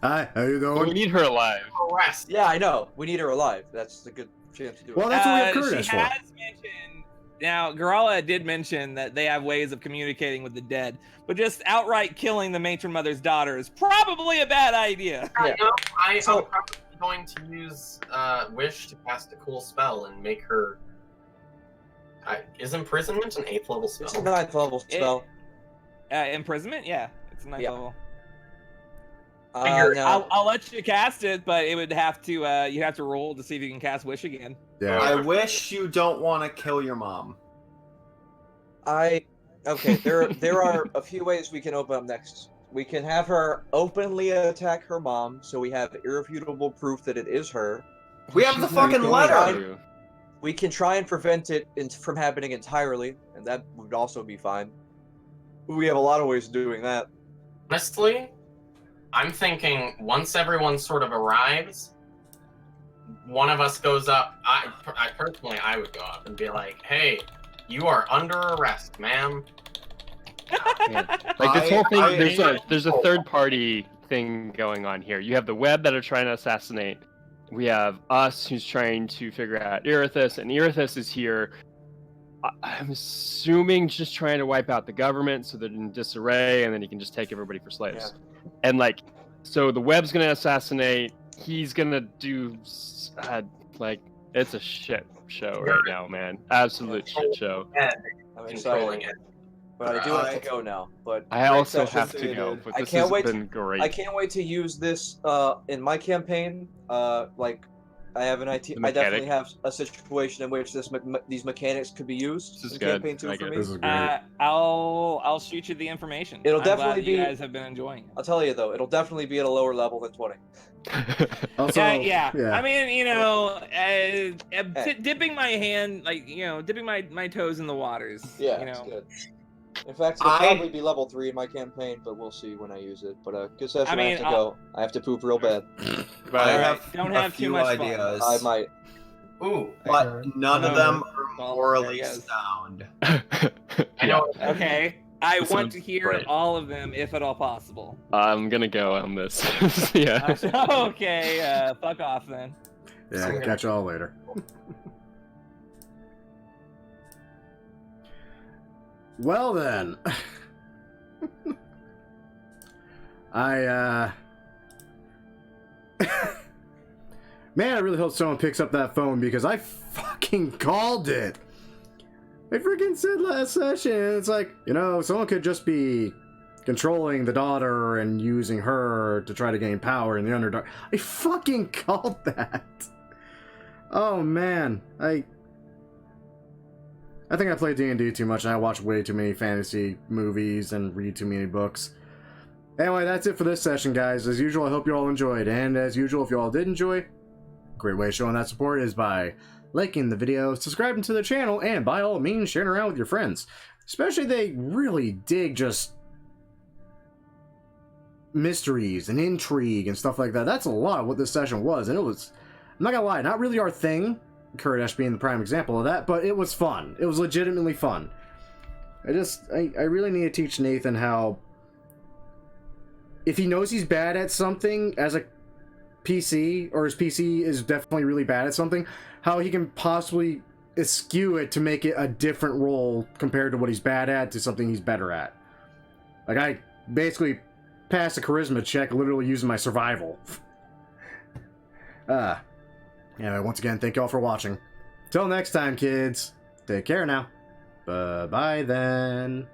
Hi, how you doing? Well, we need her alive. Arrest. Yeah, I know. We need her alive. That's a good chance to do it. Well, that's what we have Curtis she for. has mentioned. Now, Garala did mention that they have ways of communicating with the dead, but just outright killing the matron mother's daughter is probably a bad idea. Yeah. I'm probably going to use Wish to cast a cool spell and make her. Is imprisonment an 8th level spell? It's a 9th level spell. Imprisonment? Yeah, it's a 9th level. No. I'll let you cast it, but it would have to you have to roll to see if you can cast Wish again. Yeah. I wish you don't want to kill your mom. Okay, there are a few ways we can open up next. We can have her openly attack her mom, so we have irrefutable proof that it is her. We have the fucking letter! We can try and prevent it from happening entirely, and that would also be fine. We have a lot of ways of doing that. Honestly, I'm thinking once everyone sort of arrives, one of us goes up. I personally, I would go up and be like, "Hey, you are under arrest, ma'am." Like this whole thing, there's a third party thing going on here. You have the web that are trying to assassinate. We have us who's trying to figure out Irithis, and Irithis is here. I'm assuming just trying to wipe out the government so they're in disarray, and then he can just take everybody for slaves. Yeah. And so the web's gonna assassinate. He's gonna do it's a shit show right now, man. Absolute shit show. I'm excited. But I do have to go now. But I also have to go. But this has been great. I can't wait to use this in my campaign. I have I definitely have a situation in which these mechanics could be used in campaign 2 for me. This is great. I'll shoot you the information. It'll I'm definitely glad be. You guys have been enjoying it. I'll tell you though, it'll definitely be at a lower level than 20. Also, yeah. I mean, dipping my hand, dipping my toes in the waters. Yeah, it's good. In fact, it'll probably be level 3 in my campaign, but we'll see when I use it. But good session. I have to go. I have to poop real bad. Don't have too much ideas. I might. Ooh, but none of them are morally sound. I know. Okay. I want to hear all of them, if at all possible. I'm gonna go on this. Yeah. Okay. Fuck off then. Yeah. Catch y'all later. Well then, man, I really hope someone picks up that phone because I fucking called it. I freaking said last session, it's like, someone could just be controlling the daughter and using her to try to gain power in the Underdark. I fucking called that. Oh man, I think I play D&D too much, and I watch way too many fantasy movies and read too many books. Anyway, that's it for this session, guys. As usual, I hope you all enjoyed, and as usual, if you all did enjoy, a great way of showing that support is by liking the video, subscribing to the channel, and by all means, sharing around with your friends. Especially if they really dig just mysteries and intrigue and stuff like that. That's a lot of what this session was, and it was, I'm not gonna lie, not really our thing, Kurdish being the prime example of that, but it was fun. It was legitimately fun. I really need to teach Nathan how, if he knows he's bad at something as a PC, or his PC is definitely really bad at something, how he can possibly eschew it to make it a different role compared to what he's bad at to something he's better at. Like, I basically passed a charisma check literally using my survival. Anyway, once again, thank y'all for watching. Till next time, kids. Take care now. Bye-bye then.